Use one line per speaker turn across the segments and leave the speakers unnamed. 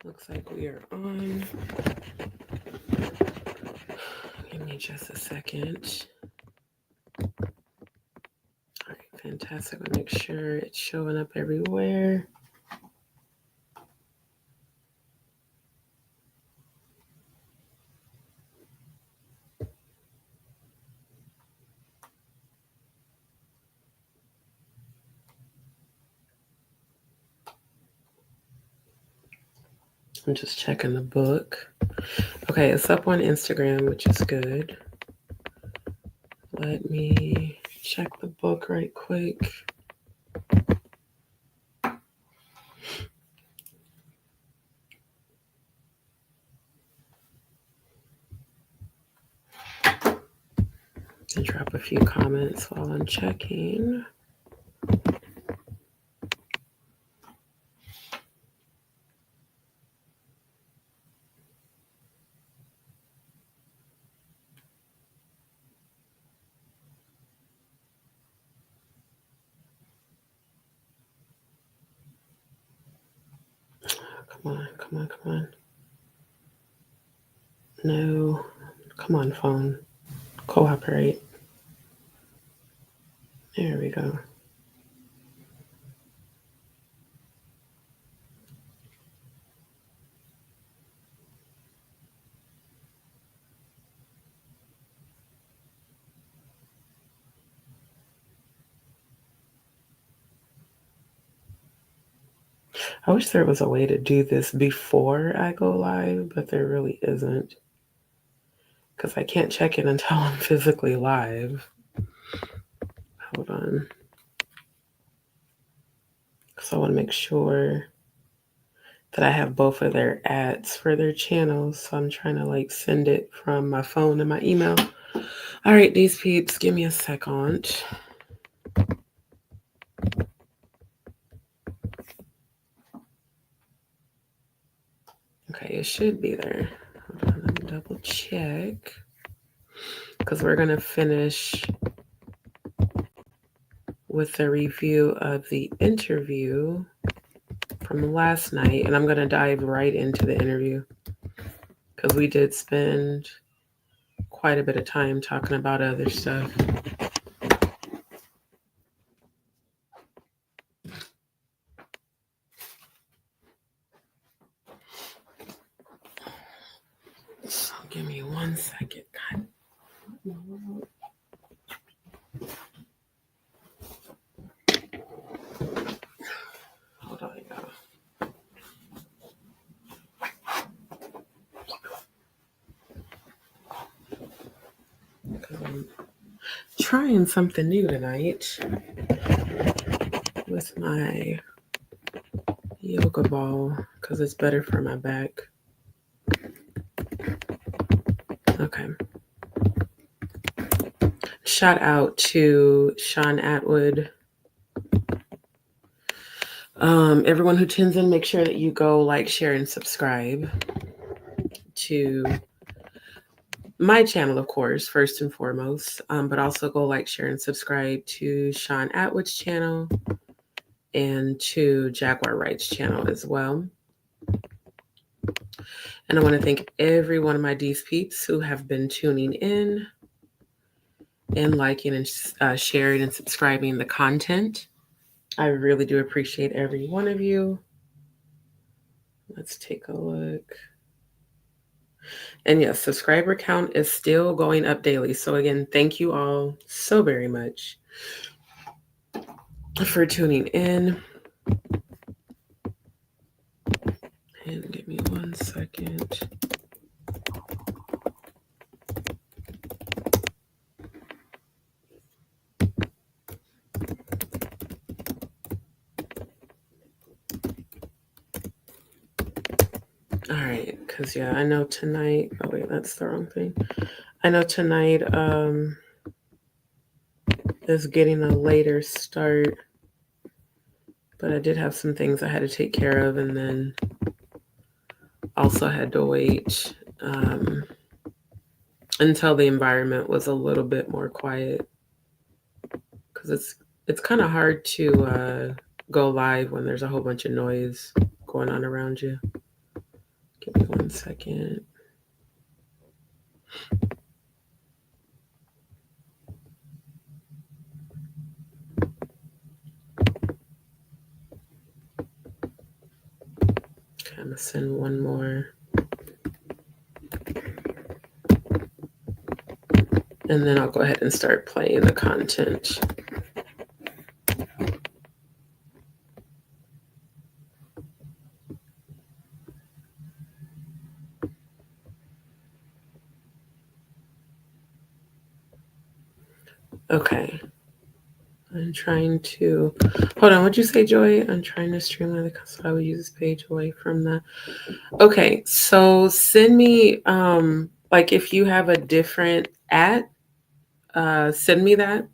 Looks like we are on. Give me just a second. All right, fantastic. I'll make sure it's showing up everywhere. I'm just checking the book. Okay, it's up on Instagram, which is good. Let me check the book right quick. And drop a few comments while I'm checking. Come on. No, come on, phone. Cooperate. There we go. I wish there was a way to do this before I go live, but there really isn't. Because I can't check it until I'm physically live. Hold on. Because I want to make sure that I have both of their ads for their channels. So I'm trying to send it from my phone and my email. All right, DzPeepz, give me a second. Okay, it should be there. Hold on, let me double check. Because we're going to finish with the review of the interview from last night. And I'm going to dive right into the interview. Because we did spend quite a bit of time talking about other stuff. So give me 1 second. God. Hold on, y'all. Because I'm trying something new tonight with my yoga ball because it's better for my back. Okay. Shout out to Shaun Atwood. Everyone who tunes in, make sure that you go like, share, and subscribe to my channel, of course, first and foremost, but also go like, share, and subscribe to Shaun Atwood's channel and to Jaguar Wright's channel as well. And I want to thank every one of my DzPeepz who have been tuning in and liking and sharing and subscribing the content. I really do appreciate every one of you. Let's take a look. And yes, subscriber count is still going up daily. So again, thank you all so very much for tuning in. And give me 1 second. All right, because yeah, I know tonight, oh wait, that's the wrong thing. I know tonight is getting a later start, but I did have some things I had to take care of, and then also had to wait until the environment was a little bit more quiet, because it's kind of hard to go live when there's a whole bunch of noise going on around you. Give me 1 second. Okay, I'm gonna send one more. And then I'll go ahead and start playing the content. Okay. I'm trying to hold on. What'd you say, Joy? I'm trying to streamline the so I would use this page away from the. Okay, so send me like if you have a different send me that.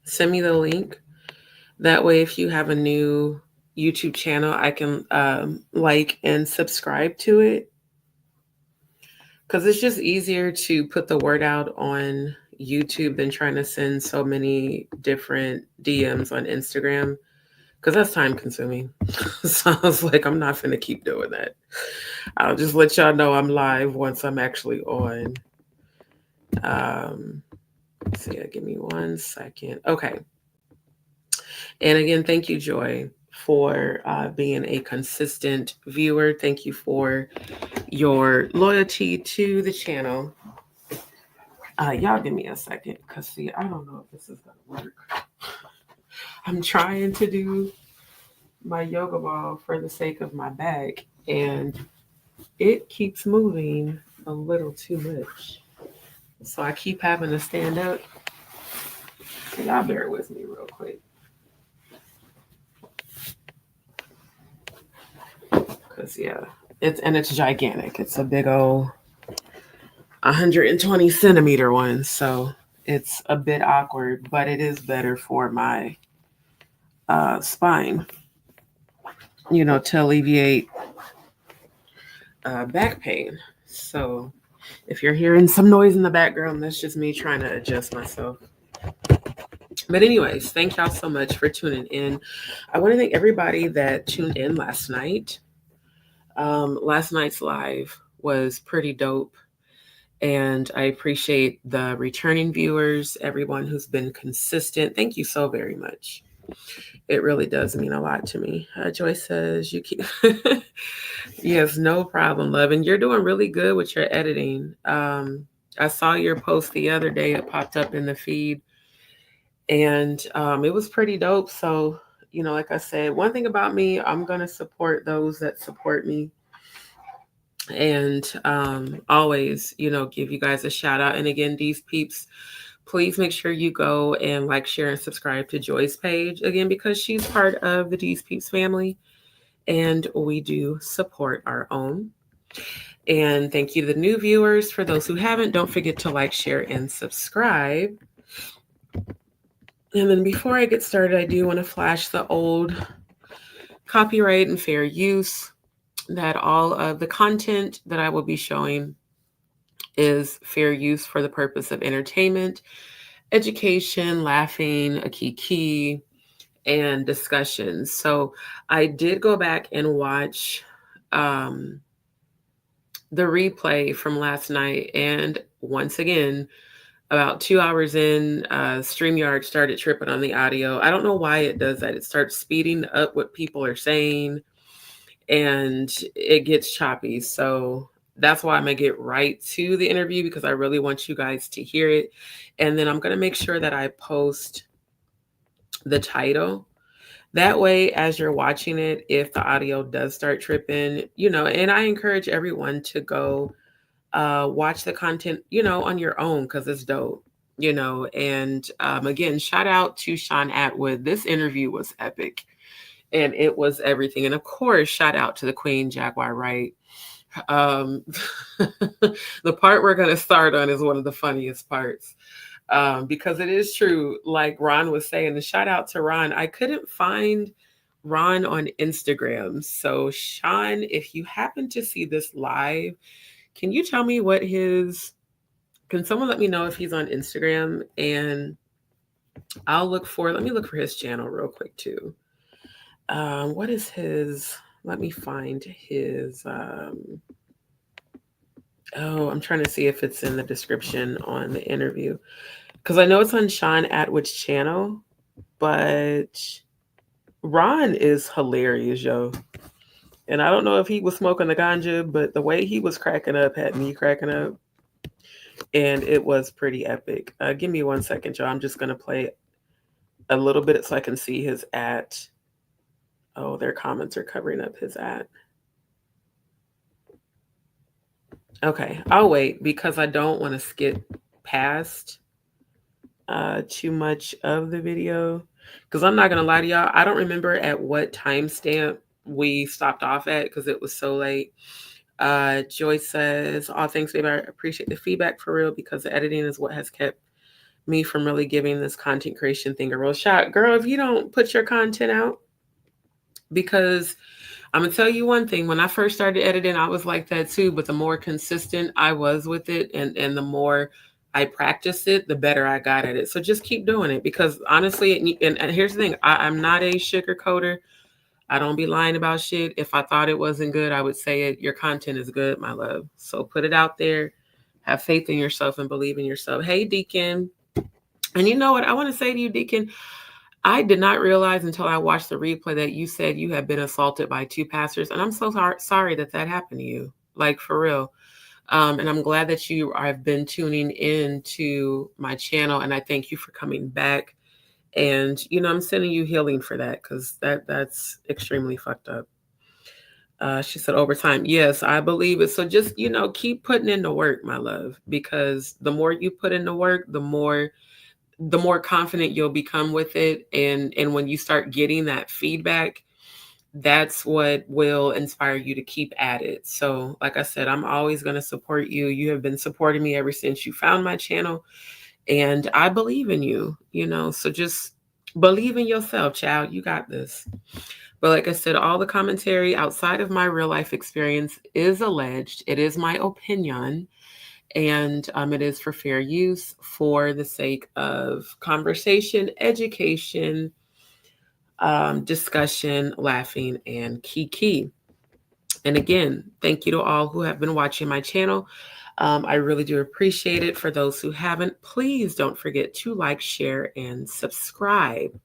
Send me the link. That way, if you have a new YouTube channel, I can like and subscribe to it. Because it's just easier to put the word out on YouTube than trying to send so many different DMs on Instagram. Because that's time consuming. So I was like, I'm not going to keep doing that. I'll just let y'all know I'm live once I'm actually on. So yeah, give me 1 second. Okay. And again, thank you, Joy, for being a consistent viewer. Thank you for your loyalty to the channel. Y'all give me a second, because see, I don't know if this is going to work. I'm trying to do my yoga ball for the sake of my back, and it keeps moving a little too much. So I keep having to stand up. So y'all bear with me real quick. Because, yeah, it's gigantic. It's a big old 120 centimeter one. So it's a bit awkward, but it is better for my spine, to alleviate back pain. So if you're hearing some noise in the background, that's just me trying to adjust myself. But anyways, thank y'all so much for tuning in. I want to thank everybody that tuned in last night. Last night's live was pretty dope. And I appreciate the returning viewers, everyone who's been consistent. Thank you so very much. It really does mean a lot to me. Joyce says, you keep... Yes, no problem, love. And you're doing really good with your editing. I saw your post the other day. It popped up in the feed. And it was pretty dope. So, like I said, one thing about me, I'm going to support those that support me. And always, give you guys a shout out. And again, DzPeepz, please make sure you go and like, share, and subscribe to Joy's page. Again, because she's part of the DzPeepz family. And we do support our own. And thank you to the new viewers. For those who haven't, don't forget to like, share, and subscribe. And then before I get started, I do want to flash the old copyright and fair use, that all of the content that I will be showing is fair use for the purpose of entertainment, education, laughing, a kiki, and discussions. So I did go back and watch the replay from last night. And once again, about 2 hours in, StreamYard started tripping on the audio. I don't know why it does that. It starts speeding up what people are saying, and it gets choppy. So that's why I'm going to get right to the interview, because I really want you guys to hear it. And then I'm going to make sure that I post the title. That way, as you're watching it, if the audio does start tripping, and I encourage everyone to go watch the content, on your own, because it's dope, and again, shout out to Shaun Atwood. This interview was epic. And it was everything. And of course, shout out to the Queen, Jaguar Wright. The part we're going to start on is one of the funniest parts, because it is true. Like Ron was saying, the shout out to Ron. I couldn't find Ron on Instagram. So Shaun, if you happen to see this live, can you tell me can someone let me know if he's on Instagram? And let me look for his channel real quick too. What is his? Let me find his Oh, I'm trying to see if it's in the description on the interview. Because I know it's on Shaun Atwood's channel, but Ron is hilarious, yo. And I don't know if he was smoking the ganja, but the way he was cracking up had me cracking up. And it was pretty epic. Give me 1 second, y'all. I'm just going to play a little bit so I can see his at. Oh, their comments are covering up his at. Okay, I'll wait because I don't want to skip past too much of the video. Because I'm not going to lie to y'all, I don't remember at what timestamp we stopped off at because it was so late. Joyce says, "Oh, thanks, babe. I appreciate the feedback for real because the editing is what has kept me from really giving this content creation thing a real shot." Girl, if you don't put your content out, because I'm going to tell you one thing. When I first started editing, I was like that too. But the more consistent I was with it and the more I practiced it, the better I got at it. So just keep doing it because honestly, and here's the thing. I'm not a sugarcoater. I don't be lying about shit. If I thought it wasn't good, I would say it. Your content is good, my love. So put it out there. Have faith in yourself and believe in yourself. Hey, Deacon. And you know what? I want to say to you, Deacon, I did not realize until I watched the replay that you said you had been assaulted by 2 pastors. And I'm so sorry that happened to you. Like, for real. And I'm glad that you have been tuning in to my channel. And I thank you for coming back. And, I'm sending you healing for that because that's extremely fucked up. She said overtime. Yes, I believe it. So just, keep putting in the work, my love, because the more you put in the work, the more confident you'll become with it. And when you start getting that feedback, that's what will inspire you to keep at it. So like I said, I'm always going to support you. You have been supporting me ever since you found my channel. And I believe in you, so just believe in yourself, child. You got this. But like I said, all the commentary outside of my real life experience is alleged. It is my opinion. And it is for fair use for the sake of conversation, education, discussion, laughing, and kiki. And again, thank you to all who have been watching my channel. I really do appreciate it. For those who haven't, please don't forget to like, share, and subscribe.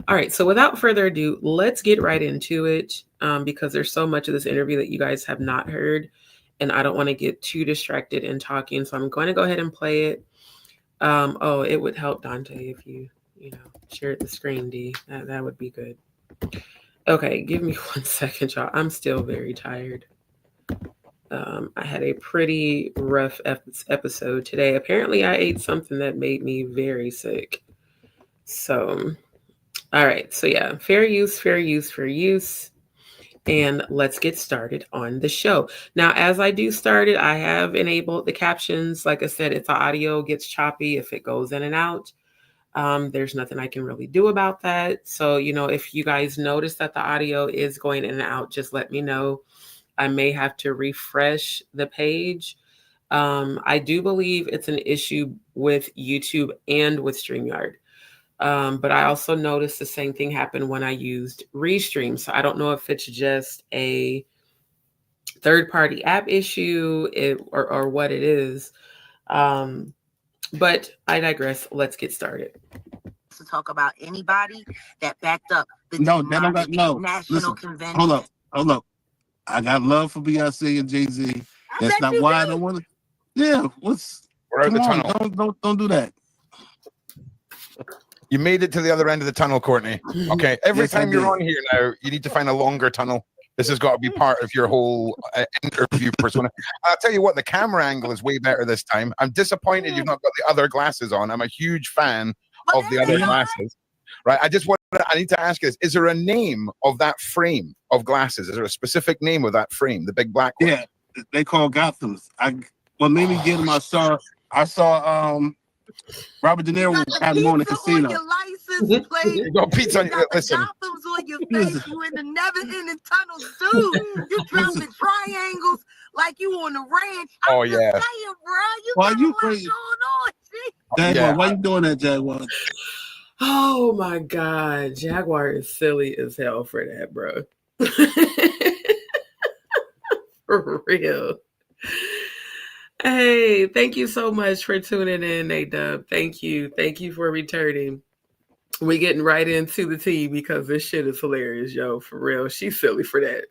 All right, so without further ado, let's get right into it because there's so much of this interview that you guys have not heard. And I don't want to get too distracted in talking. So I'm going to go ahead and play it. It would help, Dante, if you share the screen, D. That would be good. Okay, give me 1 second, y'all. I'm still very tired. I had a pretty rough episode today. Apparently, I ate something that made me very sick. So, all right. So yeah, fair use. And let's get started on the show. Now, as I do start it, I have enabled the captions. Like I said, if the audio gets choppy, if it goes in and out, there's nothing I can really do about that. So, if you guys notice that the audio is going in and out, just let me know. I may have to refresh the page. I do believe it's an issue with YouTube and with StreamYard. But I also noticed the same thing happened when I used Restream. So I don't know if it's just a third-party app issue or what it is. But I digress. Let's get started.
To talk about anybody that backed up the national convention.
Hold up. I got love for Beyonce and Jay-Z. That's not why I don't want to. Yeah,
we're out the tunnel.
Don't do that.
You made it to the other end of the tunnel, Courtney. Okay. Every time you're on here now, you need to find a longer tunnel. This has got to be part of your whole interview persona. I'll tell you what, the camera angle is way better this time. I'm disappointed you've not got the other glasses on. I'm a huge fan of the other glasses. Right. I need to ask you this. Is there a name of that frame of glasses? Is there a specific name of that frame, the big black one?
Yeah, they call Gothams. Made me get them. I saw Robert De Niro had them on the casino.
Your license plate.
You got pizza on your listen.
Gotham's on your face. You in the never-ending tunnel too. You driving triangles like you on the ranch. I'm just saying, bro.
Why you
crazy?
Jaguar, why you doing that, Jaguar?
Oh my God, Jaguar is silly as hell for that, bro. For real. Hey, thank you so much for tuning in, A-Dub. Thank you. Thank you for returning. We getting right into the tea because this shit is hilarious, yo. For real. She's silly for that.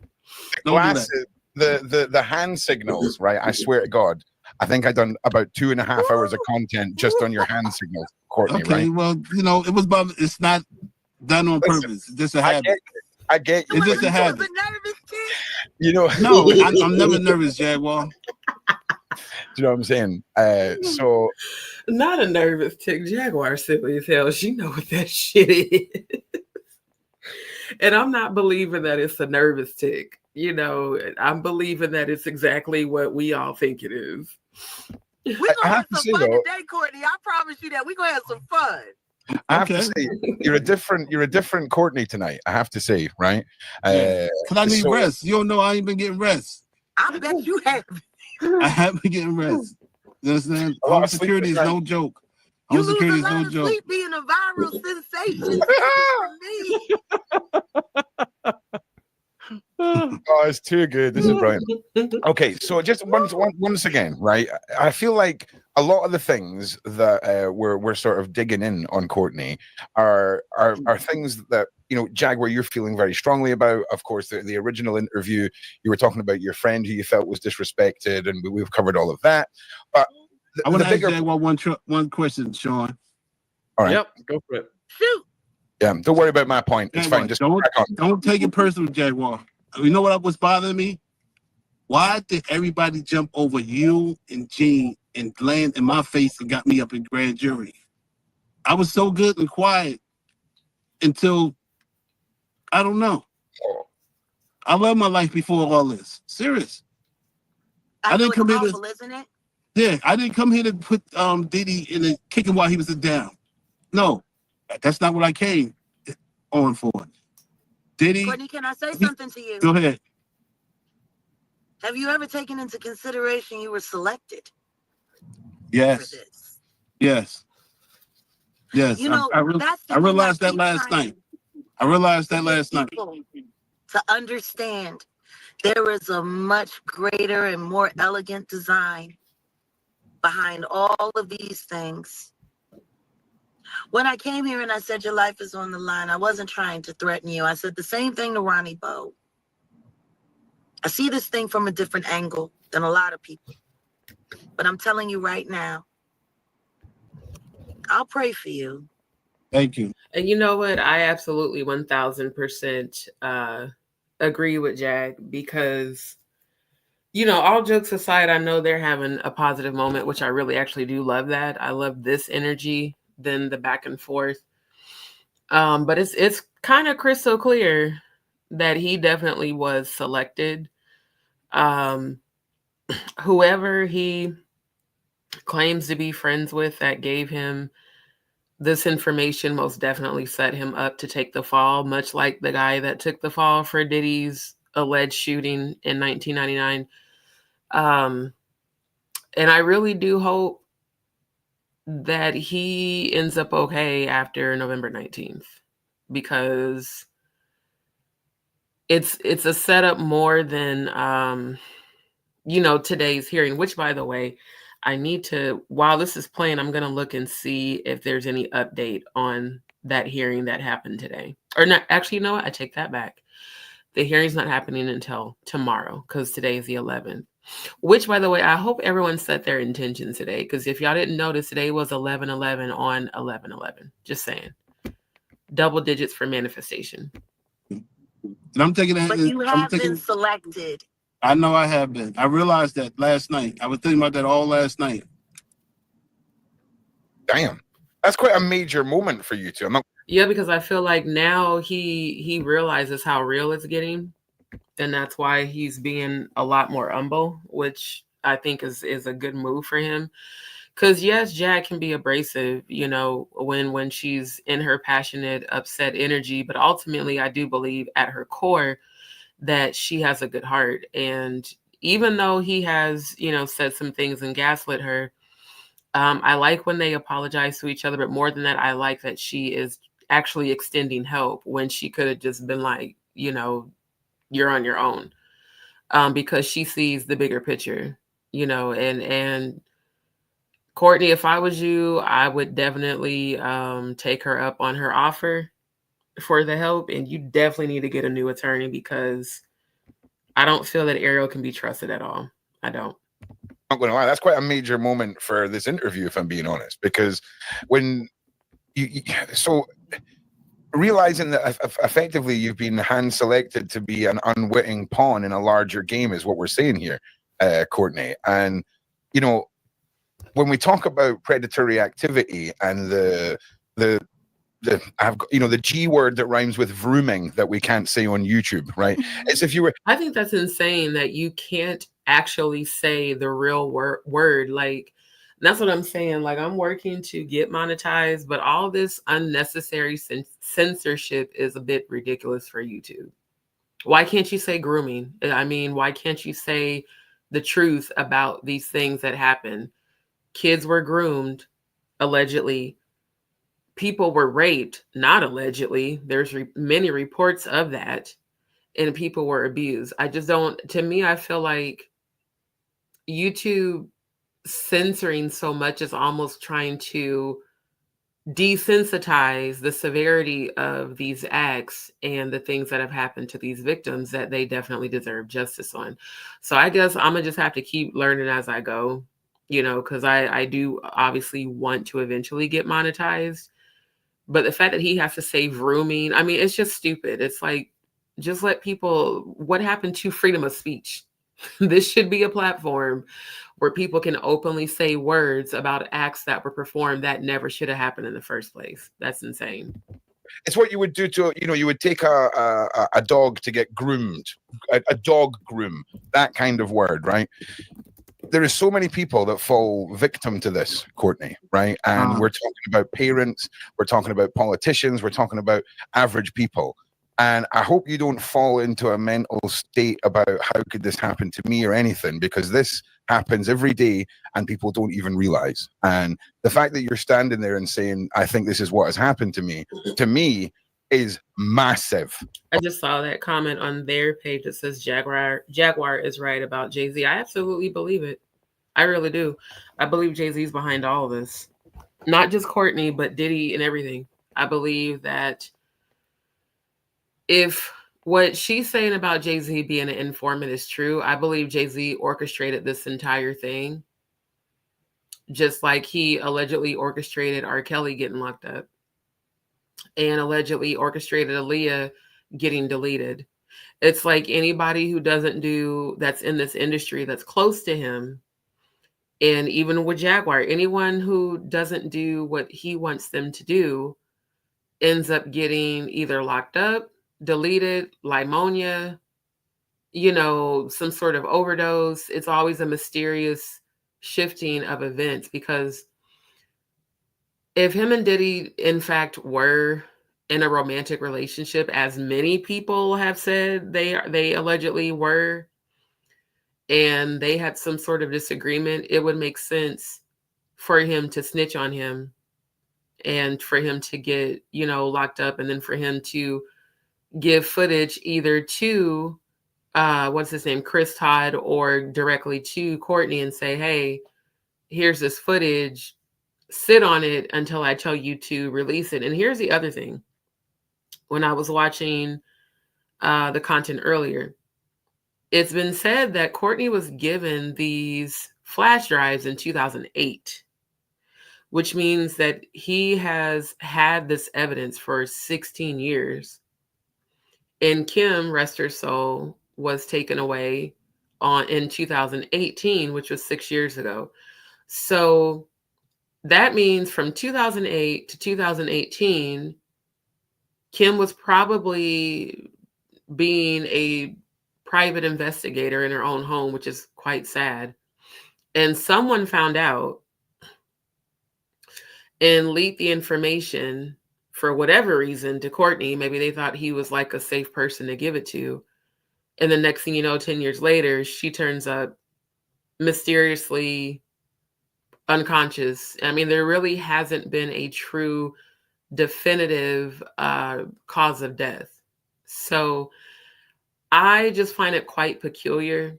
Glasses, the hand signals, right? I swear to God, I think I done about 2.5 hours of content just on your hand signals, Courtney,
Okay,
right?
well, it was about, it's not done on purpose. It's just a habit.
I get you.
It's just a habit.
No,
I'm never nervous, Jaguar.
Do you know what I'm saying? So
not a nervous tick. Jaguar silly as hell. She know what that shit is. And I'm not believing that it's a nervous tick. I'm believing that it's exactly what we all think it is.
We're going to have some fun today, Courtney. I promise you that. We're going to have some fun.
I have to say, you're a different Courtney tonight. I have to say, right?
Because I need rest. You don't know I ain't been getting rest.
I bet you have.
I haven't been getting rest. You understand? Home security is no joke. Home security is no joke.
Sleep being a viral sensation for me.
Oh, it's too good. This is brilliant. Okay, so just once again, right? I feel like a lot of the things that we're sort of digging in on Courtney are things that Jaguar, you're feeling very strongly about. Of course, the original interview, you were talking about your friend who you felt was disrespected, and we've covered all of that. But
I want to ask Jaguar one question, Shaun.
All right.
Yep, go for it.
Shoot.
Yeah, don't worry about my point. It's fine. Just
don't take it personal, Jaguar. You know what was bothering me? Why did everybody jump over you and Gene and land in my face and got me up in grand jury? I was so good and quiet until, I don't know. I love my life before all this. Serious. I didn't come here to,
isn't it?
Yeah, I didn't come here to put Diddy in a kick him while he was down. No, that's not what I came on for. Diddy.
Courtney, can I say something to you?
Go ahead.
Have you ever taken into consideration you were selected?
Yes.
For this?
Yes. Yes. I realized that last night. I realized that last night.
To understand there is a much greater and more elegant design behind all of these things. When I came here and I said your life is on the line, I wasn't trying to threaten you. I said the same thing to Ronnie Bo. I see this thing from a different angle than a lot of people. But I'm telling you right now, I'll pray for you.
Thank you.
And you know what? I absolutely 1000% agree with Jag because, all jokes aside, I know they're having a positive moment, which I really actually do love that. I love this energy than the back and forth. But it's kind of crystal clear that he definitely was selected. Whoever he claims to be friends with that gave him this information most definitely set him up to take the fall, much like the guy that took the fall for Diddy's alleged shooting in 1999. And I really do hope that he ends up okay after November 19th, because it's a setup more than, today's hearing, which, by the way, I need to, while this is playing, I'm going to look and see if there's any update on that hearing that happened today. Or not, actually, you know what? I take that back. The hearing's not happening until tomorrow because today is the 11th. Which, by the way, I hope everyone set their intentions today, because if y'all didn't notice, today was 11/11 on 11/11. Just saying. Double digits for manifestation.
And I'm taking that.
But you have been selected.
I know I have been. I realized that last night. I was thinking about that all last night.
Damn. That's quite a major moment for you two.
Yeah, because I feel like now he realizes how real it's getting. And that's why he's being a lot more humble, which I think is a good move for him. Because, yes, Jack can be abrasive, when she's in her passionate, upset energy. But ultimately, I do believe at her core that she has a good heart. And even though he has, said some things and gaslit her, I like when they apologize to each other. But more than that, I like that she is actually extending help when she could have just been like, you're on your own, because she sees the bigger picture. and Courtney, if I was you, I would definitely take her up on her offer for the help, and you definitely need to get a new attorney because I don't feel that Ariel can be trusted at all. I don't.
I'm not going to lie, that's quite a major moment for this interview, if I'm being honest, because when so realizing that effectively you've been hand selected to be an unwitting pawn in a larger game is what we're saying here, Courtney. And when we talk about predatory activity and the G word that rhymes with vrooming that we can't say on YouTube, right? It's if you were.
I think that's insane that you can't actually say the real word. Like, that's what I'm saying. Like, I'm working to get monetized, but all this unnecessary censorship is a bit ridiculous for YouTube. Why can't you say grooming? I mean, why can't you say the truth about these things that happen? Kids were groomed, allegedly. People were raped, not allegedly. There's many reports of that. And people were abused. I just don't, to me, I feel like YouTube censoring so much is almost trying to desensitize the severity of these acts and the things that have happened to these victims that they definitely deserve justice on. So I guess I'm gonna just have to keep learning as I go, because I do obviously want to eventually get monetized. But the fact that he has to say grooming, I mean, it's just stupid. It's like, just let people, what happened to freedom of speech? This should be a platform where people can openly say words about acts that were performed that never should have happened in the first place. That's insane.
It's what you would do to, you would take a dog to get groomed, a dog groom, that kind of word, right? There is so many people that fall victim to this, Courtney, right? And we're talking about parents, we're talking about politicians, we're talking about average people. And I hope you don't fall into a mental state about how could this happen to me or anything, because this happens every day and people don't even realize. And the fact that you're standing there and saying, I think this is what has happened to me is massive.
I just saw that comment on their page that says Jaguar is right about Jay-Z. I absolutely believe it. I really do. I believe Jay-Z's behind all of this. Not just Courtney, but Diddy and everything. I believe that if what she's saying about Jay-Z being an informant is true, I believe Jay-Z orchestrated this entire thing, just like he allegedly orchestrated R. Kelly getting locked up and allegedly orchestrated Aaliyah getting deleted. It's like anybody who that's in this industry that's close to him, and even with Jaguar, anyone who doesn't do what he wants them to do ends up getting either locked up, deleted, limonia, some sort of overdose. It's always a mysterious shifting of events, because if him and Diddy, in fact, were in a romantic relationship, as many people have said they allegedly were, and they had some sort of disagreement, it would make sense for him to snitch on him and for him to get, locked up, and then for him to give footage either to what's his name, Chris Todd, or directly to Courtney and say, hey, here's this footage, sit on it until I tell you to release it. And here's the other thing. When I was watching the content earlier, it's been said that Courtney was given these flash drives in 2008, which means that he has had this evidence for 16 years. And Kim, rest her soul, was taken away in 2018, which was 6 years ago. So that means from 2008 to 2018, Kim was probably being a private investigator in her own home, which is quite sad. And someone found out and leaked the information for whatever reason to Courtney. Maybe they thought he was like a safe person to give it to. And the next thing you know, 10 years later, she turns up mysteriously unconscious. I mean, there really hasn't been a true definitive cause of death. So I just find it quite peculiar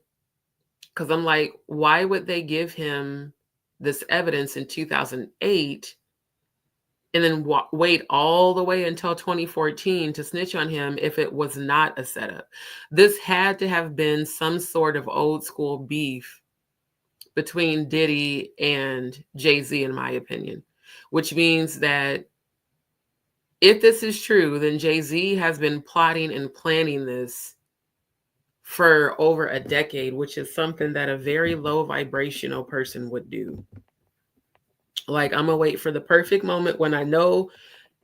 Because I'm like, why would they give him this evidence in 2008 and then wait all the way until 2014 to snitch on him if it was not a setup? This had to have been some sort of old school beef between Diddy and Jay-Z, in my opinion, which means that if this is true, then Jay-Z has been plotting and planning this for over a decade, which is something that a very low vibrational person would do. Like, I'm gonna wait for the perfect moment when I know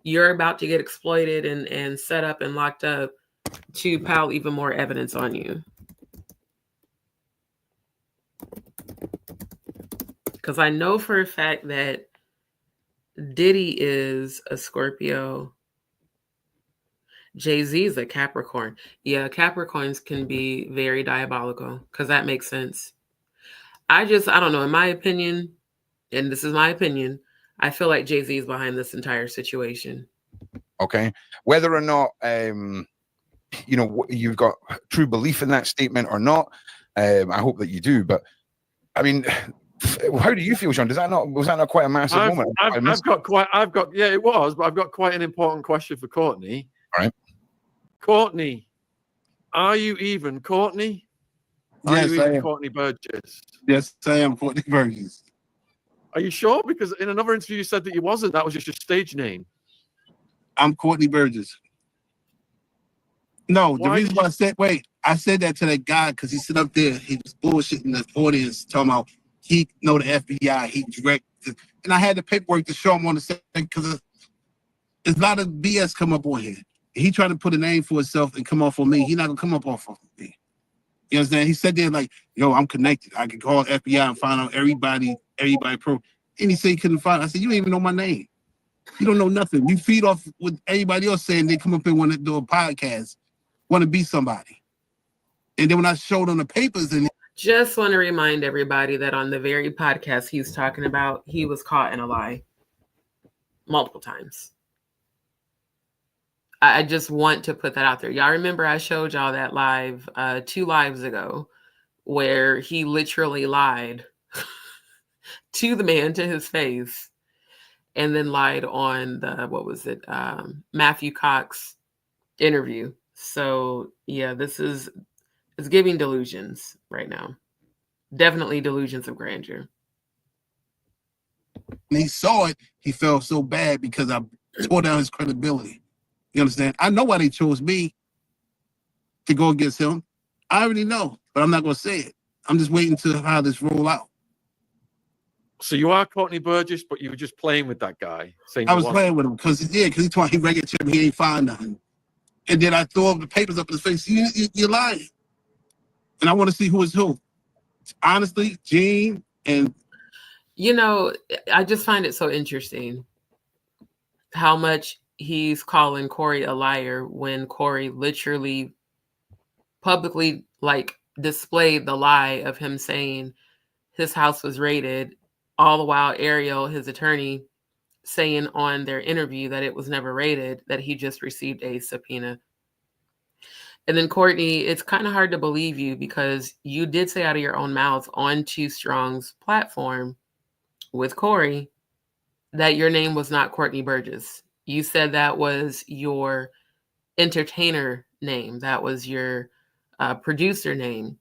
you're about to get exploited and set up and locked up to pile even more evidence on you. Because I know for a fact that Diddy is a Scorpio. Jay-Z is a Capricorn. Yeah, Capricorns can be very diabolical because that makes sense. I don't know, in my opinion, and this is my opinion, I feel like Jay-Z is behind this entire situation.
Okay. Whether or not, you've got true belief in that statement or not, I hope that you do. But, I mean, how do you feel, Shaun? Was that not quite a massive moment?
It was, but I've got quite an important question for Courtney.
All right.
Courtney, are you even Courtney?
Yes, I am.
Courtney Burgess?
Yes, I am Courtney Burgess.
Are you sure? Because in another interview you said that you wasn't. That was just your stage name.
I'm Courtney Burgess. No, the reason why I said that to that guy because he stood up there, he was bullshitting the audience, talking about he know the FBI, he direct, and I had the paperwork to show him on the set because there's a lot of BS come up on here. He tried to put a name for himself and come off on me. He's not gonna come up off of me. You understand? He said there like, yo, I'm connected. I can call FBI and find out everybody pro. And he said he couldn't find. I said, you don't even know my name. You don't know nothing. You feed off what everybody else saying. They come up and want to do a podcast, want to be somebody. And then when I showed on the papers and
just want to remind everybody that on the very podcast he's talking about, he was caught in a lie multiple times. I just want to put that out there. Y'all remember I showed y'all that live 2 lives ago where he literally lied to the man to his face and then lied on the, Matthew Cox interview. So yeah, it's giving delusions right now. Definitely delusions of grandeur.
when he saw it, he felt so bad because I tore down his credibility. You understand? I know why they chose me to go against him. I already know, but I'm not going to say it. I'm just waiting to how this roll out.
So you are Courtney Burgess, but you were just playing with that guy.
I was playing with him because he told me he regular check, he ain't find nothing. And then I throw the papers up in his face. You're lying. And I want to see who is who. Honestly, Gene and...
You know, I just find it so interesting how much he's calling Corey a liar when Corey literally publicly displayed the lie of him saying his house was raided, all the while Ariel, his attorney, saying on their interview that it was never raided, that he just received a subpoena. And then Courtney, it's kind of hard to believe you because you did say out of your own mouth on Too Strong's platform with Corey that your name was not Courtney Burgess. You said that was your entertainer name. That was your producer name,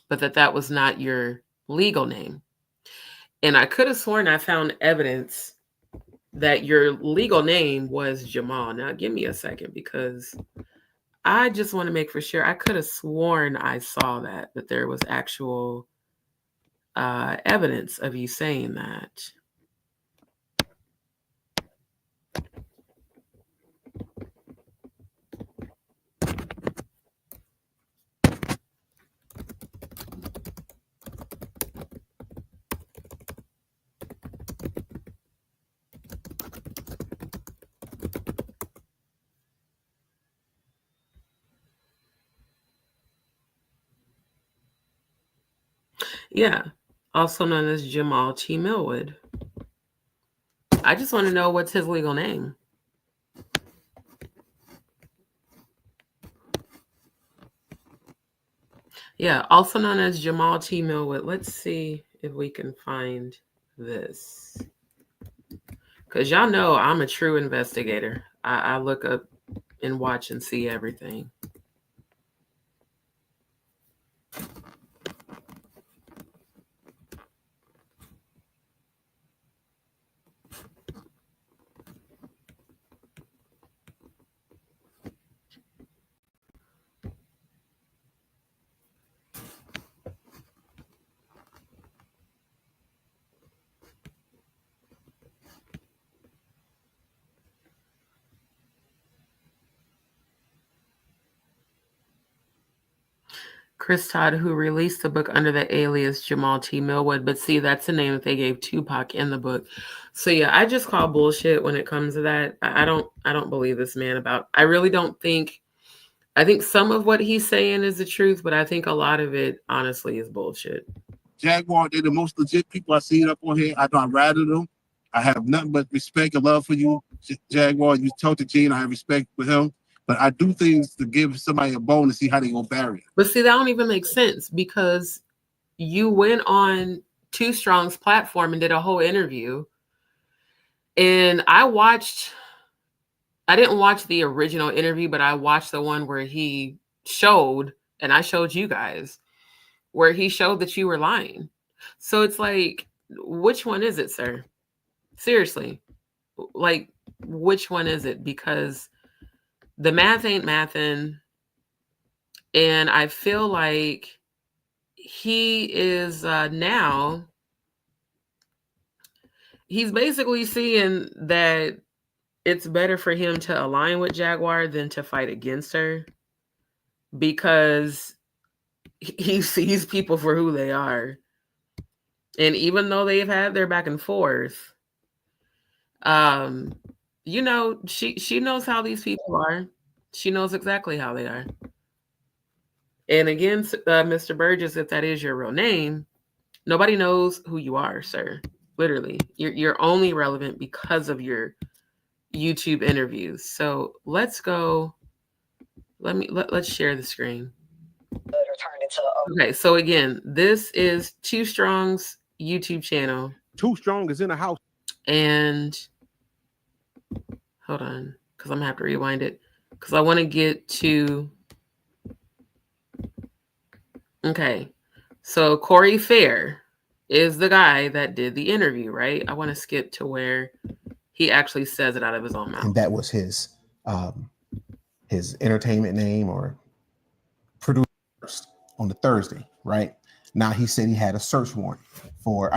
but that was not your legal name. And I could have sworn I found evidence that your legal name was Jamal. Now, give me a second because I just want to make for sure. I could have sworn I saw that there was actual evidence of you saying that. Yeah, also known as Jamal T. Millwood. I just want to know what's his legal name. Yeah, also known as Jamal T. Millwood. Let's see if we can find this. Because y'all know I'm a true investigator. I look up and watch and see everything. Chris Todd, who released the book under the alias Jamal T. Millwood. But see, that's the name that they gave Tupac in the book. So yeah, I just call bullshit when it comes to that. I don't believe this man about. I really don't think. I think some of what he's saying is the truth, but I think a lot of it, honestly, is bullshit.
Jaguar, they're the most legit people I seen up on here. I don't rather them. I have nothing but respect and love for you, Jaguar. You talk to Gene, I have respect for him. But I do things to give somebody a bone to see how they gonna bury it.
But see, that don't even make sense because you went on Too Strong's platform and did a whole interview. And I didn't watch the original interview, but I watched the one where he showed, and I showed you guys, where he showed that you were lying. So it's like, which one is it, sir? Seriously. Like, which one is it? Because the math ain't mathin'. And I feel like he is now, he's basically seeing that it's better for him to align with Jaguar than to fight against her because he sees people for who they are. And even though they've had their back and forth, you know, she knows how these people are. She knows exactly how they are. And again, Mr. Burgess, if that is your real name, nobody knows who you are, sir. Literally, you're only relevant because of your YouTube interviews. So let's go. Let's share the screen. Okay, so again, this is Too Strong's YouTube channel.
Too Strong is in the house.
And hold on, because I'm gonna have to rewind it because I want to get to. Okay, so Corey Fair is the guy that did the interview, right? I want to skip to where he actually says it out of his own mouth.
And that was his entertainment name or producer on the Thursday, right? Now he said he had a search warrant for,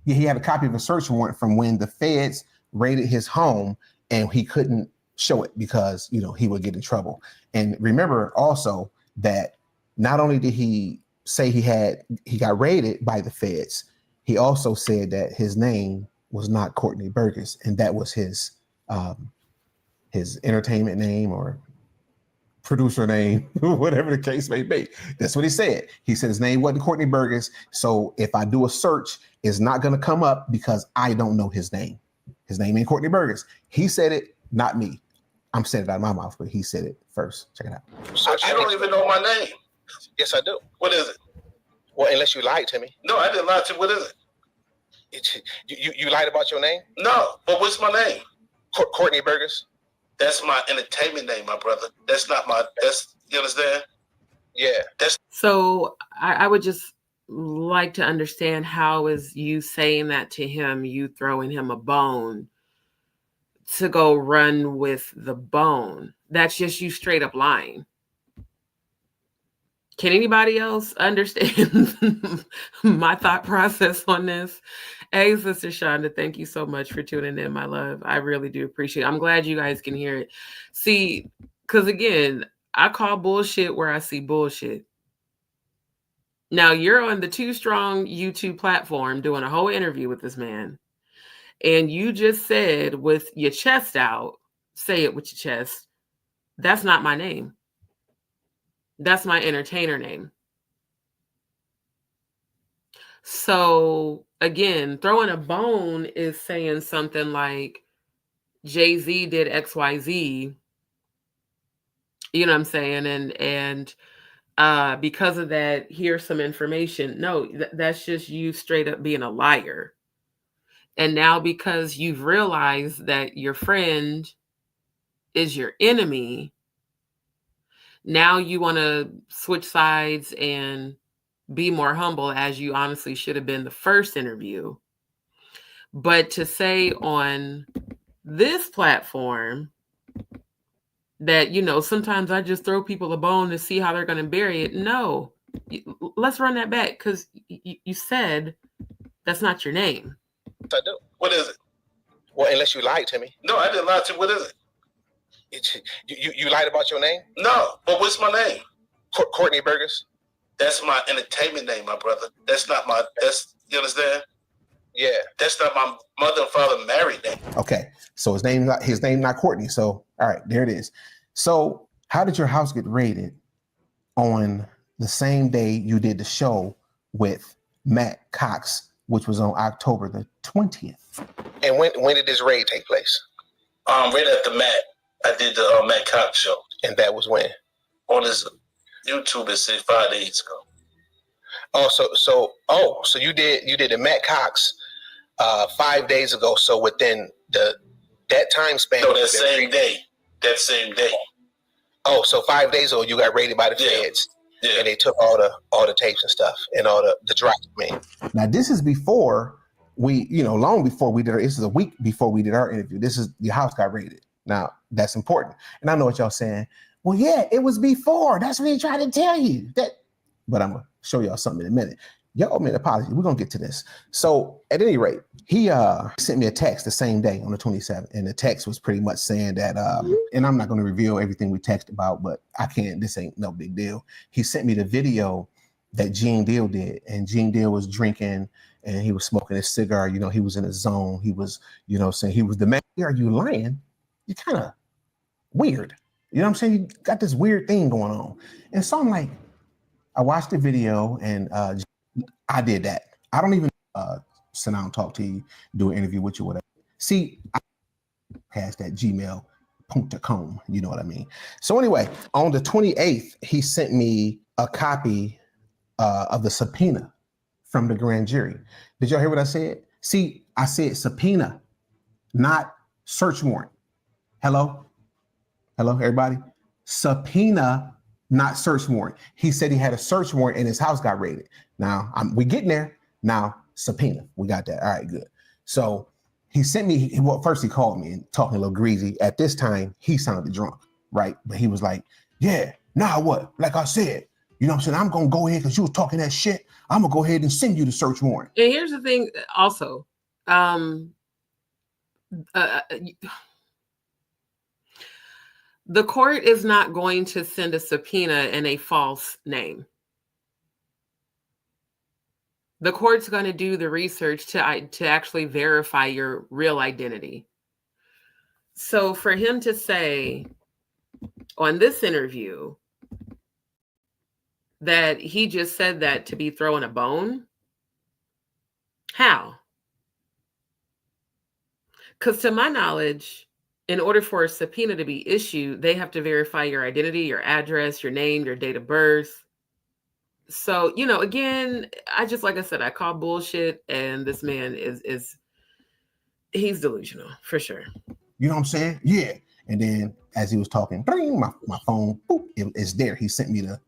he had a copy of a search warrant from when the feds raided his home and he couldn't show it because, you know, he would get in trouble. And remember also that not only did he say he got raided by the feds, he also said that his name was not Courtney Burgess, and that was his entertainment name or producer name, whatever the case may be. That's what he said. He said his name wasn't Courtney Burgess, so if I do a search, it's not going to come up because I don't know his name. His name ain't Courtney Burgess. He said it, not me. I'm saying it out of my mouth, but he said it first. Check it out.
So you don't even know my name.
Yes, I do.
What is it?
Well, unless you lied to me.
No, I didn't lie to you. What is it?
You lied about your name?
No, but what's my name?
Courtney Burgess.
That's my entertainment name, my brother. That's not my, you understand?
Yeah.
So I would just like to understand, how is you saying that to him, you throwing him a bone to go run with the bone? That's just you straight up lying. Can anybody else understand my thought process on this? Hey, Sister Shonda, thank you so much for tuning in, my love. I really do appreciate it. I'm glad you guys can hear it. See, because again, I call bullshit where I see bullshit. Now, you're on the Too Strong YouTube platform doing a whole interview with this man. And you just said with your chest out, say it with your chest, that's not my name. That's my entertainer name. So again, throwing a bone is saying something like Jay-Z did XYZ. You know what I'm saying? And because of that, here's some information. No, that's just you straight up being a liar. And now because you've realized that your friend is your enemy, now you want to switch sides and be more humble, as you honestly should have been the first interview. But to say on this platform that, you know, sometimes I just throw people a bone to see how they're going to bury it. No, let's run that back, because you said that's not your name.
I do.
What is it?
Well, unless you lied to me.
No, I didn't lie to you. What is it?
You lied about your name?
No, but what's my name?
Courtney Burgess?
That's my entertainment name, my brother. That's not my, that's, you understand?
Yeah.
That's not my mother and father married name.
Okay, so his name not Courtney. So all right, there it is. So how did your house get raided on the same day you did the show with Matt Cox, which was on October the 20th?
And when did this raid take place?
Right after Matt, I did the Matt Cox show.
And that was when?
On his YouTube, it said 5 days ago.
Oh, so you did the Matt Cox 5 days ago. So within that time span.
No, that same day. That same day.
Oh, so 5 days ago you got raided by the feds. Yeah. And they took all the tapes and stuff and all the drops.
Now this is before we, long before we did. This is a week before we did our interview. This is your house got raided. Now that's important, and I know what y'all saying. Well, yeah, it was before. That's what he tried to tell you. But I'm gonna show y'all something in a minute. Y'all made an apology. We're gonna get to this. So at any rate, he sent me a text the same day on the 27th, and the text was pretty much saying that, and I'm not gonna reveal everything we texted about, but I can't. This ain't no big deal. He sent me the video that Gene Deal did, and Gene Deal was drinking and he was smoking his cigar. He was in a zone. He was, saying he was the man. Are you lying? You're kind of weird. You know what I'm saying? You got this weird thing going on. And so I'm like, I watched the video and I did that. I don't even sit down and talk to you, do an interview with you, whatever. See, I passed that gmail.com, you know what I mean? So anyway, on the 28th, he sent me a copy of the subpoena from the grand jury. Did y'all hear what I said? See, I said subpoena, not search warrant. Hello, everybody. Subpoena, not search warrant. He said he had a search warrant and his house got raided. Now we getting there. Now subpoena, we got that. All right, good. So he sent me. First he called me and talking a little greasy. At this time, he sounded drunk, right? But he was like, "Yeah, now what? Like I said, you know what I'm saying? I'm gonna go ahead because you was talking that shit. I'm gonna go ahead and send you the search warrant."
And here's the thing, also. The court is not going to send a subpoena in a false name. The court's going to do the research to actually verify your real identity. So for him to say on this interview that he just said that to be throwing a bone, how? Because to my knowledge, in order for a subpoena to be issued, they have to verify your identity, your address, your name, your date of birth. So, again, like I said, I call bullshit, and this man he's delusional for sure.
You know what I'm saying? Yeah. And then as he was talking, my phone, boop, it's there. He sent me the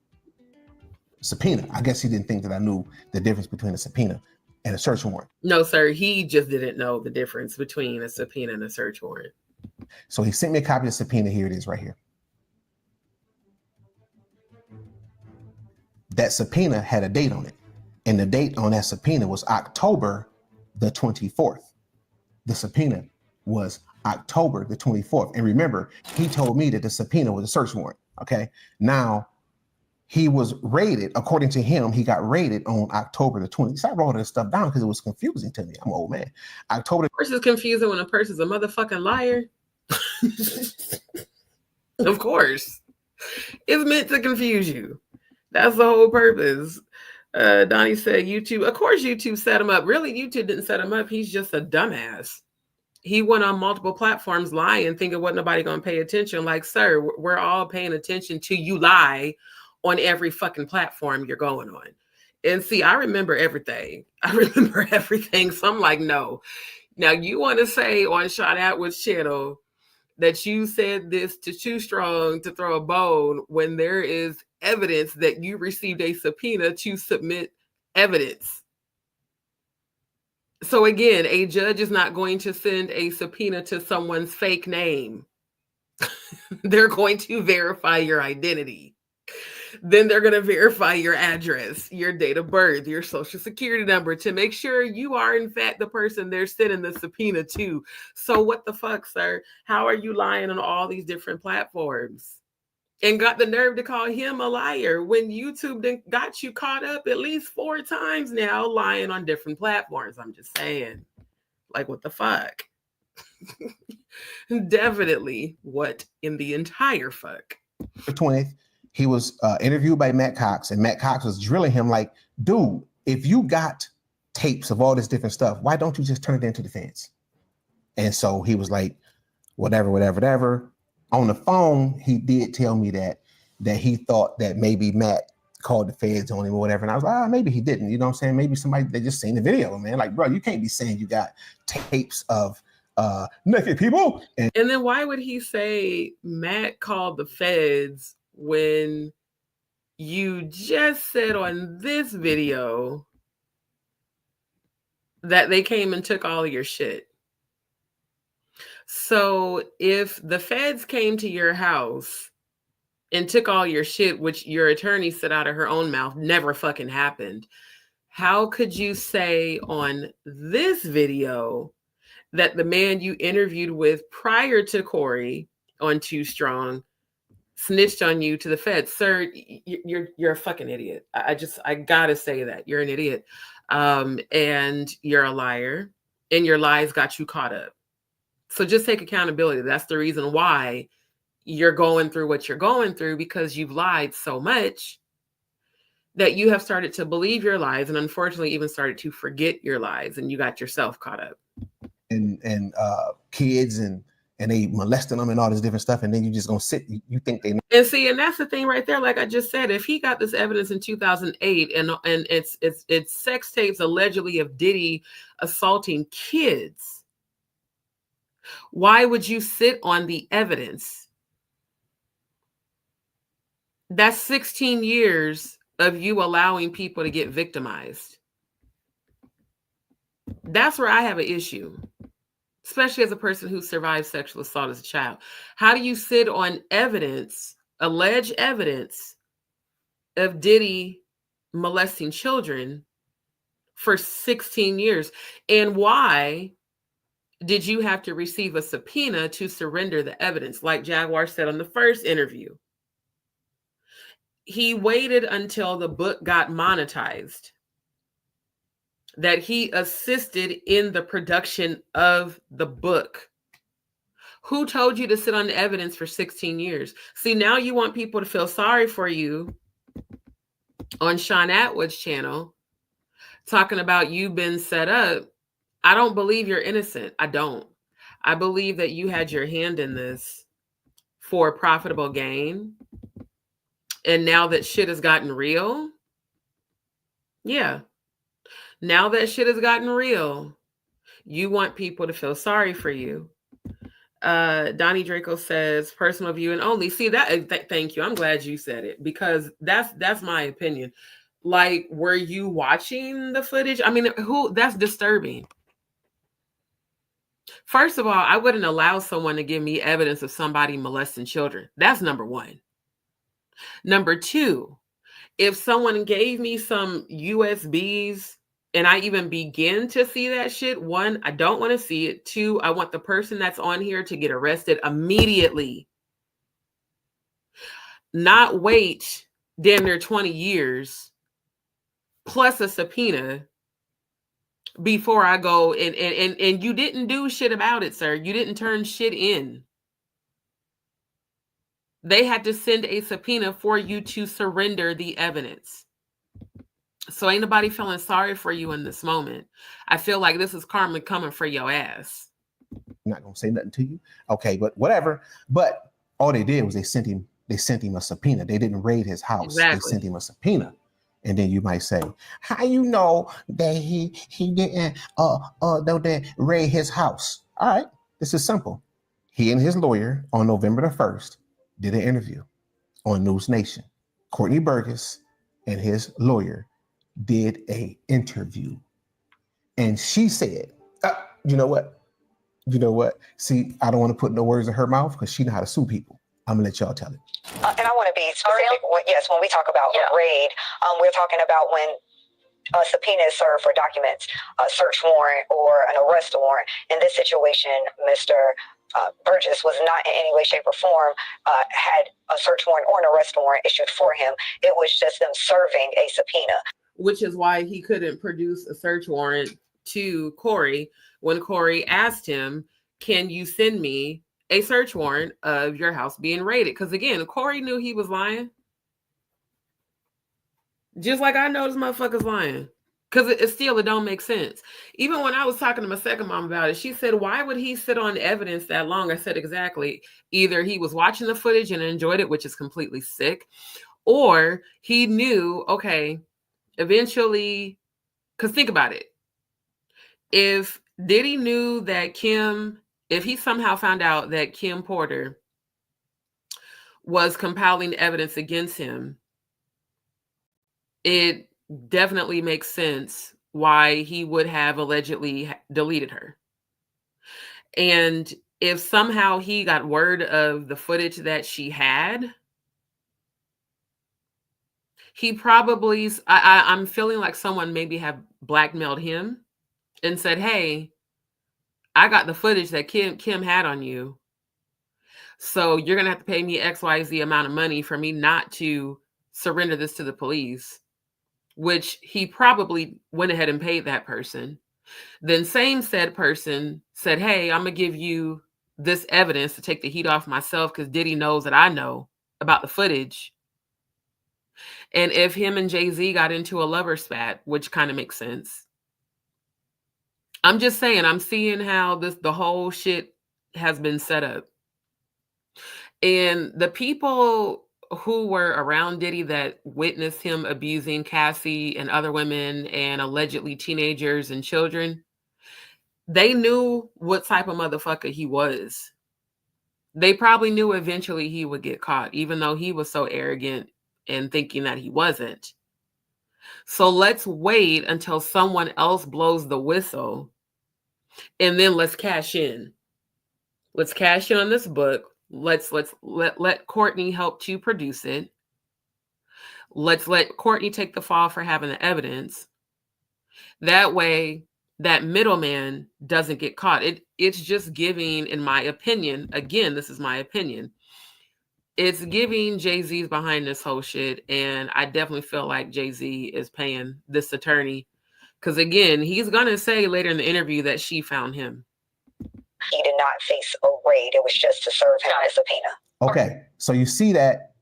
subpoena. I guess he didn't think that I knew the difference between a subpoena and a search warrant.
No, sir. He just didn't know the difference between a subpoena and a search warrant.
So he sent me a copy of the subpoena. Here it is right here. That subpoena had a date on it. And the date on that subpoena was October the 24th. The subpoena was October the 24th. And remember, he told me that the subpoena was a search warrant. Okay. Now, he was raided, according to him, he got raided on October the 20th. So I wrote this stuff down because it was confusing to me. I'm an old man. October.
Of course, it's confusing when a person's a motherfucking liar. Of course. It's meant to confuse you. That's the whole purpose. Donnie said YouTube. Of course, YouTube set him up. Really, YouTube didn't set him up. He's just a dumbass. He went on multiple platforms lying, thinking wasn't nobody going to pay attention. Like, sir, we're all paying attention to you lie on every fucking platform you're going on. And see, I remember everything. So I'm like, no. Now you want to say on Shaun Atwood's channel that you said this to Too Strong to throw a bone when there is evidence that you received a subpoena to submit evidence. So again, a judge is not going to send a subpoena to someone's fake name. They're going to verify your identity. Then they're going to verify your address, your date of birth, your social security number to make sure you are in fact the person they're sending the subpoena to. So what the fuck, sir? How are you lying on all these different platforms? And got the nerve to call him a liar when YouTube got you caught up at least 4 times now lying on different platforms. I'm just saying, like, what the fuck? Definitely what in the entire fuck.
The 20th, he was interviewed by Matt Cox, and Matt Cox was drilling him like, dude, if you got tapes of all this different stuff, why don't you just turn it into the feds? And so he was like, whatever. On the phone, he did tell me that he thought that maybe Matt called the feds on him or whatever. And I was like, maybe he didn't. You know what I'm saying? Maybe somebody, they just seen the video, man. Like, bro, you can't be saying you got tapes of naked people.
And then why would he say Matt called the feds when you just said on this video that they came and took all of your shit? So if the feds came to your house and took all your shit, which your attorney said out of her own mouth never fucking happened, how could you say on this video that the man you interviewed with prior to Corey on Too Strong snitched on you to the feds? Sir, you're a fucking idiot. I gotta say that you're an idiot, and you're a liar, and your lies got you caught up. So just take accountability. That's the reason why you're going through what you're going through, because you've lied so much that you have started to believe your lies, and unfortunately even started to forget your lies, and you got yourself caught up.
And kids and they molesting them and all this different stuff, and then you just gonna sit. You think they know.
And see, and that's the thing right there. Like I just said, if he got this evidence in 2008, and it's sex tapes allegedly of Diddy assaulting kids, why would you sit on the evidence? That's 16 years of you allowing people to get victimized. That's where I have an issue, especially as a person who survived sexual assault as a child. How do you sit on evidence, alleged evidence of Diddy molesting children for 16 years? And why did you have to receive a subpoena to surrender the evidence? Like Jaguar said on the first interview, he waited until the book got monetized, that he assisted in the production of the book. Who told you to sit on the evidence for 16 years? See, now you want people to feel sorry for you on Shaun Atwood's channel, talking about you been set up. I don't believe you're innocent. I don't. I believe that you had your hand in this for profitable gain. And now that shit has gotten real, yeah. Now that shit has gotten real, you want people to feel sorry for you. Donnie Draco says, personal view and only. See, that, thank you. I'm glad you said it, because that's my opinion. Like, were you watching the footage? I mean, that's disturbing. First of all, I wouldn't allow someone to give me evidence of somebody molesting children. That's number one. Number two, if someone gave me some USBs and I even begin to see that shit, one, I don't want to see it. Two, I want the person that's on here to get arrested immediately. Not wait damn near 20 years plus a subpoena before I go and you didn't do shit about it, sir. You didn't turn shit in. They had to send a subpoena for you to surrender the evidence. So ain't nobody feeling sorry for you in this moment. I feel like this is karma coming for your ass.
I'm not gonna say nothing to you. Okay, but whatever. But all they did was they sent him They sent him a subpoena. They didn't raid his house.
Exactly.
They sent him a subpoena. And then you might say, how you know that he didn't raid his house? All right, this is simple. He and his lawyer on November the 1st did an interview on News Nation. Courtney Burgess and his lawyer did an interview. And she said, you know what? See, I don't want to put no words in her mouth because she know how to sue people. I'm gonna let y'all tell it.
And I want to be specific. Yes, when we talk about a raid, we're talking about when a subpoena is served for documents, a search warrant, or an arrest warrant. In this situation, Mr. Burgess was not in any way, shape, or form had a search warrant or an arrest warrant issued for him. It was just them serving a subpoena.
Which is why he couldn't produce a search warrant to Corey when Corey asked him, can you send me a search warrant of your house being raided? Because again, Corey knew he was lying. Just like I know this motherfucker's lying. Because it don't make sense. Even when I was talking to my second mom about it, she said, why would he sit on evidence that long? I said, exactly. Either he was watching the footage and enjoyed it, which is completely sick, or he knew, okay, eventually, because think about it. If Diddy knew that if he somehow found out that Kim Porter was compiling evidence against him, it definitely makes sense why he would have allegedly deleted her. And if somehow he got word of the footage that she had, he probably, I'm feeling like someone maybe have blackmailed him and said, hey, I got the footage that Kim had on you. So you're going to have to pay me XYZ amount of money for me not to surrender this to the police, which he probably went ahead and paid that person. Then said person said, hey, I'm going to give you this evidence to take the heat off myself because Diddy knows that I know about the footage. And if him and Jay-Z got into a lover spat, which kind of makes sense. I'm just saying, I'm seeing how the whole shit has been set up. And the people who were around Diddy that witnessed him abusing Cassie and other women and allegedly teenagers and children, they knew what type of motherfucker he was. They probably knew eventually he would get caught, even though he was so arrogant and thinking that he wasn't. So let's wait until someone else blows the whistle, and then let's cash in. Let's cash in on this book. Let Courtney help to produce it. Let's let Courtney take the fall for having the evidence. That way, that middleman doesn't get caught. It's just giving, in my opinion, again, this is my opinion, it's giving Jay-Z's behind this whole shit. And I definitely feel like Jay-Z is paying this attorney. Because again, he's going to say later in the interview that she found him.
He did not face a raid. It was just to serve him a subpoena.
Okay, so you see that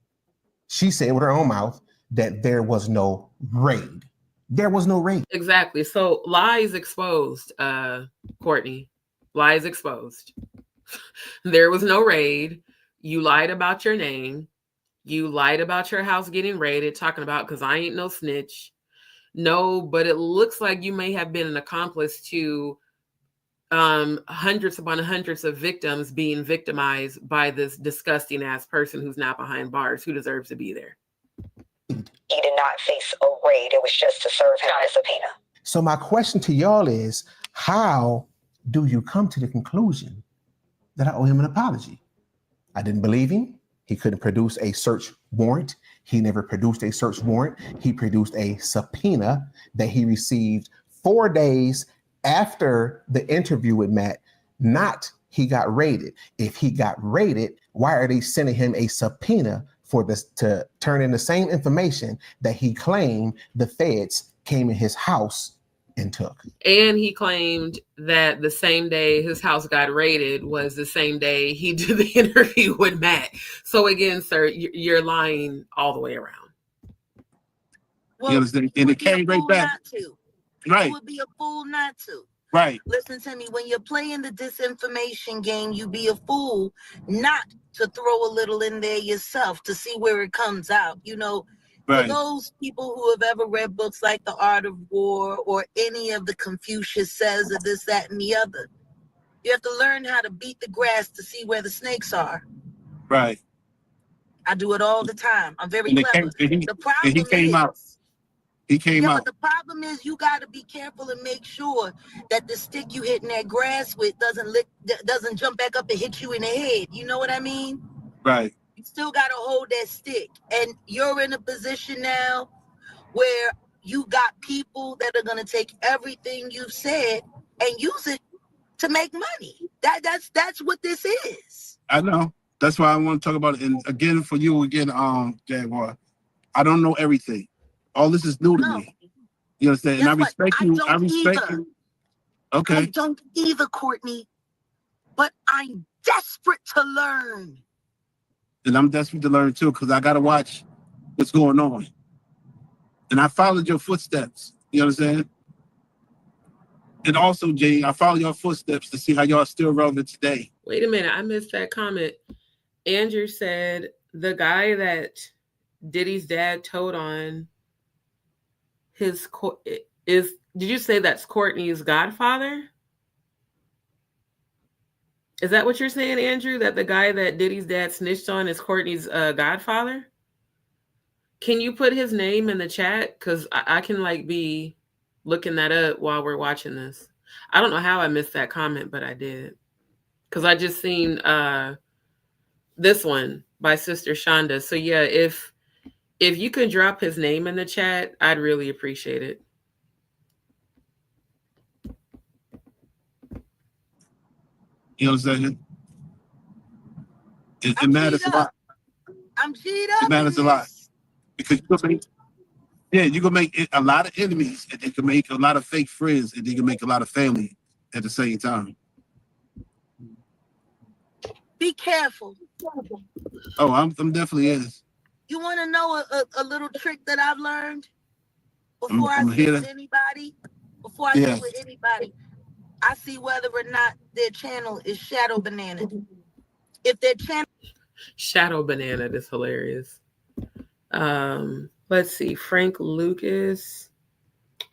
she said with her own mouth that there was no raid. There was no raid.
Exactly. So lies exposed, Courtney. Lies exposed. There was no raid. You lied about your name. You lied about your house getting raided, talking about, because I ain't no snitch. No, but it looks like you may have been an accomplice to hundreds upon hundreds of victims being victimized by this disgusting ass person who's not behind bars, who deserves to be there.
He did not face a raid. It was just to serve him a subpoena.
So my question to y'all is, how do you come to the conclusion that I owe him an apology? I didn't believe him. He couldn't produce a search warrant. He never produced a search warrant. He produced a subpoena that he received 4 days after the interview with Matt. Not he got raided. If he got raided, why are they sending him a subpoena for this to turn in the same information that he claimed the feds came in his house and took?
And he claimed that the same day his house got raided was the same day he did the interview with Matt. So again, sir, you're lying all the way around.
Well, you understand? And it came right back.
It
Right.
would be a fool not to.
Right.
Listen to me. When you're playing the disinformation game, you be a fool not to throw a little in there yourself to see where it comes out. You know, for
Right.
those people who have ever read books like The Art of War or any of the Confucius Says or this, that, and the other, you have to learn how to beat the grass to see where the snakes are.
Right.
I do it all the time. I'm very
And
clever. The problem
he came
is,
out. He came
yeah,
out.
but the problem is you got to be careful and make sure that the stick you hitting that grass with doesn't jump back up and hit you in the head. You know what I mean?
Right.
You still got to hold that stick. And you're in a position now where you got people that are going to take everything you've said and use it to make money. That's what this is.
I know. That's why I want to talk about it. And again, for you, Jaguar, I don't know everything. All this is new to me. You understand?
Guess
and I
what?
respect you. I respect
either.
you. Okay.
I don't either, Courtney. But I'm desperate to learn.
And I'm desperate to learn too, because I gotta watch what's going on. And I followed your footsteps. You understand? And also, Jay, I follow your footsteps to see how y'all still relevant today.
Wait a minute, I missed that comment. Andrew said the guy that Diddy's dad told on his is. Did you say that's Courtney's godfather? Is that what you're saying, Andrew? That the guy that Diddy's dad snitched on is Courtney's godfather? Can you put his name in the chat? Because I can like be looking that up while we're watching this. I don't know how I missed that comment, but I did. Because I just seen this one by Sister Shonda. So yeah, if you could drop his name in the chat, I'd really appreciate it.
You know what I'm saying? It matters a lot.
I'm G'd up.
It matters a lot. Because you can make a lot of enemies, and you can make a lot of fake friends, and you can make a lot of family at the same time.
Be careful.
Oh, I'm definitely is.
You want to know a little trick that I've learned before
I'm
I sit with anybody? Before I sit with anybody, I see whether or not their channel is shadow banana. If their channel
shadow banana, that's hilarious. Let's see, Frank Lucas.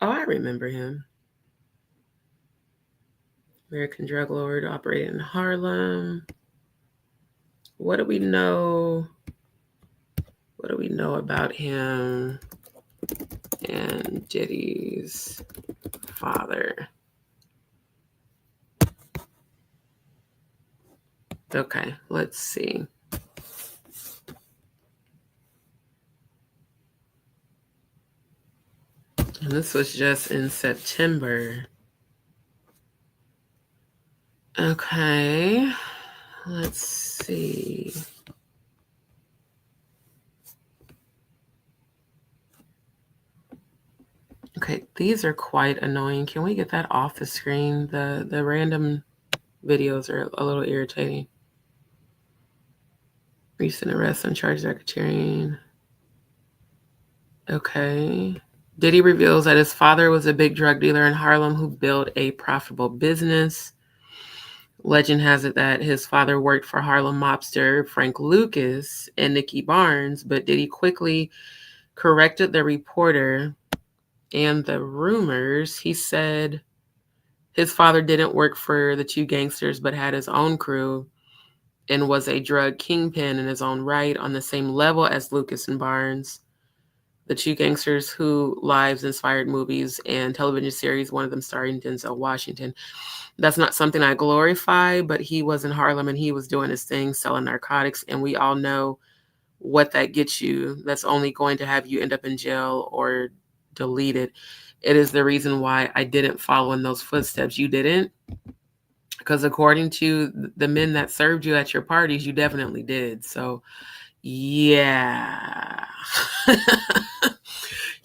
Oh, I remember him. American drug lord operating in Harlem. What do we know? What do we know about him and Diddy's father? Okay, let's see. And this was just in September. Okay, let's see. Okay, these are quite annoying. Can we get that off the screen? The random videos are a little irritating. Recent arrest on charges of racketeering. Okay. Diddy reveals that his father was a big drug dealer in Harlem who built a profitable business. Legend has it that his father worked for Harlem mobster Frank Lucas and Nicky Barnes, but Diddy quickly corrected the reporter and the rumors. He said his father didn't work for the two gangsters, but had his own crew and was a drug kingpin in his own right on the same level as Lucas and Barnes. The two gangsters whose lives inspired movies and television series, one of them starring Denzel Washington. That's not something I glorify, but he was in Harlem and he was doing his thing, selling narcotics. And we all know what that gets you. That's only going to have you end up in jail or deleted. It is the reason why I didn't follow in those footsteps. You didn't? Because according to the men that served you at your parties, you definitely did. So, yeah.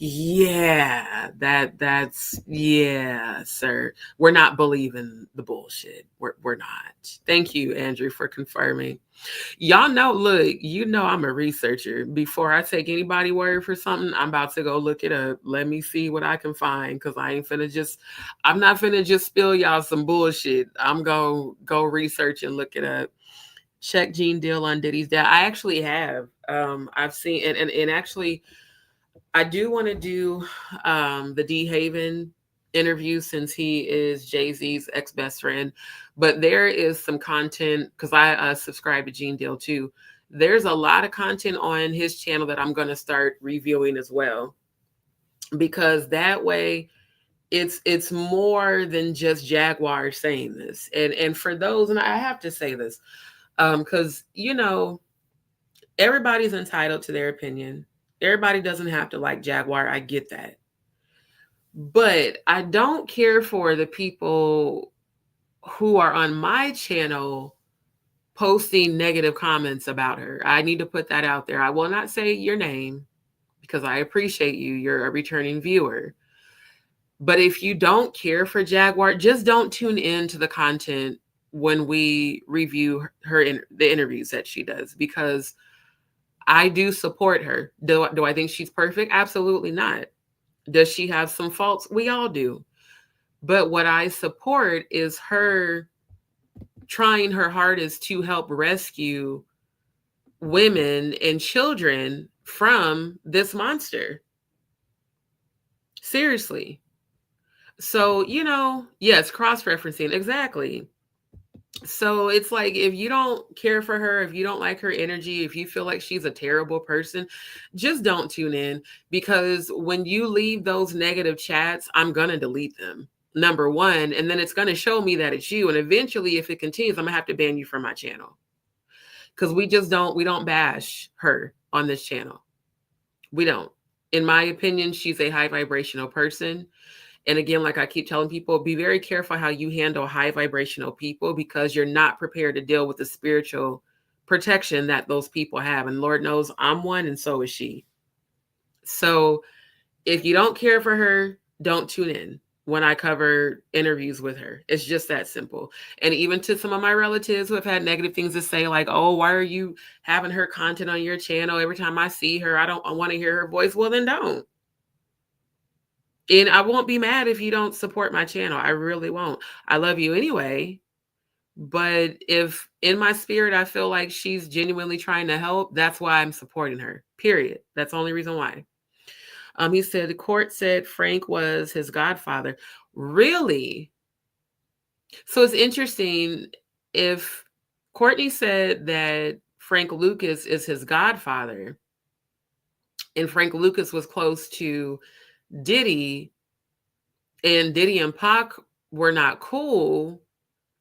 Yeah, that's yeah, sir. We're not believing the bullshit. We're not. Thank you, Andrew, for confirming. Y'all know, look, you know I'm a researcher. Before I take anybody word for something, I'm about to go look it up. Let me see what I can find, because I'm not finna just spill y'all some bullshit. I'm gonna go research and look it up. Check Gene Deal on Diddy's dad. I actually have. I've seen and actually I do want to do the D Haven interview, since he is Jay-Z's ex-best friend. But there is some content, because I subscribe to Gene Deal too. There's a lot of content on his channel that I'm going to start reviewing as well, because that way it's more than just Jaguar saying this. And for those, and I have to say this, because everybody's entitled to their opinion. Everybody doesn't have to like Jaguar. I get that. But I don't care for the people who are on my channel posting negative comments about her. I need to put that out there. I will not say your name, because I appreciate you. You're a returning viewer. But if you don't care for Jaguar, just don't tune in to the content when we review the interviews that she does, because I do support her. Do I think she's perfect? Absolutely not. Does she have some faults? We all do. But what I support is her trying her hardest to help rescue women and children from this monster. Seriously. So, yes, cross-referencing. Exactly. So it's like, if you don't care for her, if you don't like her energy, if you feel like she's a terrible person, just don't tune in, because when you leave those negative chats, I'm going to delete them. Number one, and then it's going to show me that it's you. And eventually, if it continues, I'm going to have to ban you from my channel, because we don't bash her on this channel. We don't. In my opinion, she's a high vibrational person. And again, like I keep telling people, be very careful how you handle high vibrational people, because you're not prepared to deal with the spiritual protection that those people have. And Lord knows I'm one, and so is she. So if you don't care for her, don't tune in when I cover interviews with her. It's just that simple. And even to some of my relatives who have had negative things to say, like, oh, why are you having her content on your channel? Every time I see her, I want to hear her voice. Well, then don't. And I won't be mad if you don't support my channel. I really won't. I love you anyway. But if in my spirit I feel like she's genuinely trying to help, that's why I'm supporting her. Period. That's the only reason why. He said the court said Frank was his godfather. Really? So it's interesting. If Courtney said that Frank Lucas is his godfather, and Frank Lucas was close to Diddy, and Diddy and Pac were not cool,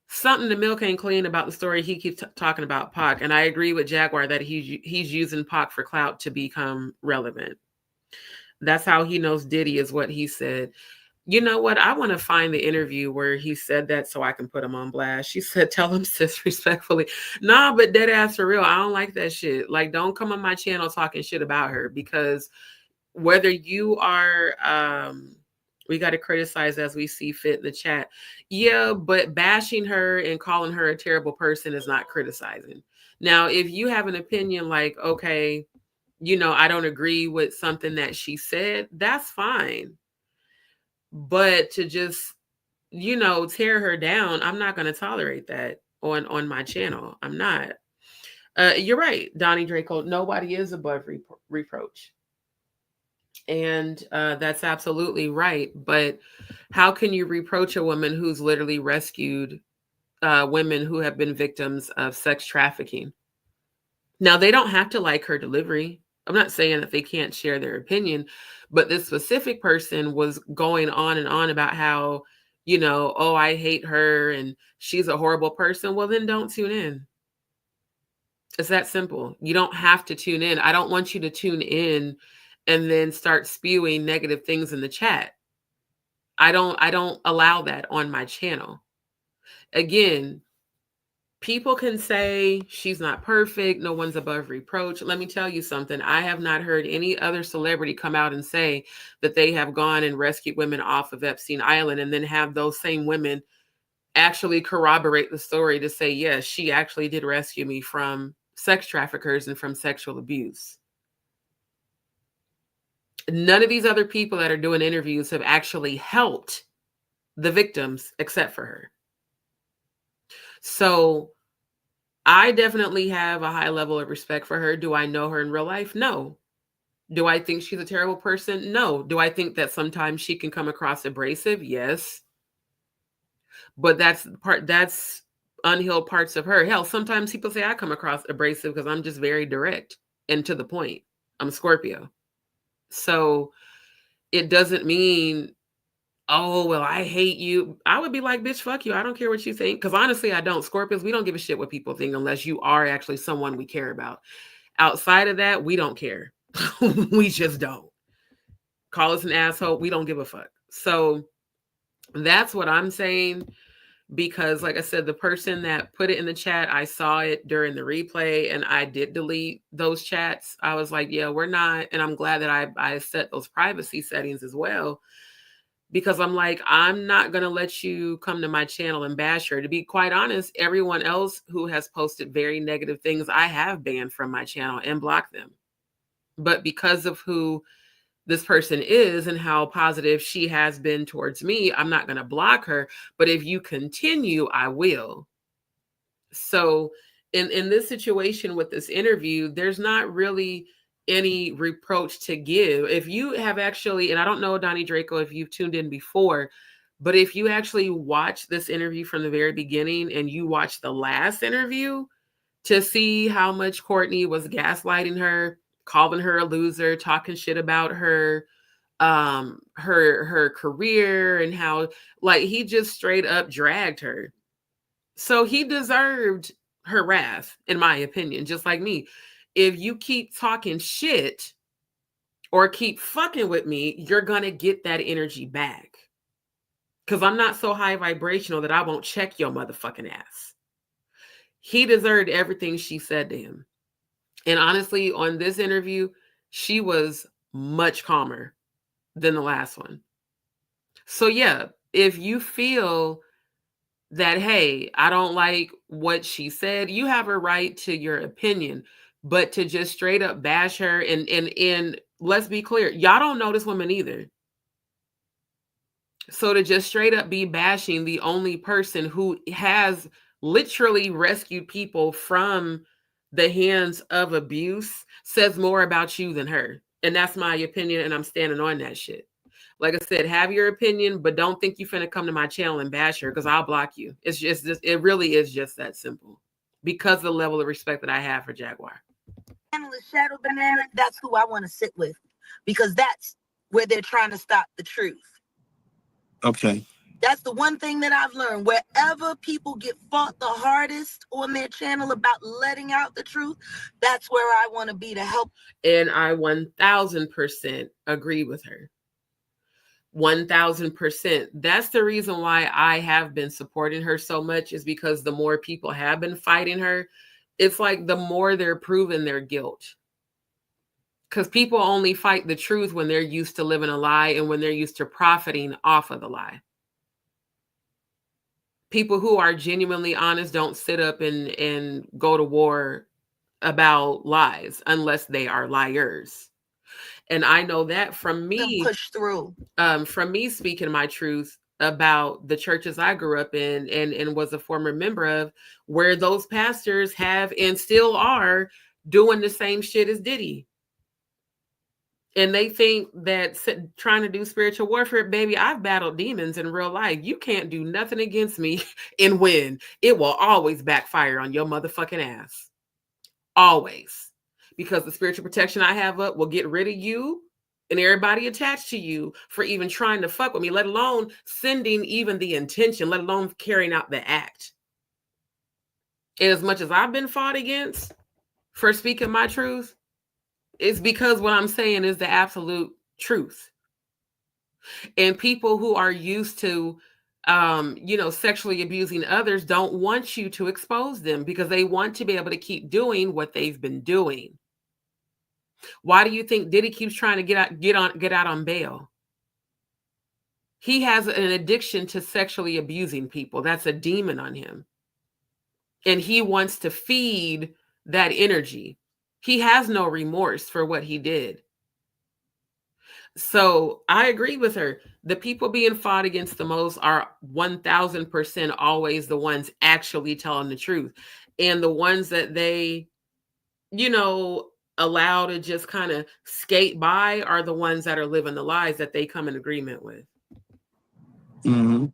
something the milk ain't clean about the story he keeps talking about Pac. And I agree with Jaguar that he's using Pac for clout to become relevant. That's how he knows Diddy, is what he said. You know what? I want to find the interview where he said that so I can put him on blast. She said, tell him, sis, respectfully. Nah, but dead ass for real. I don't like that shit. Like, don't come on my channel talking shit about her, because whether you are, we got to criticize as we see fit in the chat. Yeah, but bashing her and calling her a terrible person is not criticizing. Now, if you have an opinion like, okay, I don't agree with something that she said, that's fine. But to just, tear her down, I'm not going to tolerate that on my channel. I'm not. You're right, Donnie Draco. Nobody is above reproach. And that's absolutely right. But how can you reproach a woman who's literally rescued women who have been victims of sex trafficking? Now, they don't have to like her delivery. I'm not saying that they can't share their opinion, but this specific person was going on and on about how, oh, I hate her and she's a horrible person. Well, then don't tune in. It's that simple. You don't have to tune in. I don't want you to tune in and then start spewing negative things in the chat. I don't allow that on my channel. Again, people can say she's not perfect, no one's above reproach. Let me tell you something. I have not heard any other celebrity come out and say that they have gone and rescued women off of Epstein Island and then have those same women actually corroborate the story to say, yes, she actually did rescue me from sex traffickers and from sexual abuse. None of these other people that are doing interviews have actually helped the victims except for her. So I definitely have a high level of respect for her. Do I know her in real life? No. Do I think she's a terrible person? No. Do I think that sometimes she can come across abrasive? Yes. But that's unhealed parts of her. Hell, sometimes people say I come across abrasive because I'm just very direct and to the point. I'm a Scorpio. So it doesn't mean, oh, well, I hate you. I would be like, bitch, fuck you. I don't care what you think. Because honestly, I don't. Scorpios, we don't give a shit what people think unless you are actually someone we care about. Outside of that, we don't care. We just don't. Call us an asshole. We don't give a fuck. So that's what I'm saying. Because like I said, the person that put it in the chat, I saw it during the replay and I did delete those chats. I was like, yeah, we're not. And I'm glad that I set those privacy settings as well. Because I'm like, I'm not going to let you come to my channel and bash her. To be quite honest, everyone else who has posted very negative things, I have banned from my channel and blocked them. But because of who this person is and how positive she has been towards me, I'm not going to block her. But if you continue, I will. So in this situation with this interview, there's not really any reproach to give. If you have actually, and I don't know, Donnie Draco, if you've tuned in before, but if you actually watch this interview from the very beginning and you watch the last interview to see how much Courtney was gaslighting her, calling her a loser, talking shit about her, her career and how like he just straight up dragged her. So he deserved her wrath, in my opinion, just like me. If you keep talking shit or keep fucking with me, you're going to get that energy back. Because I'm not so high vibrational that I won't check your motherfucking ass. He deserved everything she said to him. And honestly, on this interview, she was much calmer than the last one. So yeah, if you feel that, hey, I don't like what she said, you have a right to your opinion. But to just straight up bash her and let's be clear, y'all don't know this woman either. So to just straight up be bashing the only person who has literally rescued people from the hands of abuse says more about you than her. And that's my opinion, and I'm standing on that shit. Like I said, have your opinion, but don't think you finna come to my channel and bash her because I'll block you. It's just it really is just that simple because of the level of respect that I have for Jaguar.
Shadow Banana, that's who I want to sit with because that's where they're trying to stop the truth.
Okay.
That's the one thing that I've learned. Wherever people get fought the hardest on their channel about letting out the truth, that's where I want to be to help.
And I 1000% agree with her. 1000%. That's the reason why I have been supporting her so much, is because the more people have been fighting her, it's like the more they're proving their guilt. Because people only fight the truth when they're used to living a lie and when they're used to profiting off of the lie. People who are genuinely honest don't sit up and go to war about lies unless they are liars. And I know that from me,
push through.
From me speaking my truth about the churches I grew up in and was a former member of, where those pastors have and still are doing the same shit as Diddy. And they think that trying to do spiritual warfare, baby, I've battled demons in real life. You can't do nothing against me and win. It will always backfire on your motherfucking ass. Always. Because the spiritual protection I have up will get rid of you and everybody attached to you for even trying to fuck with me, let alone sending even the intention, let alone carrying out the act. And as much as I've been fought against for speaking my truth, it's because what I'm saying is the absolute truth. And people who are used to sexually abusing others don't want you to expose them because they want to be able to keep doing what they've been doing. Why do you think Diddy keeps trying to get out on bail? He has an addiction to sexually abusing people. That's a demon on him. And he wants to feed that energy. He has no remorse for what he did. So I agree with her. The people being fought against the most are 1000% always the ones actually telling the truth. And the ones that they, allow to just kind of skate by are the ones that are living the lies that they come in agreement with.
Mm-hmm.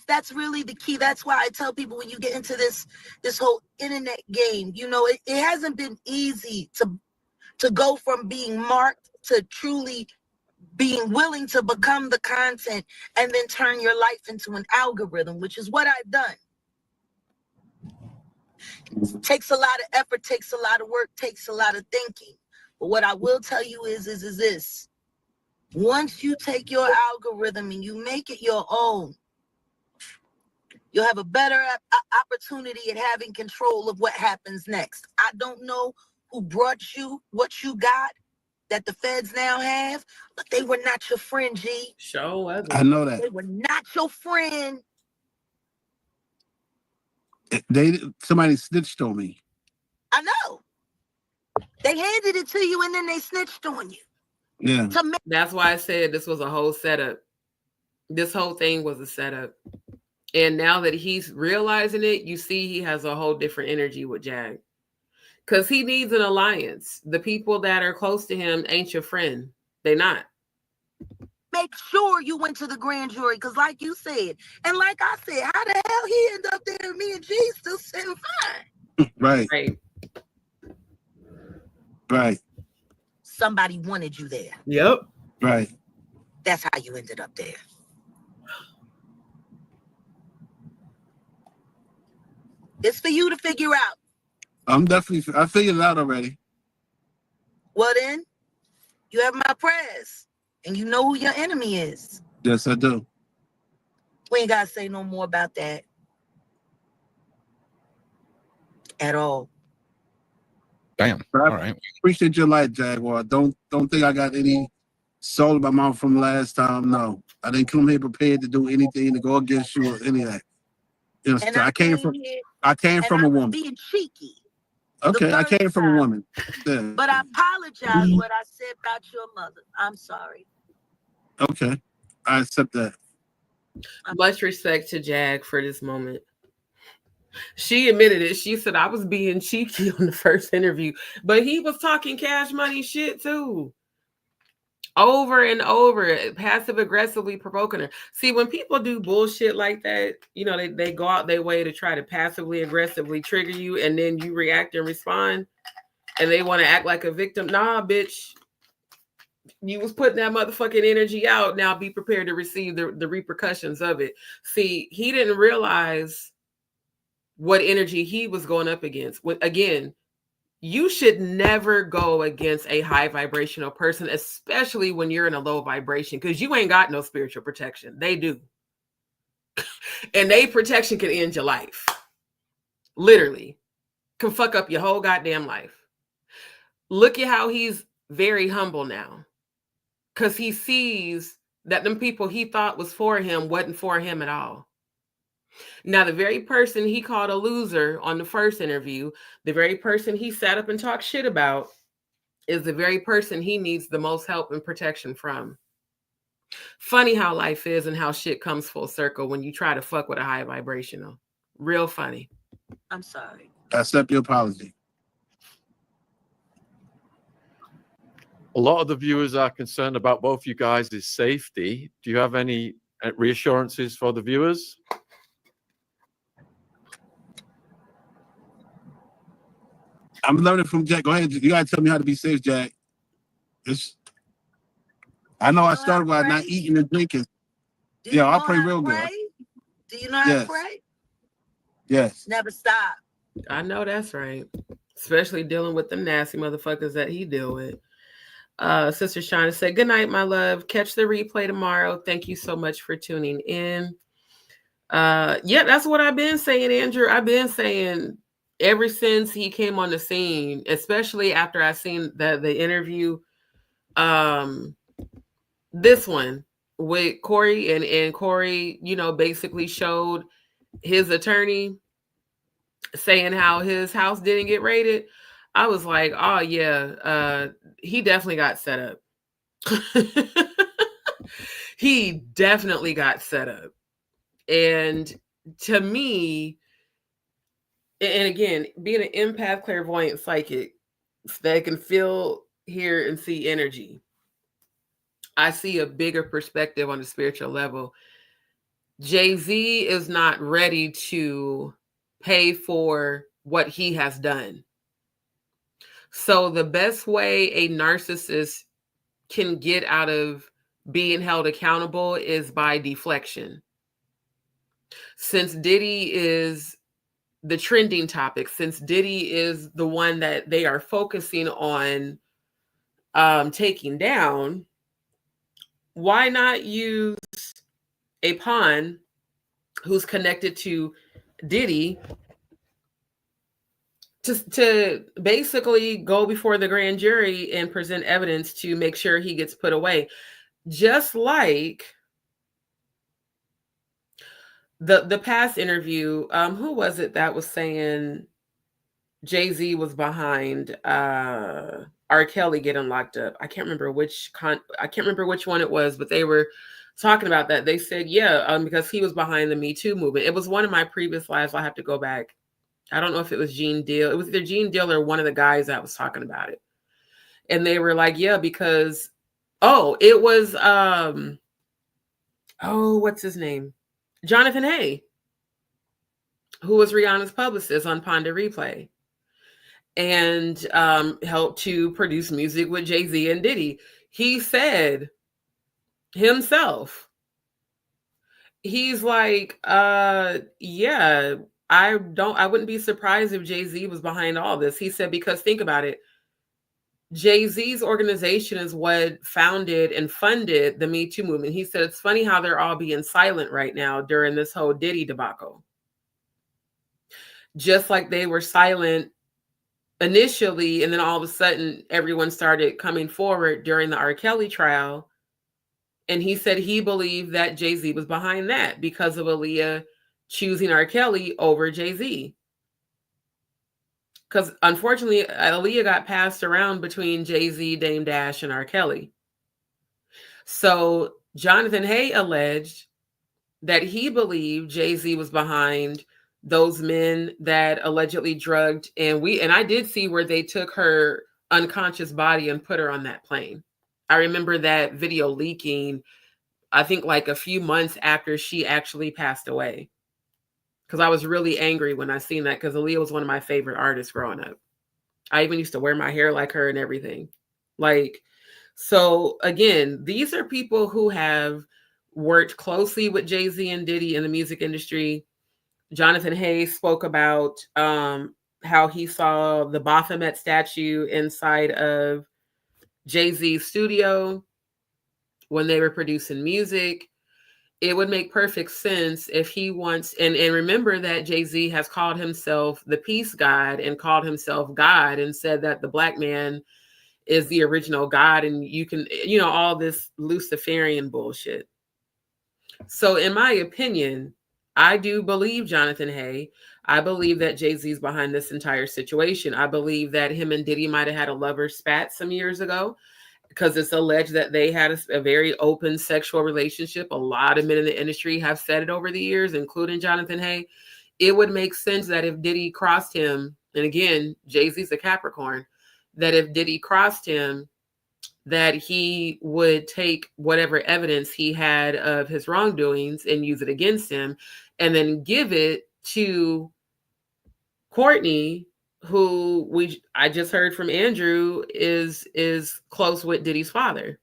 That's really the key. That's why I tell people when you get into this whole internet game, it hasn't been easy to go from being marked to truly being willing to become the content and then turn your life into an algorithm, which is what I've done. It takes a lot of effort, takes a lot of work, takes a lot of thinking. But what I will tell you is this. Once you take your algorithm and you make it your own, you'll have a better opportunity at having control of what happens next. I don't know who brought you what you got that the feds now have, but they were not your friend, G.
Sure,
I know that.
They were not your friend.
Somebody snitched on me.
I know. They handed it to you and then they snitched on you.
Yeah.
That's why I said this was a whole setup. This whole thing was a setup. And now that he's realizing it, you see he has a whole different energy with Jag. Because he needs an alliance. The people that are close to him ain't your friend. They're not.
Make sure you went to the grand jury, because like you said, and like I said, how the hell he ended up there and me and G still sitting fine?
Right.
Somebody wanted you there.
Yep.
Right.
That's how you ended up there. It's for you to figure out.
I figured it out already.
Well then, you have my prayers. And you know who your enemy is.
Yes, I do.
We ain't gotta say no more about that. At all.
Damn. All right.
Appreciate your light, Jaguar. Don't think I got any soul in my mouth from last time. No. I didn't come here prepared to do anything to go against you or any of that. So I came from a woman.
Being cheeky.
Okay, I came from a woman. Yeah.
But I apologize what I said about your mother. I'm sorry.
Okay, I accept that.
Much respect to Jag for this moment. She admitted it. She said, I was being cheeky on the first interview, but he was talking Cash Money shit too. Over and over, passive aggressively provoking her. See, when people do bullshit like that, they go out their way to try to passively aggressively trigger you, and then you react and respond, and they want to act like a victim. Nah, bitch. You was putting that motherfucking energy out. Now be prepared to receive the repercussions of it. See, he didn't realize what energy he was going up against. Again, you should never go against a high vibrational person, especially when you're in a low vibration, because you ain't got no spiritual protection. They do. And they protection can end your life. Literally. Can fuck up your whole goddamn life. Look at how he's very humble now. Because he sees that them people he thought was for him wasn't for him at all. Now, the very person he called a loser on the first interview, the very person he sat up and talked shit about, is the very person he needs the most help and protection from. Funny how life is and how shit comes full circle when you try to fuck with a high vibrational. Real funny.
I'm sorry.
I accept your apology.
A lot of the viewers are concerned about both you guys' safety. Do you have any reassurances for the viewers?
I'm learning from Jack. Go ahead. You gotta tell me how to be safe, Jack. I know I started by not eating and drinking. Yeah, I pray real good.
Do you know how to pray?
Yes.
Never stop.
I know that's right. Especially dealing with them nasty motherfuckers that he deal with. Sister Shauna said, good night, my love. Catch the replay tomorrow. Thank you so much for tuning in. Yeah, that's what I've been saying, Andrew. I've been saying ever since he came on the scene, especially after I seen the interview, this one with Corey, and Corey, basically showed his attorney saying how his house didn't get raided. I was like, oh yeah, he definitely got set up. He definitely got set up. And to me, and again, being an empath, clairvoyant, psychic that can feel, hear, and see energy, I see a bigger perspective on the spiritual level. Jay-Z is not ready to pay for what he has done. So the best way a narcissist can get out of being held accountable is by deflection. Since Diddy is the trending topic, since Diddy is the one that they are focusing on taking down, why not use a pawn who's connected to Diddy to basically go before the grand jury and present evidence to make sure he gets put away? Just like the past interview, who was it that was saying Jay-Z was behind R. Kelly getting locked up? I can't remember which one it was, but they were talking about that. They said, yeah, because he was behind the Me Too movement. It was one of my previous lives. I'll have to go back. I don't know if it was Gene Deal. It was either Gene Deal or one of the guys that was talking about it. And they were like, yeah, because, it was, what's his name? Jonathan Hay, who was Rihanna's publicist on Ponder Replay, and helped to produce music with Jay-Z and Diddy. He said himself, he's like, yeah, I wouldn't be surprised if Jay-Z was behind all this. He said, because think about it, Jay-Z's organization is what founded and funded the Me Too movement. He said, it's funny how they're all being silent right now during this whole Diddy debacle. Just like they were silent initially, and then all of a sudden everyone started coming forward during the R. Kelly trial. And he said he believed that Jay-Z was behind that because of Aaliyah choosing R. Kelly over Jay-Z. Because unfortunately, Aaliyah got passed around between Jay-Z, Dame Dash, and R. Kelly. So Jonathan Hay alleged that he believed Jay-Z was behind those men that allegedly drugged, and I did see where they took her unconscious body and put her on that plane. I remember that video leaking, I think like a few months after she actually passed away. Because I was really angry when I seen that, because Aaliyah was one of my favorite artists growing up. I even used to wear my hair like her and everything. So again, these are people who have worked closely with Jay-Z and Diddy in the music industry. Jonathan Hayes spoke about how he saw the Baphomet statue inside of Jay-Z's studio when they were producing music. It would make perfect sense if he wants, and remember that Jay-Z has called himself the peace god and called himself God and said that the black man is the original God, and you can, all this Luciferian bullshit. So in my opinion, I do believe Jonathan Hay. I believe that Jay-Z's behind this entire situation. I believe that him and Diddy might have had a lover spat some years ago, because it's alleged that they had a very open sexual relationship. A lot of men in the industry have said it over the years, including Jonathan Hay. It would make sense that if Diddy crossed him, and again, Jay-Z's a Capricorn, that if Diddy crossed him, that he would take whatever evidence he had of his wrongdoings and use it against him, and then give it to Courtney, who I just heard from Andrew is close with Diddy's father.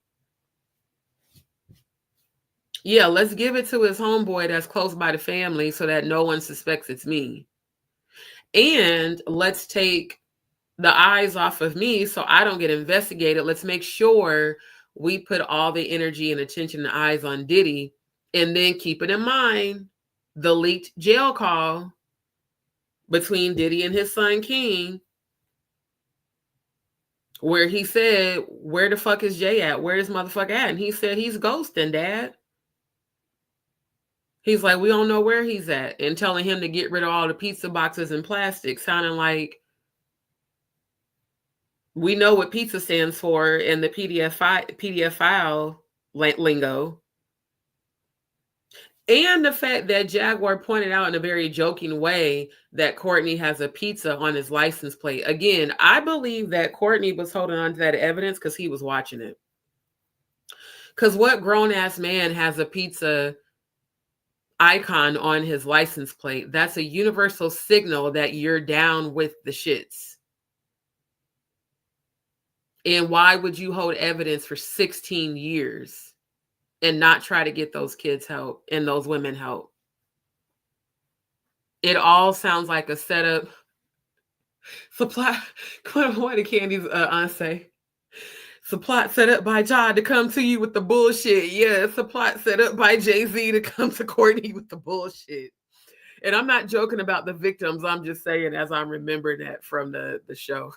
Yeah, let's give it to his homeboy that's close by the family so that no one suspects it's me. And let's take the eyes off of me so I don't get investigated. Let's make sure we put all the energy and attention and eyes on Diddy, and then keep it in mind the leaked jail call between Diddy and his son King, where he said, where the fuck is Jay at? Where is motherfucker at? And he said, he's ghosting, Dad. He's like, we don't know where he's at, and telling him to get rid of all the pizza boxes and plastic, sounding like we know what pizza stands for in the PDF file lingo. And the fact that Jaguar pointed out in a very joking way that Courtney has a pizza on his license plate. Again, I believe that Courtney was holding on to that evidence because he was watching it. Because what grown-ass man has a pizza icon on his license plate? That's a universal signal that you're down with the shits. And why would you hold evidence for 16 years and not try to get those kids help and those women help? It all sounds like a setup. Supply, what did Candy's aunt say? It's a plot set up by Ja to come to you with the bullshit. Yeah, it's a plot set up by Jay-Z to come to Courtney with the bullshit. And I'm not joking about the victims. I'm just saying, as I'm remembering that from the show.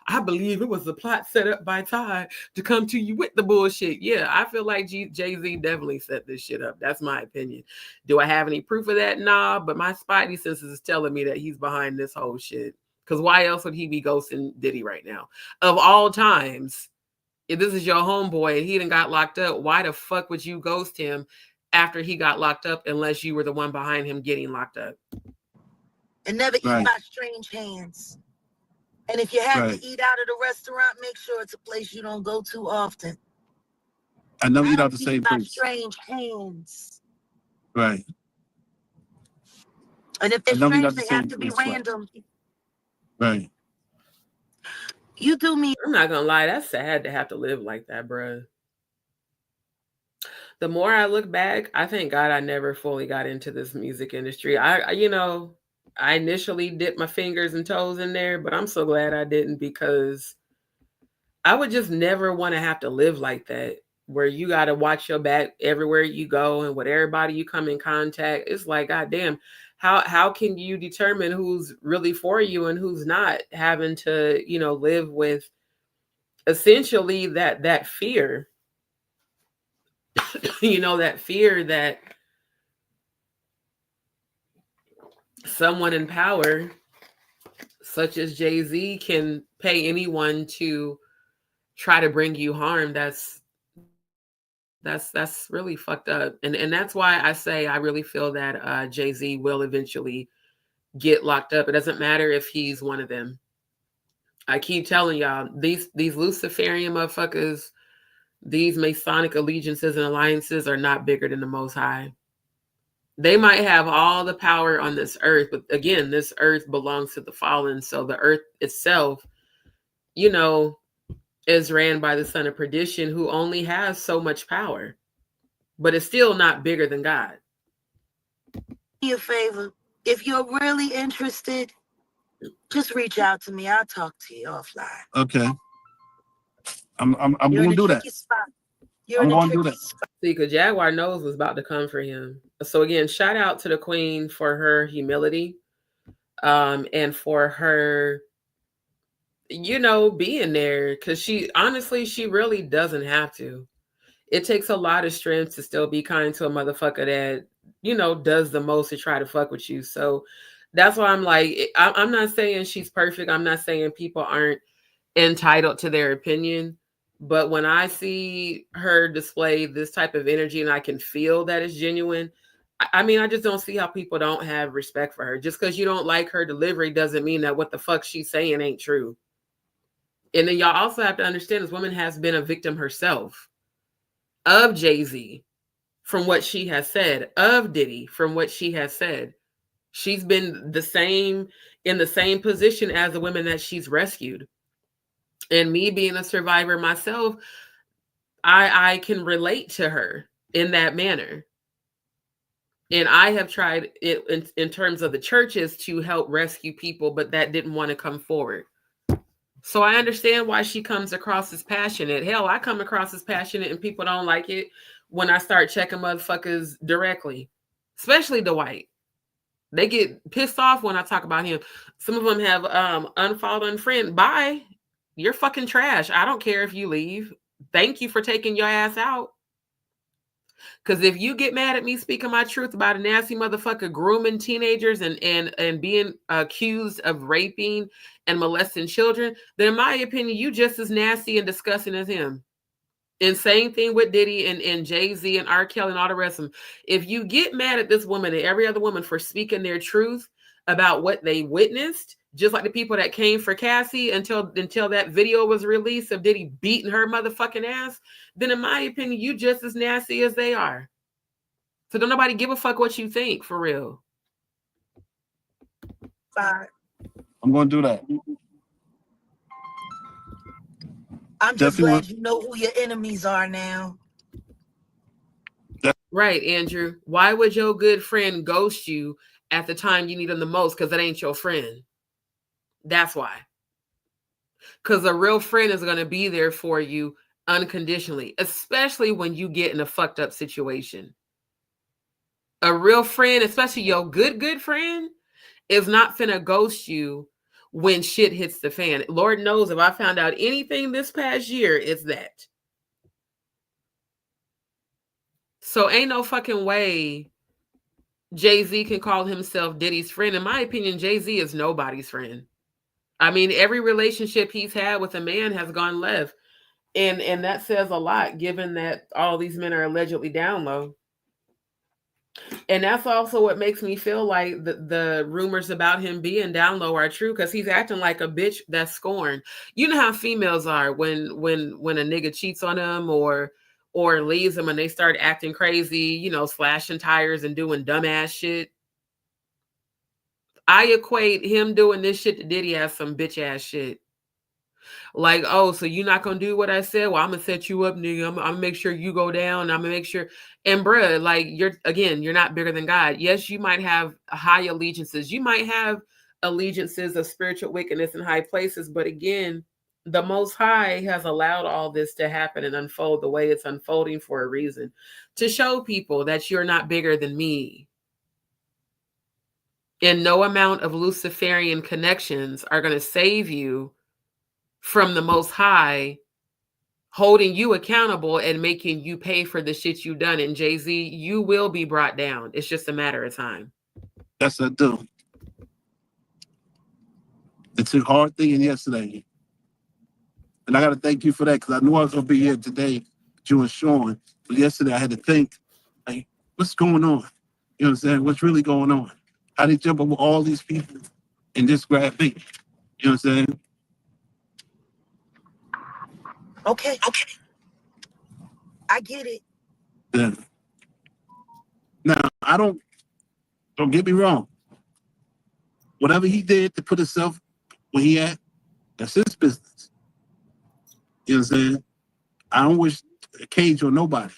I believe it was a plot set up by Todd to come to you with the bullshit. Yeah, I feel like Jay-Z definitely set this shit up. That's my opinion. Do I have any proof of that? Nah, but my spidey senses is telling me that he's behind this whole shit. Because why else would he be ghosting Diddy right now? Of all times, if this is your homeboy and he done got locked up, why the fuck would you ghost him after he got locked up unless you were the one behind him getting locked up?
And never eat by strange hands. And if you have to eat out at a restaurant, make sure it's a place you don't go to often.
I never eat out the same place.
Strange hands.
Right.
And if they're strange, they have to be random.
Right.
You do me.
I'm not gonna lie, that's sad to have to live like that, bro. The more I look back, I thank God I never fully got into this music industry. I initially dipped my fingers and toes in there, but I'm so glad I didn't, because I would just never want to have to live like that, where you got to watch your back everywhere you go and with everybody you come in contact. It's like, goddamn, how can you determine who's really for you and who's not, having to, live with essentially that fear, that fear that someone in power, such as Jay-Z, can pay anyone to try to bring you harm. That's really fucked up. And that's why I say I really feel that Jay-Z will eventually get locked up. It doesn't matter if he's one of them. I keep telling y'all, these Luciferian motherfuckers, these Masonic allegiances and alliances are not bigger than the Most High. They might have all the power on this earth, but again, this earth belongs to the fallen. So the earth itself, is ran by the son of perdition, who only has so much power, but it's still not bigger than God.
Do me a favor. If you're really interested, just reach out to me. I'll talk to you offline.
Okay. I'm going to do that. I'm going to do that.
See, because Jaguar knows what's about to come for him. So again, shout out to the queen for her humility, and for her, being there, because she really doesn't have to. It takes a lot of strength to still be kind to a motherfucker that, does the most to try to fuck with you. So that's why I'm like, I'm not saying she's perfect. I'm not saying people aren't entitled to their opinion. But when I see her display this type of energy and I can feel that it's genuine, I just don't see how people don't have respect for her. Just because you don't like her delivery doesn't mean that what the fuck she's saying ain't true. And then y'all also have to understand this woman has been a victim herself of Jay-Z, from what she has said, of Diddy, from what she has said. She's been in the same position as the women that she's rescued. And me being a survivor myself, I can relate to her in that manner. And I have tried it in terms of the churches to help rescue people, but that didn't want to come forward. So I understand why she comes across as passionate. Hell, I come across as passionate and people don't like it when I start checking motherfuckers directly, especially Dwight. They get pissed off when I talk about him. Some of them have unfollowed, unfriend. Bye. You're fucking trash. I don't care if you leave. Thank you for taking your ass out. Because if you get mad at me speaking my truth about a nasty motherfucker grooming teenagers and being accused of raping and molesting children, then in my opinion, you just as nasty and disgusting as him. And same thing with Diddy and Jay-Z and R. Kelly and all the rest of them. If you get mad at this woman and every other woman for speaking their truth about what they witnessed, just like the people that came for Cassie until that video was released of Diddy beating her motherfucking ass, then in my opinion, you just as nasty as they are. So don't nobody give a fuck what you think, for real.
Sorry.
I'm going to do that.
I'm just
Definitely.
glad you know who your enemies are now.
Right, Andrew. Why would your good friend ghost you at the time you need them the most? Because it ain't your friend. That's why. Because a real friend is going to be there for you unconditionally, especially when you get in a fucked up situation. A real friend, especially your good friend, is not finna ghost you when shit hits the fan. Lord knows if I found out anything this past year, it's that. So ain't no fucking way Jay-Z can call himself Diddy's friend. In my opinion, Jay-Z is nobody's friend. I mean, every relationship he's had with a man has gone left. And that says a lot, given that all these men are allegedly down low. And that's also what makes me feel like the rumors about him being down low are true, because he's acting like a bitch that's scorned. You know how females are when a nigga cheats on them or leaves them and they start acting crazy, you know, slashing tires and doing dumbass shit. I equate him doing this shit to Diddy as some bitch ass shit. Like, oh, so you're not gonna do what I said? Well, I'm gonna set you up, nigga. I'm gonna make sure you go down. I'm gonna make sure. And bruh, like, you're not bigger than God. Yes, you might have high allegiances. You might have allegiances of spiritual wickedness in high places. But again, the Most High has allowed all this to happen and unfold the way it's unfolding for a reason, to show people that you're not bigger than me. And no amount of Luciferian connections are going to save you from the Most High holding you accountable and making you pay for the shit you done. And Jay-Z, you will be brought down. It's just a matter of time.
Yes, I do. It's a hard thing yesterday. And I got to thank you for that, because I knew I was going to be here today with you and Shaun. But yesterday I had to think, like, what's going on? You know what I'm saying? What's really going on? How they jump over all these people and just grab me? You know what I'm saying?
Okay. I get it.
Yeah. Now, don't get me wrong. Whatever he did to put himself where he at, that's his business. You know what I'm saying? I don't wish a cage on nobody.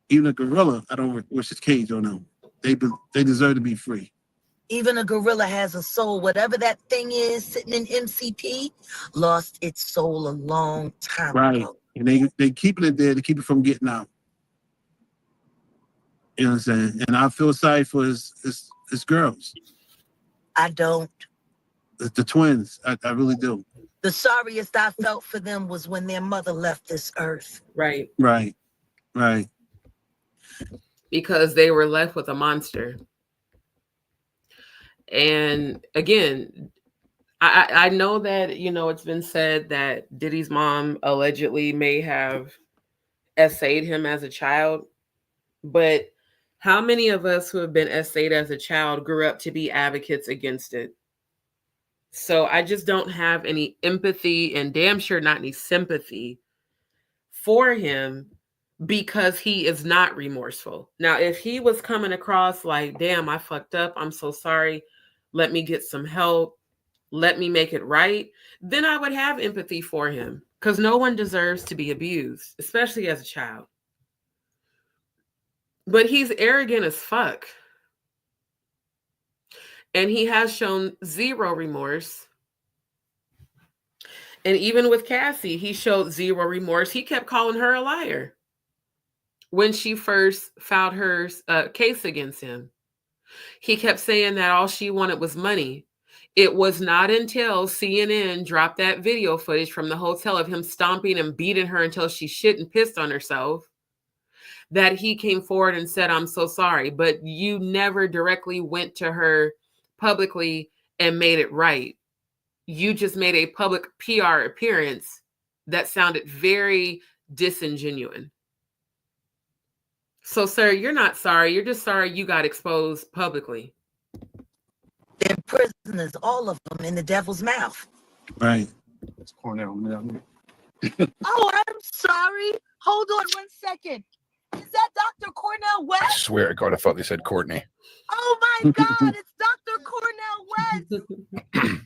Even a gorilla, I don't wish a cage on them. They deserve to be free.
Even a gorilla has a soul. Whatever that thing is sitting in MCP lost its soul a long time ago.
And they keeping it there to keep it from getting out. You know what I'm saying? And I feel sorry for his girls.
I don't.
The twins. I really do.
The sorriest I felt for them was when their mother left this earth.
Right. Because they were left with a monster. And again, I know that, you know, it's been said that Diddy's mom allegedly may have essayed him as a child, but how many of us who have been essayed as a child grew up to be advocates against it? So I just don't have any empathy, and damn sure not any sympathy for him, because he is not remorseful. Now, if he was coming across like, damn, I fucked up, I'm so sorry, let me get some help, let me make it right, then I would have empathy for him, because no one deserves to be abused, especially as a child. But he's arrogant as fuck. And he has shown zero remorse. And even with Cassie, he showed zero remorse. He kept calling her a liar when she first filed her case against him. He kept saying that all she wanted was money. It was not until CNN dropped that video footage from the hotel of him stomping and beating her until she shit and pissed on herself that he came forward and said, I'm so sorry. But you never directly went to her publicly and made it right. You just made a public PR appearance that sounded very disingenuous. So, sir, you're not sorry. You're just sorry you got exposed publicly.
They're prisoners, all of them, in the devil's mouth.
Right. It's Cornell, man.
Oh, I'm sorry. Hold on 1 second. Is that Dr. Cornell
I
West?
swear to God, I thought they said Courtney.
Oh my God, it's Dr. Cornell West.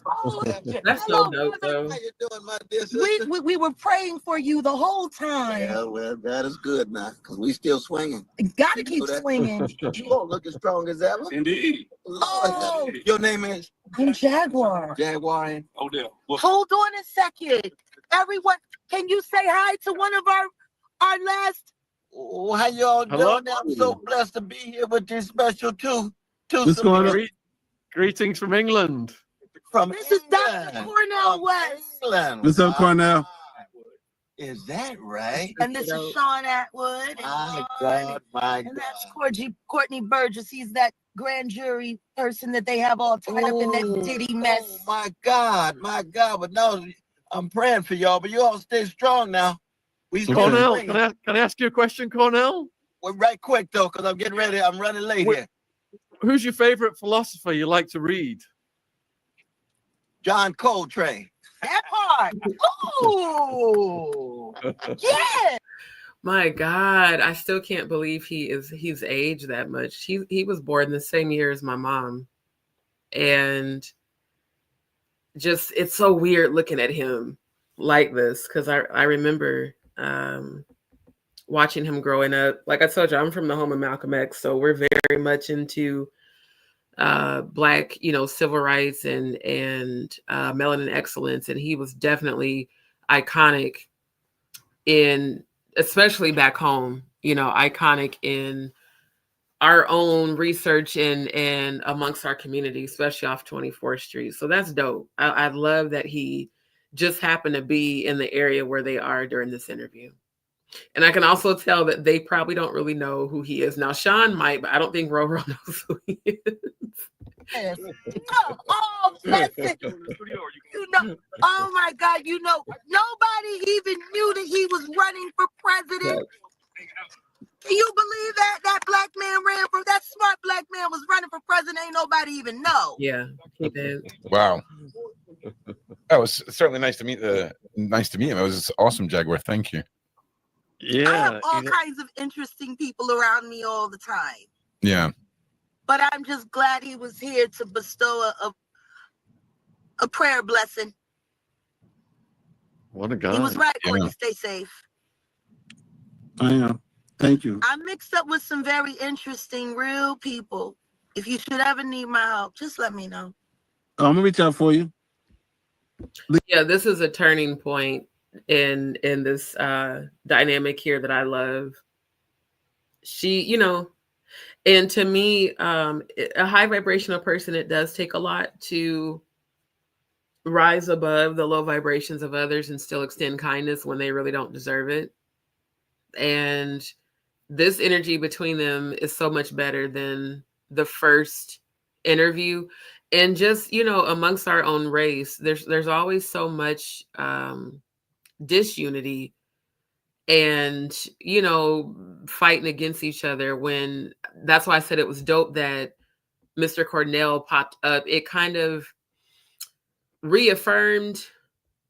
Oh,
That's
hello,
so dope,
brother.
though.
How you doing, my dear sister?
We were praying for you the whole time.
Yeah, well, that is good now, because we still swinging.
Gotta keep swinging.
You all looking strong as ever.
Indeed.
Oh.
Your name is?
I'm Jaguar.
Jaguar. And
Odell.
Hold on a second. Everyone, can you say hi to one of our last?
oh, how you all
Hello?
doing? I'm so blessed to be here with this special two
What's going on?
Greetings from England.
from
This is Dr.
England.
Cornell
From
West.
England.
What's up, Cornell?
Is that right?
And this is Shaun Atwood.
My God, my
And that's
God.
Courtney Burgess. He's that grand jury person that they have all tied up in that Diddy mess.
Oh, my God, my God. But no, I'm praying for y'all, but you all stay strong now. We still
Cornell,
swinging.
can I ask you a question, Cornell?
Well, right quick, though, because I'm getting ready. I'm running late
Wait.
here.
Who's your favorite philosopher you like to read?
John Coltrane.
That part. Ooh. Yeah.
My God, I still can't believe he's aged that much. He was born the same year as my mom. And just, it's so weird looking at him like this, because I remember watching him growing up. Like I told you, I'm from the home of Malcolm X, so we're very much into Black, civil rights and melanin excellence. And he was definitely iconic especially back home, iconic in our own research and amongst our community, especially off 24th Street. So that's dope. I love that he just happened to be in the area where they are during this interview. And I can also tell that they probably don't really know who he is. Now, Shaun might, but I don't think Roro knows who he is.
Yes. Oh, bless it. Oh my God, nobody even knew that he was running for president. Can you believe that black man that smart black man was running for president? Ain't nobody even know.
Yeah, he did.
Wow. That was certainly nice to meet him. It was awesome, Jaguar. Thank you.
I
Yeah.
have all kinds of interesting people around me all the time.
Yeah.
But I'm just glad he was here to bestow a prayer blessing.
What a guy.
He was right,
Yeah.
Courtney. Stay safe.
I am. Thank you.
I mixed up with some very interesting, real people. If you should ever need my help, just let me know.
I'm gonna reach out for you.
Yeah, this is a turning point in this dynamic here that I love. She, and to me, a high vibrational person, it does take a lot to rise above the low vibrations of others and still extend kindness when they really don't deserve it. And this energy between them is so much better than the first interview. And just, amongst our own race, there's always so much disunity and, fighting against each other. When that's why I said it was dope that Mr. Cornell popped up. It kind of reaffirmed,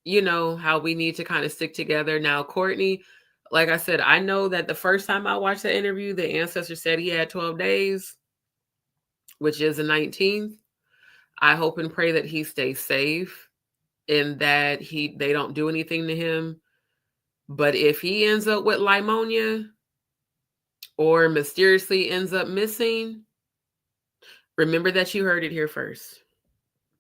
how we need to kind of stick together. Now, Courtney, like I said, I know that the first time I watched the interview, the ancestor said he had 12 days, which is the 19th. I hope and pray that he stays safe and that they don't do anything to him. But if he ends up with pneumonia or mysteriously ends up missing, remember that you heard it here first.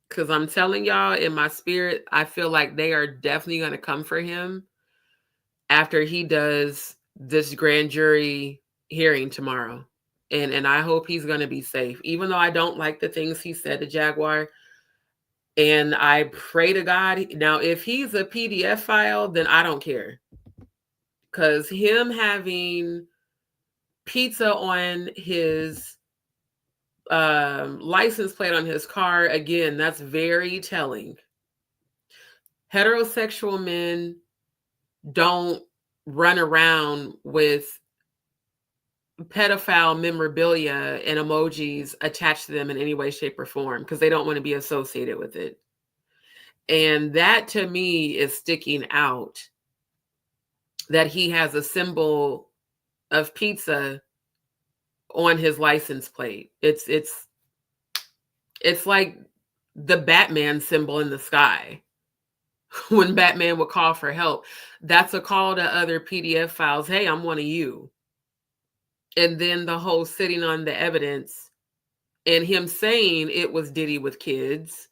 Because I'm telling y'all, in my spirit, I feel like they are definitely going to come for him after he does this grand jury hearing tomorrow. And I hope he's going to be safe, even though I don't like the things he said to Jaguar. And I pray to God. Now, if he's a PDF file, then I don't care. Because him having pizza on his license plate on his car, again, that's very telling. Heterosexual men don't run around with pedophile memorabilia and emojis attached to them in any way, shape, or form because they don't want to be associated with it. And that to me is sticking out, that he has a symbol of pizza on his license plate. It's like the Batman symbol in the sky. When Batman would call for help, that's a call to other PDF files. Hey, I'm one of you. And then the whole sitting on the evidence and him saying it was Diddy with kids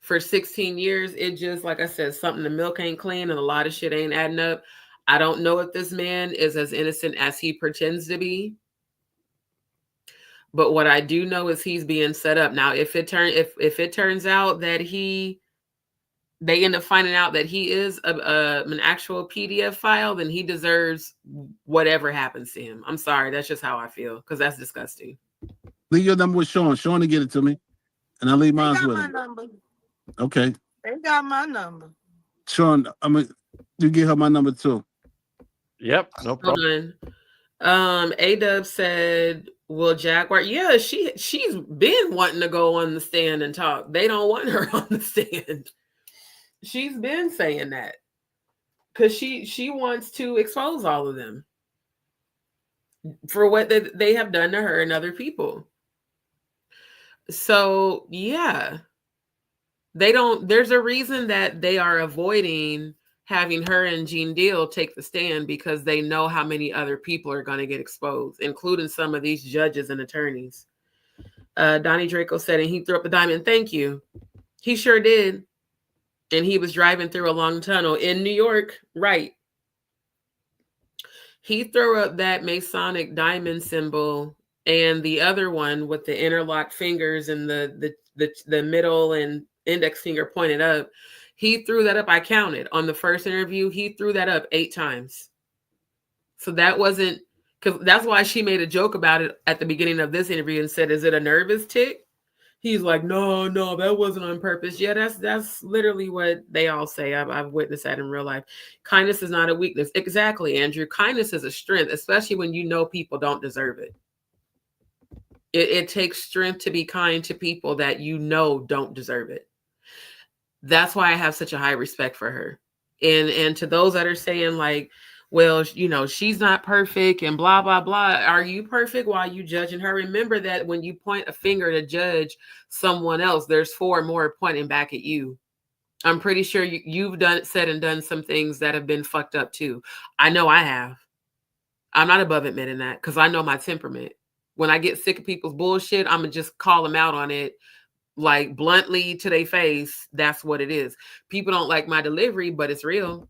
for 16 years. It just, like I said, something the milk ain't clean and a lot of shit ain't adding up. I don't know if this man is as innocent as he pretends to be. But what I do know is he's being set up. Now, if it turns out that they end up finding out that he is an actual PDF file, then he deserves whatever happens to him. I'm sorry. That's just how I feel, because that's disgusting.
Leave your number with Shaun. Shaun to get it to me. And I'll leave mine with him.
Number.
Okay.
They got my number.
Shaun, you give her my number too.
Yep, no problem.
A-Dub said, will Jaguar? Yeah, she's been wanting to go on the stand and talk. They don't want her on the stand. She's been saying that because she wants to expose all of them for what they have done to her and other people. So yeah, there's a reason that they are avoiding having her and Gene Deal take the stand, because they know how many other people are going to get exposed, including some of these judges and attorneys. Donnie Draco said, and he threw up the diamond. Thank you. He sure did. And he was driving through a long tunnel in New York, right? He threw up that Masonic diamond symbol and the other one with the interlocked fingers and the middle and index finger pointed up. He threw that up. I counted on the first interview. He threw that up 8 times. So that wasn't, because that's why she made a joke about it at the beginning of this interview and said, is it a nervous tick? He's like, no, that wasn't on purpose. Yeah, that's literally what they all say. I've witnessed that in real life. Kindness is not a weakness. Exactly, Andrew. Kindness is a strength, especially when you know people don't deserve it. It takes strength to be kind to people that you know don't deserve it. That's why I have such a high respect for her. And to those that are saying like, well, she's not perfect and blah, blah, blah. Are you perfect while you judging her? Remember that when you point a finger to judge someone else, there's 4 more pointing back at you. I'm pretty sure you've said and done some things that have been fucked up too. I know I have. I'm not above admitting that because I know my temperament. When I get sick of people's bullshit, I'm going to just call them out on it, like bluntly to their face. That's what it is. People don't like my delivery, but it's real.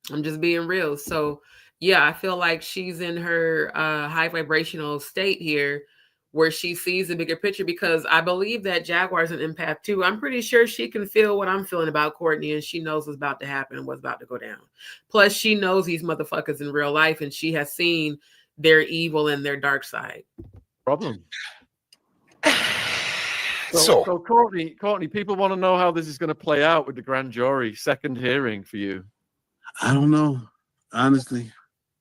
I'm just being real. So yeah, I feel like she's in her high vibrational state here where she sees the bigger picture, because I believe that Jaguar's an empath too. I'm pretty sure she can feel what I'm feeling about Courtney, and she knows what's about to happen and what's about to go down. Plus she knows these motherfuckers in real life, and she has seen their evil and their dark side.
Problem. So Courtney, people want to know how this is going to play out with the grand jury second hearing for you.
I don't know. Honestly,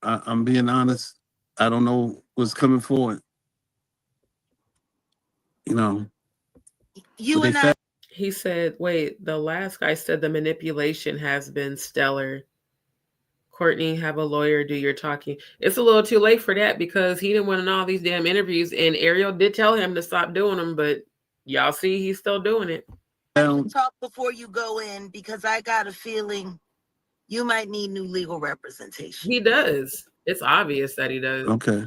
I'm being honest. I don't know what's coming forward.
He said, wait, the last guy said the manipulation has been stellar. Courtney, have a lawyer do your talking. It's a little too late for that because he didn't want to know all these damn interviews, and Ariel did tell him to stop doing them, but y'all see he's still doing it.
Talk before you go in, because I got a feeling you might need new legal representation.
He does. It's obvious that he does.
Okay.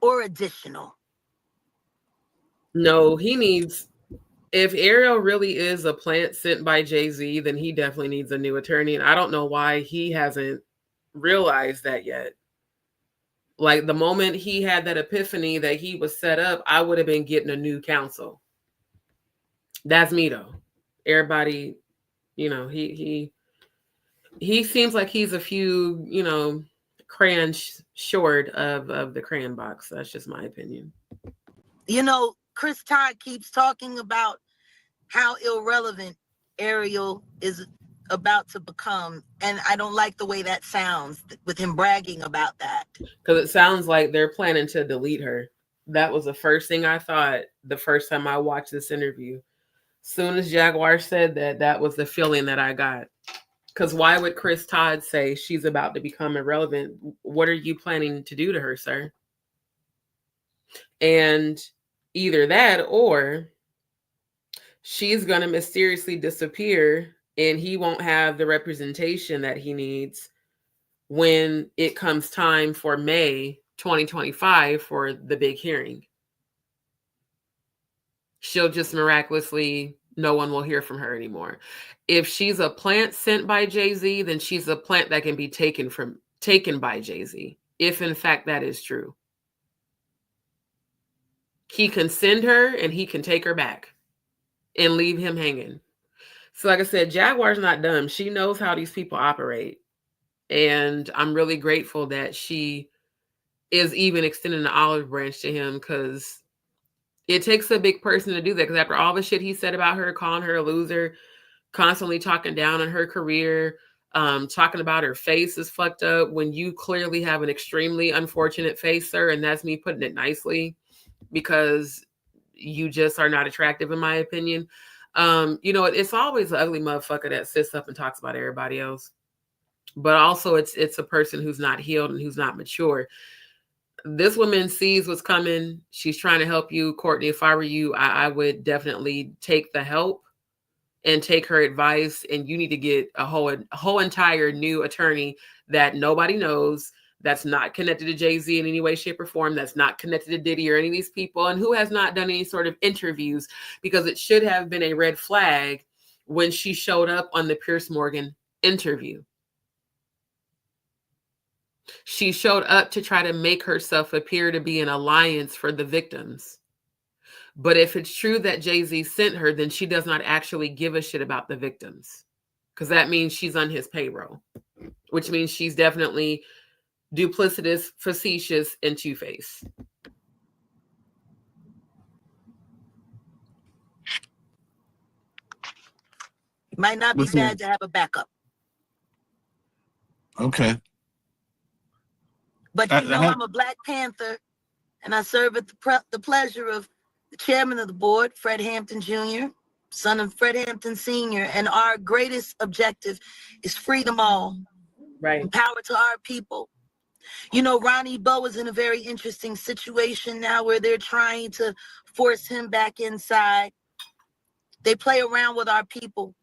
Or additional.
No, he needs If Ariel really is a plant sent by Jay-Z, then he definitely needs a new attorney. And I don't know why he hasn't realized that yet. Like the moment he had that epiphany that he was set up, I would have been getting a new counsel. That's me though. Everybody, you know, he seems like he's a few, you know, crayons short of the crayon box. That's just my opinion.
You know, Chris Todd keeps talking about how irrelevant Ariel is about to become. And I don't like the way that sounds with him bragging about that.
Because it sounds like they're planning to delete her. That was the first thing I thought the first time I watched this interview. Soon as Jaguar said that, that was the feeling that I got. Because why would Chris Todd say she's about to become irrelevant? What are you planning to do to her, sir? And either that or she's going to mysteriously disappear and he won't have the representation that he needs when it comes time for May 2025 for the big hearing. She'll just miraculously, no one will hear from her anymore. If she's a plant sent by Jay-Z, then she's a plant that can be taken by Jay-Z, if in fact that is true. He can send her and he can take her back and leave him hanging. So like I said, Jaguar's not dumb. She knows how these people operate. And I'm really grateful that she is even extending the olive branch to him, because it takes a big person to do that. Because after all the shit he said about her, calling her a loser, constantly talking down on her career, talking about her face is fucked up, when you clearly have an extremely unfortunate face, sir, and that's me putting it nicely, because you just are not attractive in my opinion. You know, it's always the ugly motherfucker that sits up and talks about everybody else. But also it's a person who's not healed and who's not mature. This woman sees what's coming. She's trying to help you. Courtney, if I were you, I would definitely take the help and take her advice. And you need to get a whole entire new attorney that nobody knows, that's not connected to Jay-Z in any way, shape, or form, that's not connected to Diddy or any of these people, and who has not done any sort of interviews, because it should have been a red flag when she showed up on the Piers Morgan interview. She showed up to try to make herself appear to be an alliance for the victims. But if it's true that Jay-Z sent her, then she does not actually give a shit about the victims, because that means she's on his payroll, which means she's definitely duplicitous, facetious, and two-faced.
Might not be bad to have a backup.
Okay.
But you know, I'm a Black Panther, and I serve at the pleasure of the chairman of the board, Fred Hampton Jr., son of Fred Hampton Sr., and our greatest objective is freedom all.
Right.
And power to our people. You know, Ronnie Bo is in a very interesting situation now where they're trying to force him back inside. They play around with our people.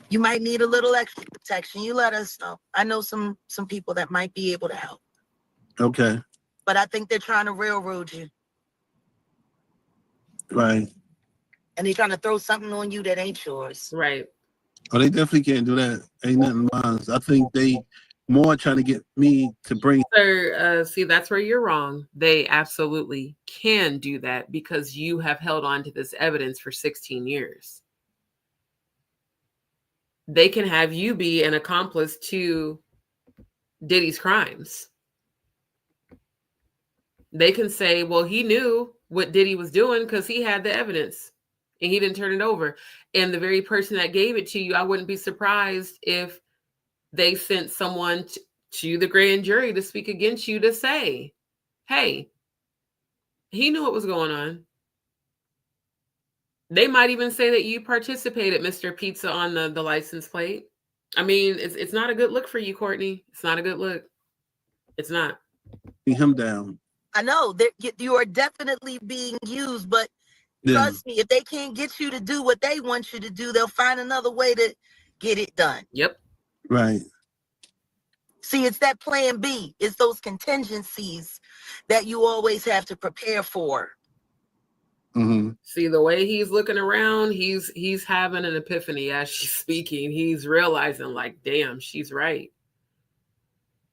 You might need a little extra protection. You let us know. I know some people that might be able to help.
Okay.
But I think they're trying to railroad you.
Right.
And they're trying to throw something on you that ain't yours.
Right.
Oh, they definitely can't do that. Ain't nothing mine. I think they more trying to get me to bring.
Sir, see, that's where you're wrong. They absolutely can do that because you have held on to this evidence for 16 years. They can have you be an accomplice to Diddy's crimes. They can say, well, he knew what Diddy was doing because he had the evidence and he didn't turn it over. And the very person that gave it to you, I wouldn't be surprised if they sent someone to the grand jury to speak against you to say, hey, he knew what was going on. They might even say that you participated, Mr. Pizza, on the license plate. I mean, it's not a good look for you, Courtney. It's not a good look. It's not.
Him down.
I know that you are definitely being used, but trust me, if they can't get you to do what they want you to do, they'll find another way to get it done.
Yep.
Right.
See, it's that plan B. It's those contingencies that you always have to prepare for.
Mm-hmm.
See, the way he's looking around, he's having an epiphany as she's speaking. He's realizing, like, damn, she's right.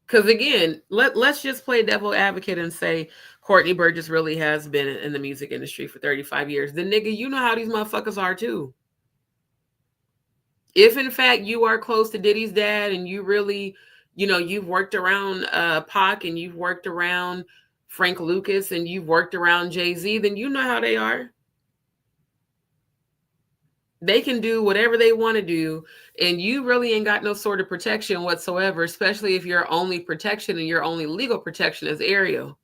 Because again, let's just play devil advocate and say Courtney Burgess really has been in the music industry for 35 years. Then, nigga, you know how these motherfuckers are too. If in fact you are close to Diddy's dad and you really, you've worked around Pac and you've worked around Frank Lucas and you've worked around Jay-Z, then you know how they are. They can do whatever they want to do, and you really ain't got no sort of protection whatsoever, especially if your only protection and your only legal protection is Ariel.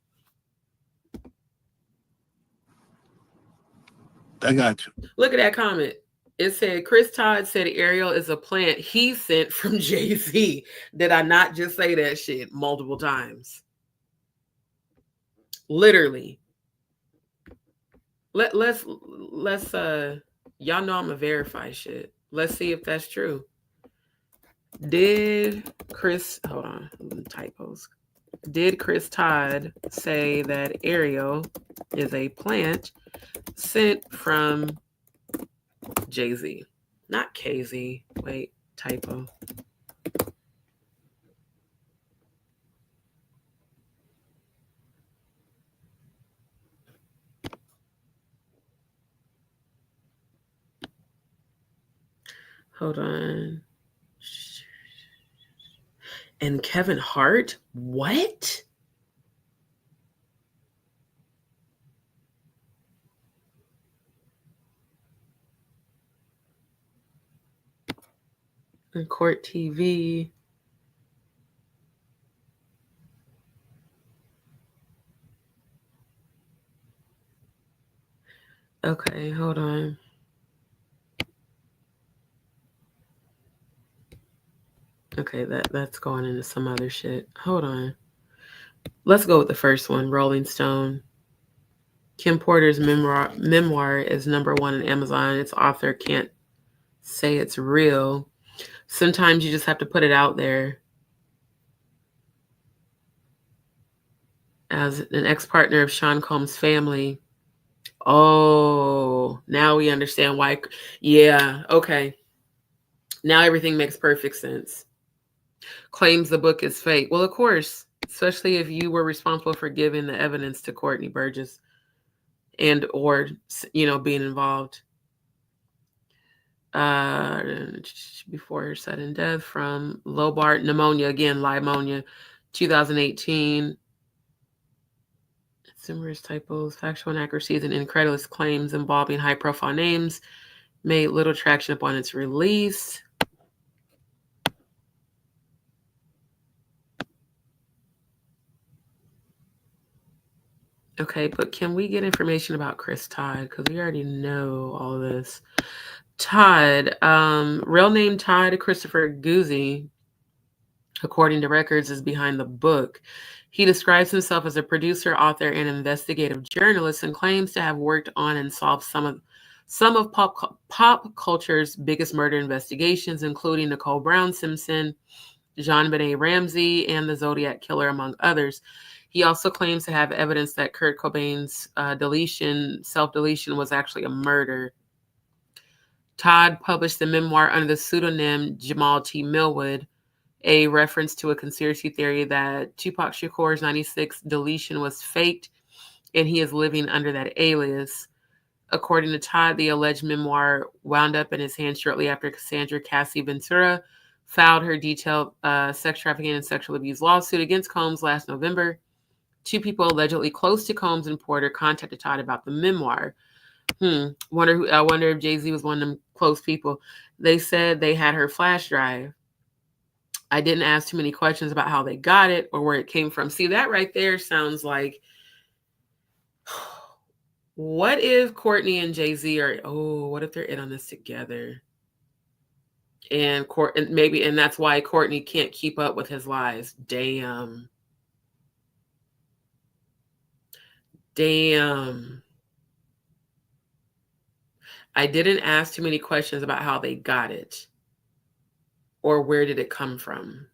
I got you.
Look at that comment. It said, Chris Todd said Ariel is a plant he sent from Jay-Z. Did I not just say that shit multiple times? Literally. Let's y'all know I'm gonna verify shit. Let's see if that's true. Did Chris Todd say that Ariel is a plant sent from Jay-Z? Not KZ. Wait, typo. Hold on. And Kevin Hart? What? And Court TV. Okay, hold on. Okay, that's going into some other shit. Hold on. Let's go with the first one, Rolling Stone. Kim Porter's memoir is #1 on Amazon. Its author can't say it's real. Sometimes you just have to put it out there. As an ex-partner of Sean Combs' family. Oh, now we understand why. Yeah, okay. Now everything makes perfect sense. Claims the book is fake. Well, of course, especially if you were responsible for giving the evidence to Courtney Burgess and or, being involved. Before her sudden death from Lobart pneumonia, again, pneumonia, 2018. Numerous typos, factual inaccuracies, and incredulous claims involving high-profile names made little traction upon its release. Okay, but can we get information about Chris Todd? Because we already know all of this. Todd, real name Todd Christopher Guzzi, according to records, is behind the book. He describes himself as a producer, author, and investigative journalist, and claims to have worked on and solved some of pop culture's biggest murder investigations, including Nicole Brown Simpson, JonBenet Ramsey, and the Zodiac Killer, among others. He also claims to have evidence that Kurt Cobain's self-deletion was actually a murder. Todd published the memoir under the pseudonym Jamal T. Millwood, a reference to a conspiracy theory that Tupac Shakur's 96 deletion was faked, and he is living under that alias. According to Todd, the alleged memoir wound up in his hands shortly after Cassandra Cassie Ventura filed her detailed sex trafficking and sexual abuse lawsuit against Combs last November. 2 people allegedly close to Combs and Porter contacted Todd about the memoir. I wonder if Jay-Z was one of them close people. They said they had her flash drive. I didn't ask too many questions about how they got it or where it came from. See, that right there sounds like, what if Courtney and Jay-Z what if they're in on this together? And that's why Courtney can't keep up with his lies. Damn. I didn't ask too many questions about how they got it or where did it come from.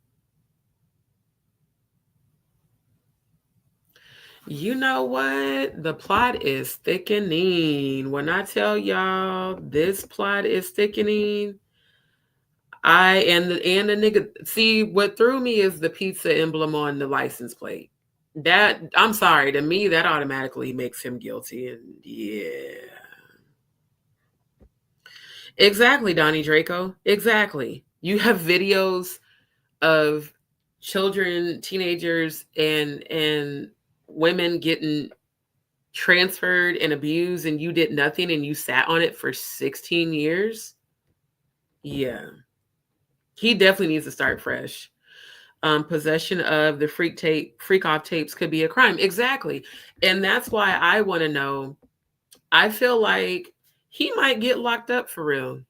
You know what? The plot is thickening. When I tell y'all this plot is thickening, and the nigga, see, what threw me is the pizza emblem on the license plate. That, I'm sorry, to me that automatically makes him guilty. And yeah. Exactly, Donnie Draco. Exactly. You have videos of children, teenagers, and women getting transferred and abused, and you did nothing, and you sat on it for 16 years. Yeah. He definitely needs to start fresh. Possession of the freak off tapes could be a crime. Exactly. And that's why I want to know. I feel like he might get locked up for real.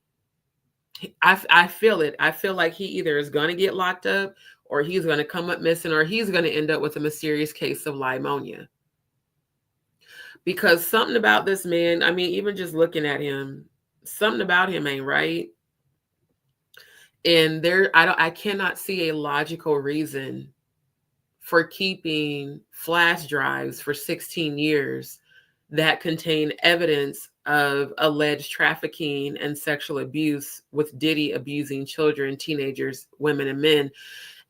I feel it. I feel like he either is going to get locked up, or he's going to come up missing, or he's going to end up with a mysterious case of pneumonia. Because something about this man, I mean, even just looking at him, something about him ain't right. And I cannot see a logical reason for keeping flash drives for 16 years that contain evidence of alleged trafficking and sexual abuse, with Diddy abusing children, teenagers, women, and men.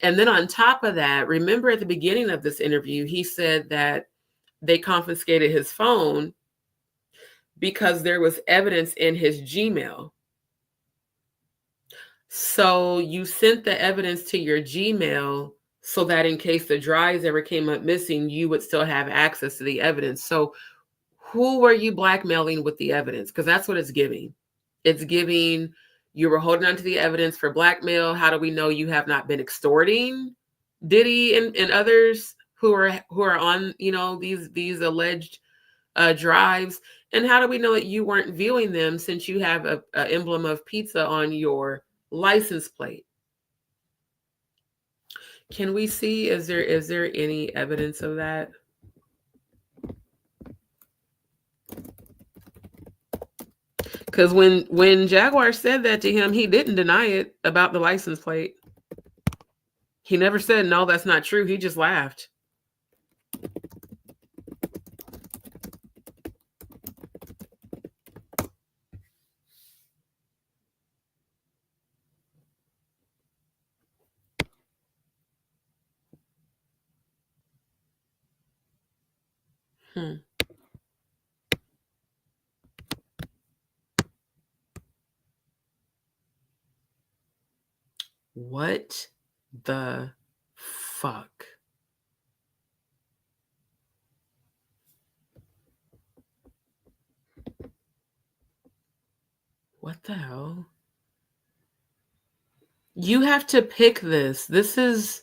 And then on top of that, remember at the beginning of this interview, he said that they confiscated his phone because there was evidence in his Gmail. So you sent the evidence to your Gmail so that in case the drives ever came up missing, you would still have access to the evidence. So who were you blackmailing with the evidence? Because that's what it's giving. It's giving you were holding on to the evidence for blackmail. How do we know you have not been extorting Diddy and others who are on, you know, these alleged drives? And how do we know that you weren't viewing them, since you have a emblem of pizza on your license plate? Can we see, is there any evidence of that? Because when Jaguar said that to him, he didn't deny it about the license plate. He never said, no, that's not true. He just laughed. What the fuck? What the hell? You have to pick this. This is...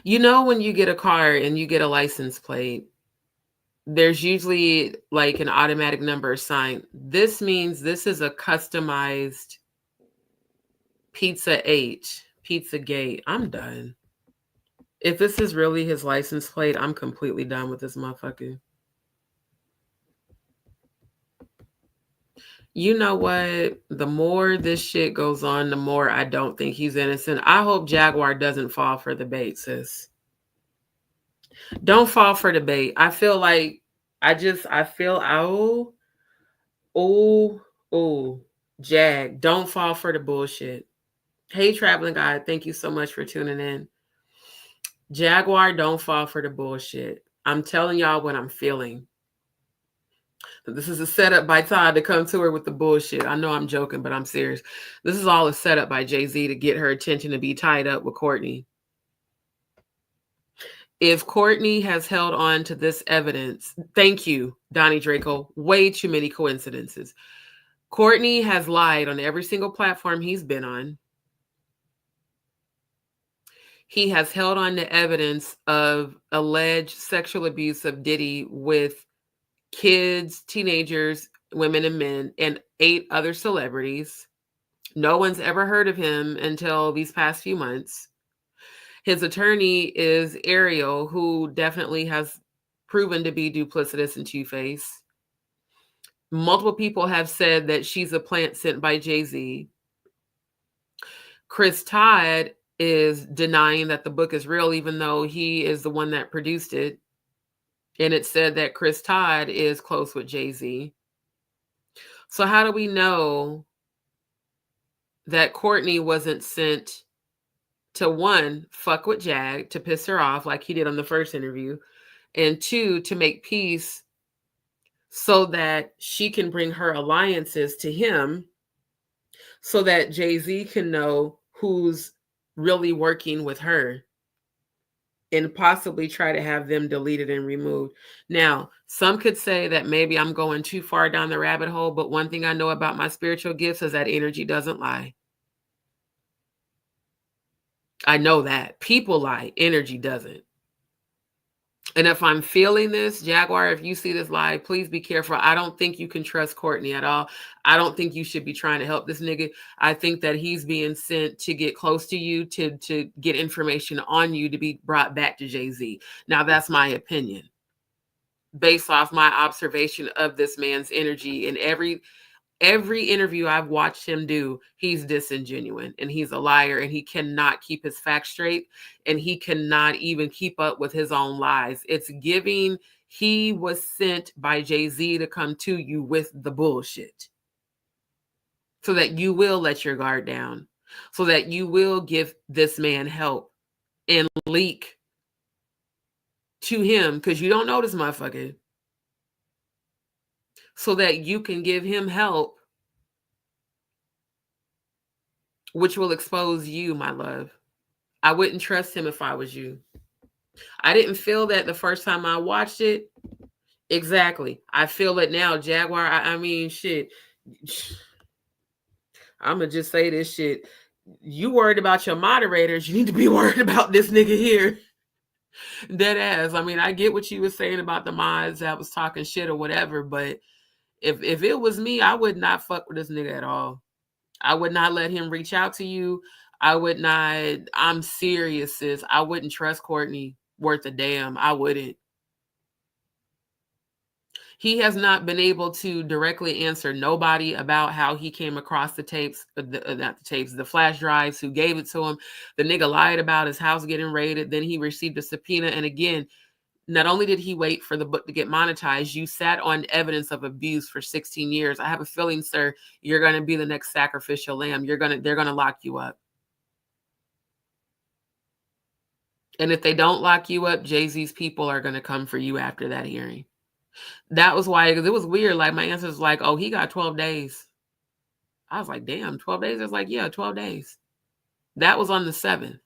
You know, when you get a car and you get a license plate, there's usually like an automatic number assigned. This means this is a customized Pizza 8, Pizza Gate. I'm done. If this is really his license plate, I'm completely done with this motherfucker. You know what? The more this shit goes on, the more I don't think he's innocent. I hope Jaguar doesn't fall for the bait, sis. Don't fall for the bait. I feel like Jag, don't fall for the bullshit. Hey, Traveling Guy, thank you so much for tuning in. Jaguar, don't fall for the bullshit. I'm telling y'all what I'm feeling. This is a setup by Todd to come to her with the bullshit. I know I'm joking, but I'm serious. This is all a setup by Jay-Z to get her attention to be tied up with Courtney. If Courtney has held on to this evidence, thank you, Donnie Draco. Way too many coincidences. Courtney has lied on every single platform he's been on. He has held on to evidence of alleged sexual abuse of Diddy with kids, teenagers, women, and men, and 8 other celebrities. No one's ever heard of him until these past few months. His attorney is Ariel, who definitely has proven to be duplicitous and two-faced. Multiple people have said that she's a plant sent by Jay-Z. Chris Todd is denying that the book is real, even though he is the one that produced it. And it said that Chris Todd is close with Jay-Z. So how do we know that Courtney wasn't sent to, one, fuck with Jag, to piss her off like he did on the first interview, and two, to make peace so that she can bring her alliances to him so that Jay-Z can know who's really working with her and possibly try to have them deleted and removed. Now, some could say that maybe I'm going too far down the rabbit hole, but one thing I know about my spiritual gifts is that energy doesn't lie. I know that. People lie. Energy doesn't. And if I'm feeling this, Jaguar, if you see this live, please be careful. I don't think you can trust Courtney at all. I don't think you should be trying to help this nigga. I think that he's being sent to get close to you, to get information on you, to be brought back to Jay-Z. Now, that's my opinion, based off my observation of this man's energy. And every interview I've watched him do, he's disingenuous and he's a liar and he cannot keep his facts straight and he cannot even keep up with his own lies. It's giving he was sent by Jay-Z to come to you with the bullshit so that you will let your guard down, so that you will give this man help and leak to him, because you don't know this motherfucker, so that you can give him help, which will expose you, my love. I wouldn't trust him if I was you. I didn't feel that the first time I watched it. Exactly. I feel it now, Jaguar. I mean, shit. I'm going to just say this shit. You worried about your moderators. You need to be worried about this nigga here. Dead ass. I mean, I get what you were saying about the mods that was talking shit or whatever, but if it was me, I would not fuck with this nigga at all. I would not let him reach out to you. I would not. I'm serious, sis. I wouldn't trust Courtney worth a damn. I wouldn't. He has not been able to directly answer nobody about how he came across the tapes, the flash drives, who gave it to him. The nigga lied about his house getting raided. Then he received a subpoena. And again, not only did he wait for the book to get monetized, you sat on evidence of abuse for 16 years. I have a feeling, sir, you're going to be the next sacrificial lamb. They're going to lock you up. And if they don't lock you up, Jay-Z's people are going to come for you after that hearing. That was why, because it was weird. Like, my answer was like, oh, he got 12 days. I was like, damn, 12 days? I was like, yeah, 12 days. That was on the 7th.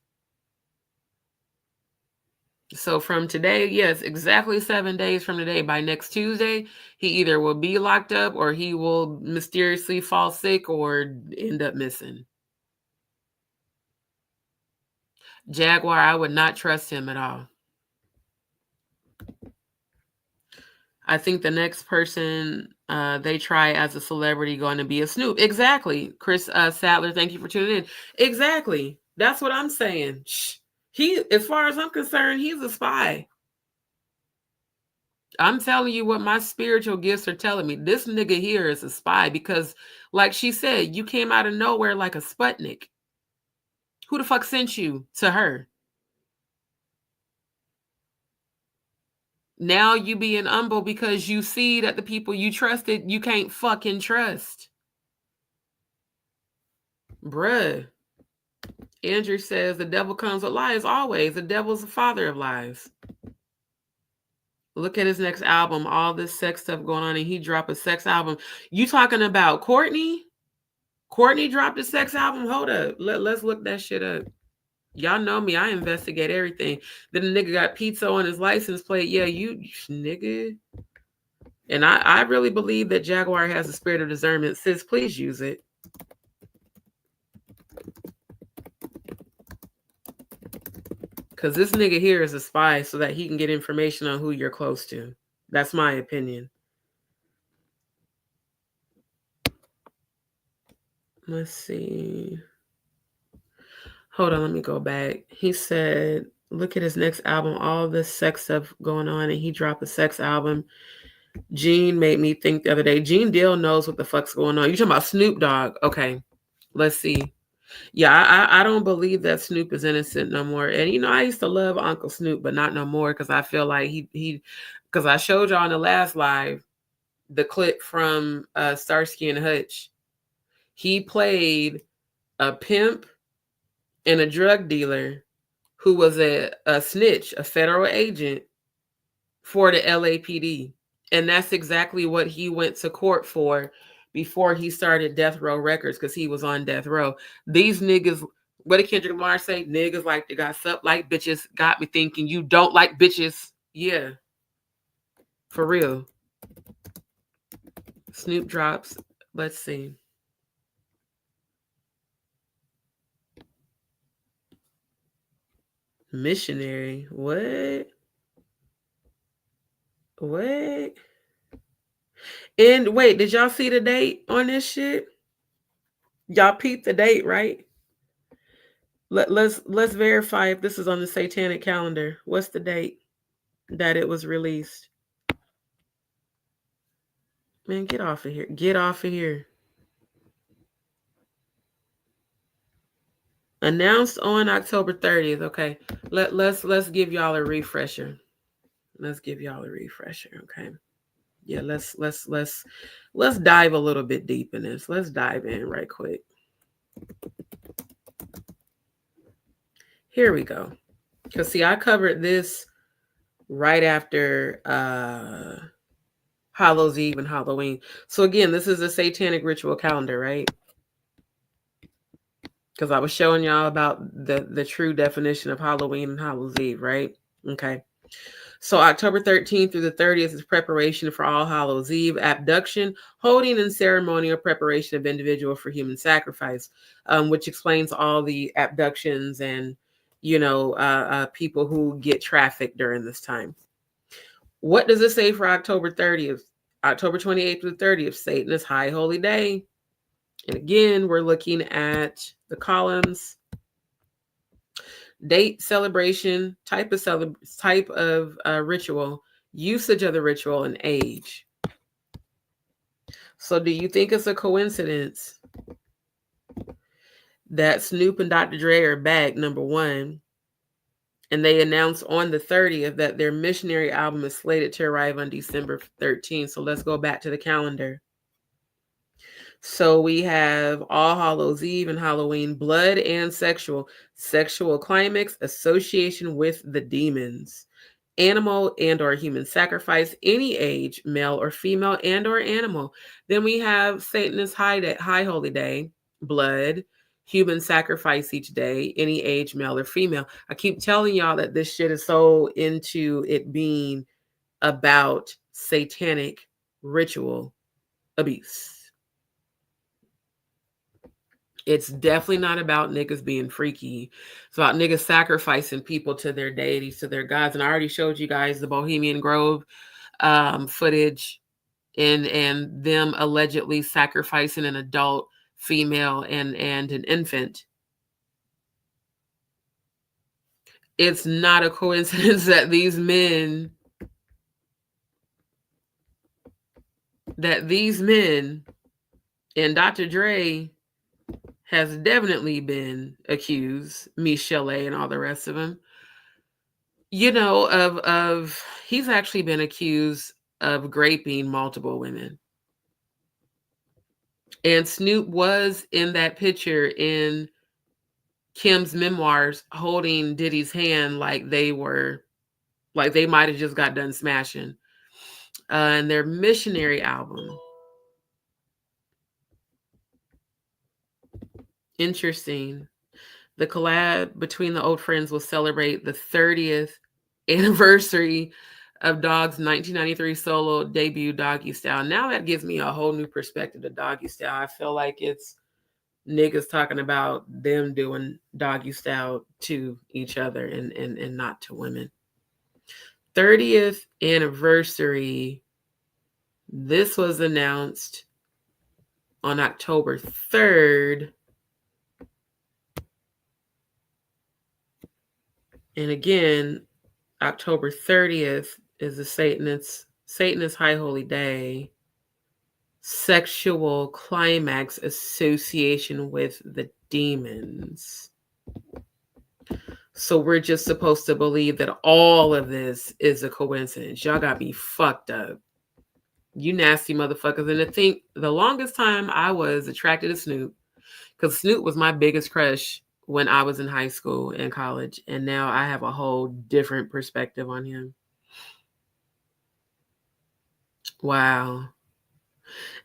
So from today, yes, exactly 7 days from today, by next Tuesday, he either will be locked up or he will mysteriously fall sick or end up missing. Jaguar, I would not trust him at all. I think the next person they try as a celebrity going to be a Snoop. Exactly. Chris Sadler, thank you for tuning in. Exactly. That's what I'm saying. He, as far as I'm concerned, he's a spy. I'm telling you what my spiritual gifts are telling me. This nigga here is a spy because, like she said, you came out of nowhere like a Sputnik. Who the fuck sent you to her? Now you being humble because you see that the people you trusted, you can't fucking trust. Bruh. Andrew says the devil comes with lies always. The devil's the father of lies. Look at his next album. All this sex stuff going on, and he dropped a sex album. You talking about Courtney? Courtney dropped a sex album? Hold up. Let's look that shit up. Y'all know me. I investigate everything. Then the nigga got pizza on his license plate. Yeah, you nigga. And I really believe that Jaguar has a spirit of discernment. Sis, please use it. Because this nigga here is a spy so that he can get information on who you're close to. That's my opinion. Let's see. Hold on, let me go back. He said, look at his next album, all this sex stuff going on, and he dropped a sex album. Gene made me think the other day. Gene Deal knows what the fuck's going on. You talking about Snoop Dogg? Okay, let's see. Yeah, I don't believe that Snoop is innocent no more. And you know, I used to love Uncle Snoop, but not no more because I feel like he because I showed y'all in the last live the clip from Starsky and Hutch. He played a pimp and a drug dealer who was a snitch, a federal agent for the LAPD. And that's exactly what he went to court for before he started Death Row Records, because he was on death row. These niggas, what did Kendrick Lamar say? Niggas like they got sup like bitches, got me thinking you don't like bitches. Yeah, for real. Snoop drops. Let's see. Missionary. What? What? And wait, did y'all see the date on this shit? Y'all peeped the date, right? Let's verify if this is on the satanic calendar. What's the date that it was released? Man, get off of here. Get off of here. Announced on October 30th. Okay. Let's give y'all a refresher. Let's give y'all a refresher. Okay. Yeah, let's dive a little bit deep in this. Let's dive in right quick. Here we go. Because see, I covered this right after Hallows Eve and Halloween. So again, this is a satanic ritual calendar, right? Because I was showing y'all about the true definition of Halloween and Hallows Eve, right? Okay. So October 13th through the 30th is preparation for All Hallows Eve, abduction, holding, and ceremonial preparation of individual for human sacrifice, which explains all the abductions and, you know, people who get trafficked during this time. What does it say for October 30th? October 28th through the 30th, Satan's High Holy Day. And again, we're looking at the columns. Date, celebration, type of ritual, usage of the ritual, and age. So do you think it's a coincidence that Snoop and Dr. Dre are back, number one, and they announced on the 30th that their missionary album is slated to arrive on December 13th? So let's go back to the calendar. So we have All Hallows Eve and Halloween, blood and sexual climax, association with the demons, animal and or human sacrifice, any age, male or female and or animal. Then we have Satan's High Holy Day, blood, human sacrifice each day, any age, male or female. I keep telling y'all that this shit is so into it being about satanic ritual abuse. It's definitely not about niggas being freaky. It's about niggas sacrificing people to their deities, to their gods. And I already showed you guys the Bohemian Grove footage and them allegedly sacrificing an adult female and an infant. It's not a coincidence that these men and Dr. Dre has definitely been accused, Michelle and all the rest of them, you know, of he's actually been accused of raping multiple women. And Snoop was in that picture in Kim's memoirs holding Diddy's hand like they might have just got done smashing. And their missionary album. Interesting. The collab between the old friends will celebrate the 30th anniversary of Dog's 1993 solo debut, Doggy Style. Now that gives me a whole new perspective to Doggy Style. I feel like it's niggas talking about them doing Doggy Style to each other and not to women. 30th anniversary. This was announced on October 3rd. And again, October 30th is the Satanist High Holy Day. sexual climax association with the demons. So we're just supposed to believe that all of this is a coincidence. Y'all got me fucked up. You nasty motherfuckers. And to think the longest time I was attracted to Snoop, because Snoop was my biggest crush when I was in high school and college. And now I have a whole different perspective on him. Wow.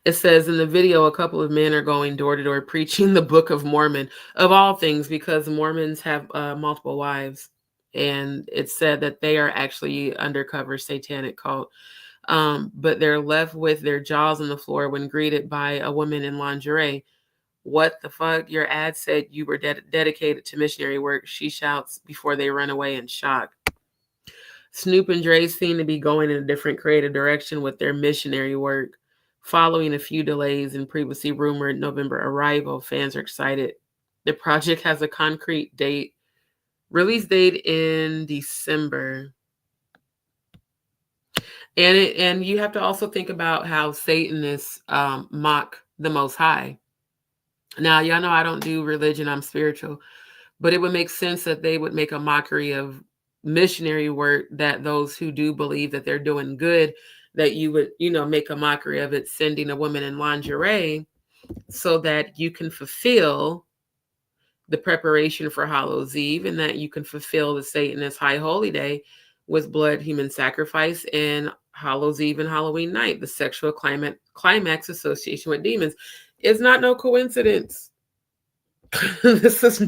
It says in the video, a couple of men are going door to door preaching the Book of Mormon, of all things, because Mormons have multiple wives. And it said that they are actually undercover satanic cult. But they're left with their jaws on the floor when greeted by a woman in lingerie. What the fuck? Your ad said you were dedicated to missionary work, she shouts before they run away in shock. Snoop and Dre seem to be going in a different creative direction with their missionary work. Following a few delays in previously rumored November arrival, fans are excited. The project has a concrete release date in December. And you have to also think about how Satanists mock the Most High. Now, y'all know I don't do religion, I'm spiritual, but it would make sense that they would make a mockery of missionary work, that those who do believe that they're doing good, that you would, make a mockery of it, sending a woman in lingerie so that you can fulfill the preparation for Hallows Eve, and that you can fulfill the Satanist High Holy Day with blood, human sacrifice, and Hallows Eve and Halloween night, the sexual climax association with demons. It's not no coincidence. This is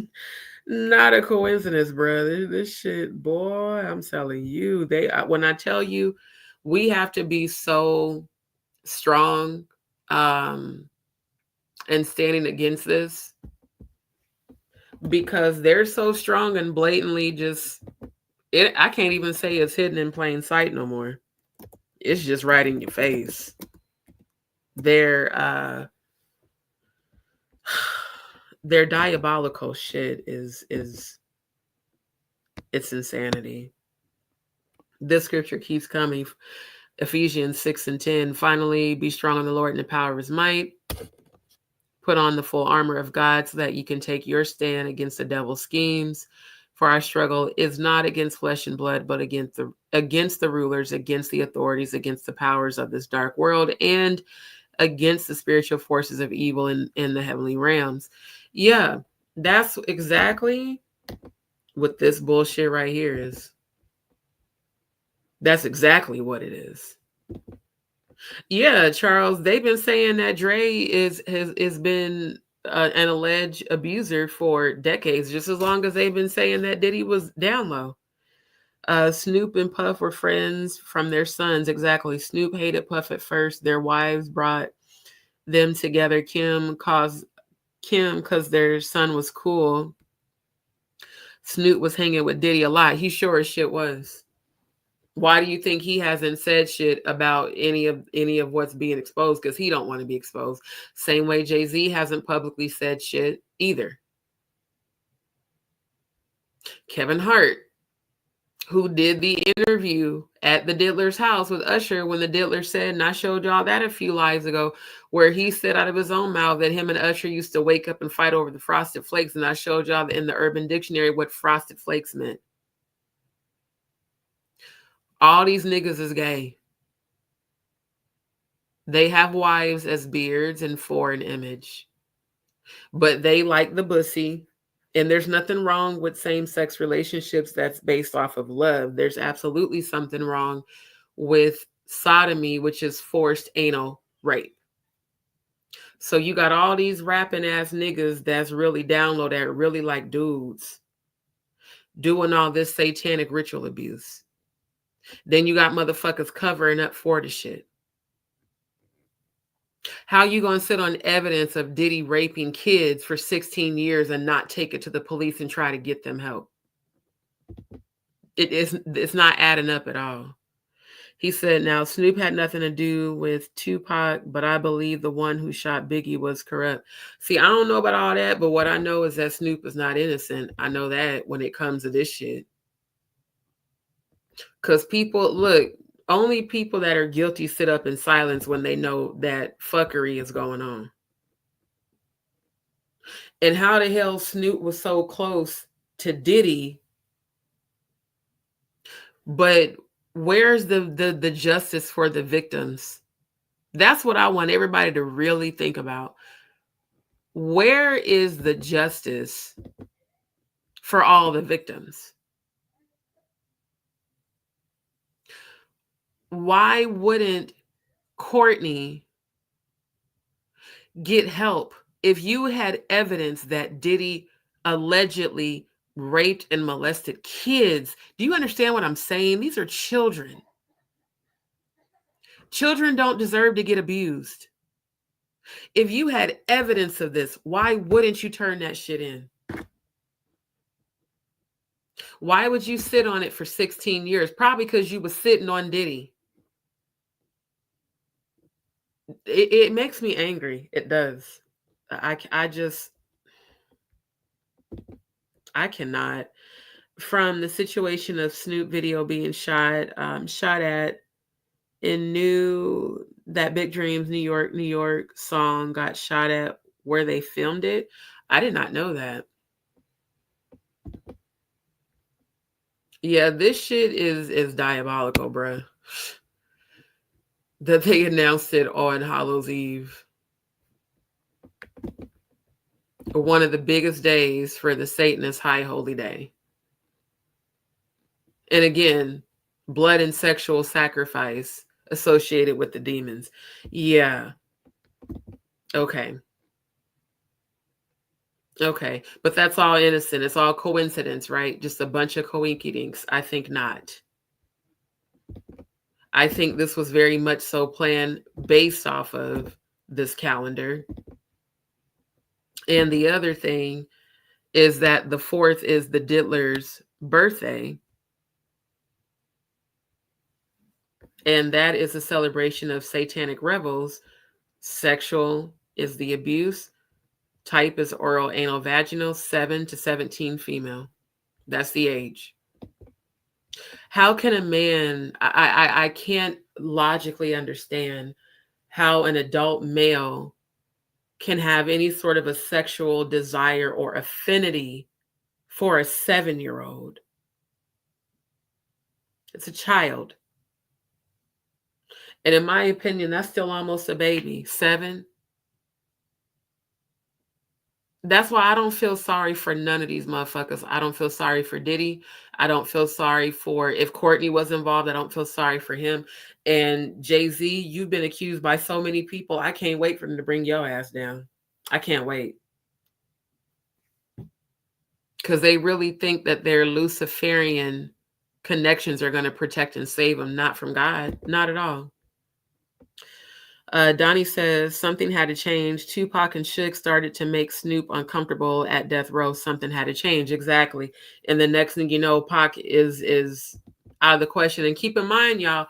not a coincidence, brother. This shit, boy, I'm telling you, when I tell you, we have to be so strong and standing against this, because they're so strong and blatantly I can't even say it's hidden in plain sight no more. It's just right in your face. Their diabolical shit is it's insanity. This scripture keeps coming. Ephesians 6:10. Finally, be strong in the Lord and the power of his might. Put on the full armor of God so that you can take your stand against the devil's schemes. For our struggle is not against flesh and blood, but against the rulers, against the authorities, against the powers of this dark world, and against the spiritual forces of evil in the heavenly realms. Yeah, that's exactly what this bullshit right here is. That's exactly what it is. Yeah, Charles, they've been saying that Dre has been an alleged abuser for decades, just as long as they've been saying that Diddy was down low. Snoop and Puff were friends from their sons. Exactly. Snoop hated Puff at first. Their wives brought them together. Kim because their son was cool. Snoop was hanging with Diddy a lot. He sure as shit was. Why do you think he hasn't said shit about any of what's being exposed? Because he don't want to be exposed. Same way Jay-Z hasn't publicly said shit either. Kevin Hart, who did the interview at the Diddler's house with Usher when the Diddler said, and I showed y'all that a few lives ago, where he said out of his own mouth that him and Usher used to wake up and fight over the Frosted Flakes. And I showed y'all in the Urban Dictionary what Frosted Flakes meant. All these niggas is gay. They have wives as beards and foreign image. But they like the pussy. And there's nothing wrong with same-sex relationships that's based off of love. There's absolutely something wrong with sodomy, which is forced anal rape. So you got all these rapping ass niggas that's really down low, that really like dudes, doing all this satanic ritual abuse. Then you got motherfuckers covering up for the shit. How you gonna sit on evidence of Diddy raping kids for 16 years and not take it to the police and try to get them help? It's not adding up at all. He said, now Snoop had nothing to do with Tupac, but I believe the one who shot Biggie was corrupt. See, I don't know about all that, but what I know is that Snoop is not innocent. I know that when it comes to this shit. Because people, look, Only people that are guilty sit up in silence when they know that fuckery is going on. And how the hell Snoop was so close to Diddy, but where's the justice for the victims? That's what I want everybody to really think about. Where is the justice for all the victims? Why wouldn't Courtney get help if you had evidence that Diddy allegedly raped and molested kids? Do you understand what I'm saying? These are children. Children don't deserve to get abused. If you had evidence of this, why wouldn't you turn that shit in? Why would you sit on it for 16 years? Probably because you was sitting on Diddy. It makes me angry. It does. I cannot. From the situation of Snoop video being shot at in that Big Dreams New York song got shot at where they filmed it. I did not know that. Yeah, this shit is diabolical, bruh. That they announced it on Hallows Eve. One of the biggest days for the Satanist high holy day. And again, blood and sexual sacrifice associated with the demons. Yeah. Okay. Okay. But that's all innocent. It's all coincidence, right? Just a bunch of coinkydinks. I think not. I think this was very much so planned based off of this calendar. And the other thing is that the 4th is the Diddler's birthday. And that is a celebration of satanic revels. Sexual is the abuse. Type is oral, anal, vaginal. 7 to 17 female. That's the age. How can a man, I can't logically understand how an adult male can have any sort of a sexual desire or affinity for a 7-year-old. It's a child. And in my opinion, that's still almost a baby. 7. That's why I don't feel sorry for none of these motherfuckers. I don't feel sorry for Diddy. I don't feel sorry for, if Courtney was involved, I don't feel sorry for him. And Jay-Z, you've been accused by so many people. I can't wait for them to bring your ass down. I can't wait. Because they really think that their Luciferian connections are going to protect and save them, not from God. Not at all. Donnie says something had to change. Tupac and Suge started to make Snoop uncomfortable at death row. Something had to change. Exactly. And the next thing you know, Pac is out of the question. And keep in mind, y'all,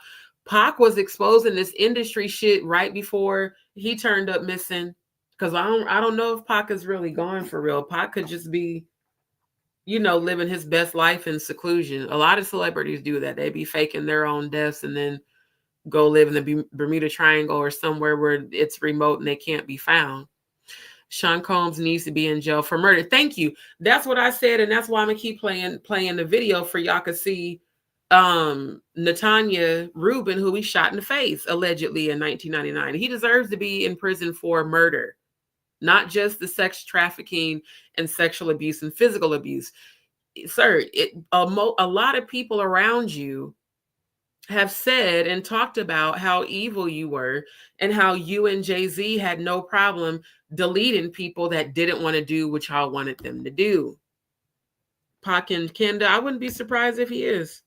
Pac was exposing this industry shit right before he turned up missing. Because I don't know if Pac is really gone for real. Pac could just be, living his best life in seclusion. A lot of celebrities do that. They be faking their own deaths and then go live in the Bermuda Triangle or somewhere where it's remote and they can't be found. Sean Combs needs to be in jail for murder. Thank you. That's what I said, and that's why I'm gonna keep playing the video for y'all could see Natania Reuben, who he shot in the face allegedly in 1999. He deserves to be in prison for murder, not just the sex trafficking and sexual abuse and physical abuse. Sir, a lot of people around you have said and talked about how evil you were and how you and Jay-Z had no problem deleting people that didn't want to do what y'all wanted them to do. Pac in Canada, I wouldn't be surprised if he is.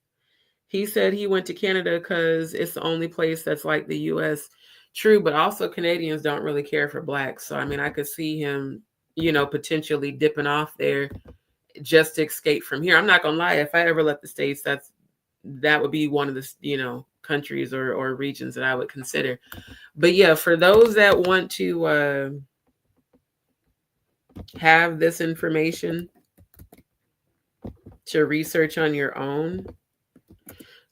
He said he went to Canada because it's the only place that's like the U.S. True, but also Canadians don't really care for blacks. So, I mean, I could see him, potentially dipping off there just to escape from here. I'm not going to lie. If I ever left the States, that would be one of the, countries or regions that I would consider. But yeah, for those that want to have this information to research on your own,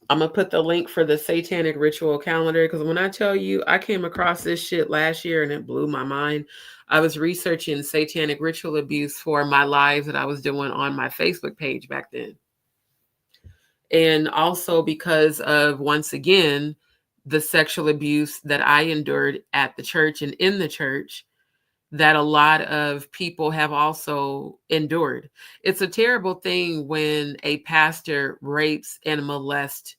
I'm going to put the link for the satanic ritual calendar, because when I tell you, I came across this shit last year and it blew my mind. I was researching satanic ritual abuse for my lives that I was doing on my Facebook page back then. And also because of, once again, the sexual abuse that I endured at the church and in the church, that a lot of people have also endured. It's a terrible thing when a pastor rapes and molests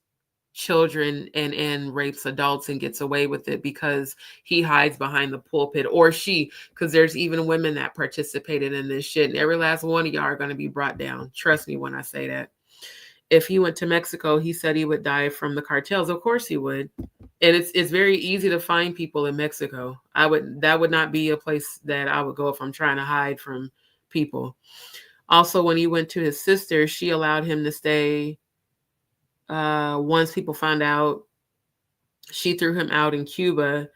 children and rapes adults and gets away with it because he hides behind the pulpit, or she, because there's even women that participated in this shit, and every last one of y'all are going to be brought down. Trust me when I say that. If he went to Mexico, he said he would die from the cartels. Of course he would. And it's very easy to find people in Mexico. That would not be a place that I would go if I'm trying to hide from people. Also, when he went to his sister, she allowed him to stay. Once people found out, she threw him out in Cuba.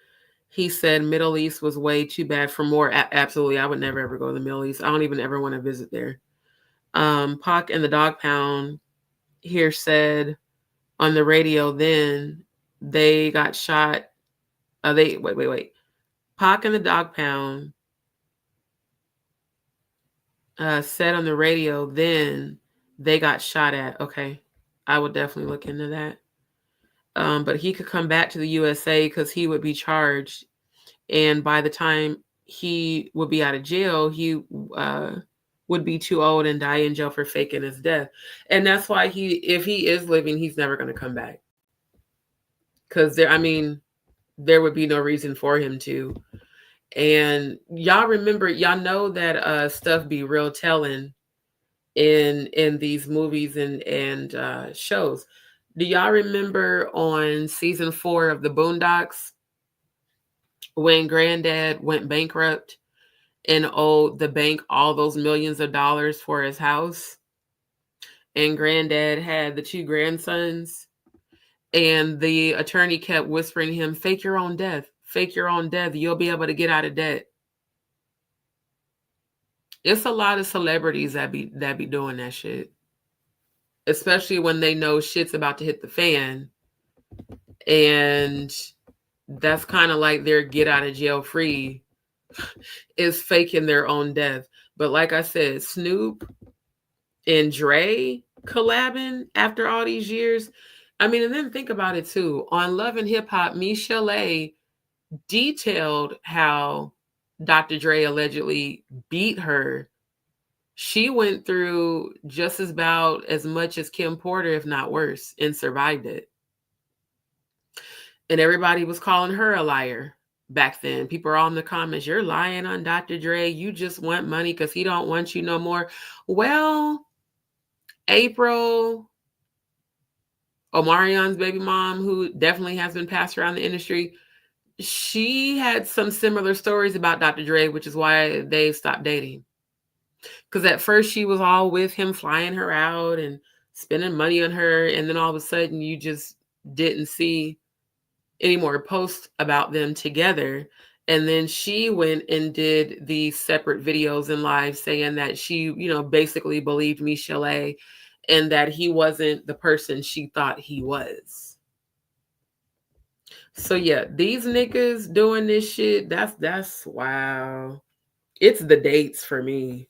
He said Middle East was way too bad for more. Absolutely, I would never ever go to the Middle East. I don't even ever want to visit there. Pac and the Dog Pound here said on the radio then they got shot. Wait. Pac and the Dog Pound said on the radio then they got shot at. Okay. I would definitely look into that. But he could come back to the USA because he would be charged. And by the time he would be out of jail, he would be too old and die in jail for faking his death. And that's why if he is living, he's never going to come back. Because there would be no reason for him to. And y'all know that stuff be real telling in these movies and shows. Do y'all remember on season 4 of the Boondocks when Granddad went bankrupt and owed the bank all those millions of dollars for his house? And Granddad had the 2 grandsons, and the attorney kept whispering to him, fake your own death, you'll be able to get out of debt. It's a lot of celebrities that be doing that shit, especially when they know shit's about to hit the fan. And that's kind of like their get out of jail free is faking their own death. But like I said, Snoop and Dre collabing after all these years. And then think about it too. On Love and Hip Hop, Michelle detailed how Dr. Dre allegedly beat her. She went through just about as much as Kim Porter, if not worse, and survived it. And everybody was calling her a liar back then. People are all in the comments, you're lying on Dr. Dre. You just want money because he don't want you no more. Well, April, Omarion's baby mom, who definitely has been passed around the industry, she had some similar stories about Dr. Dre, which is why they stopped dating. Because at first she was all with him, flying her out and spending money on her. And then all of a sudden you just didn't see any more posts about them together. And then she went and did these separate videos and live saying that she, basically believed Michelle and that he wasn't the person she thought he was. So yeah, these niggas doing this shit, that's wow. It's the dates for me.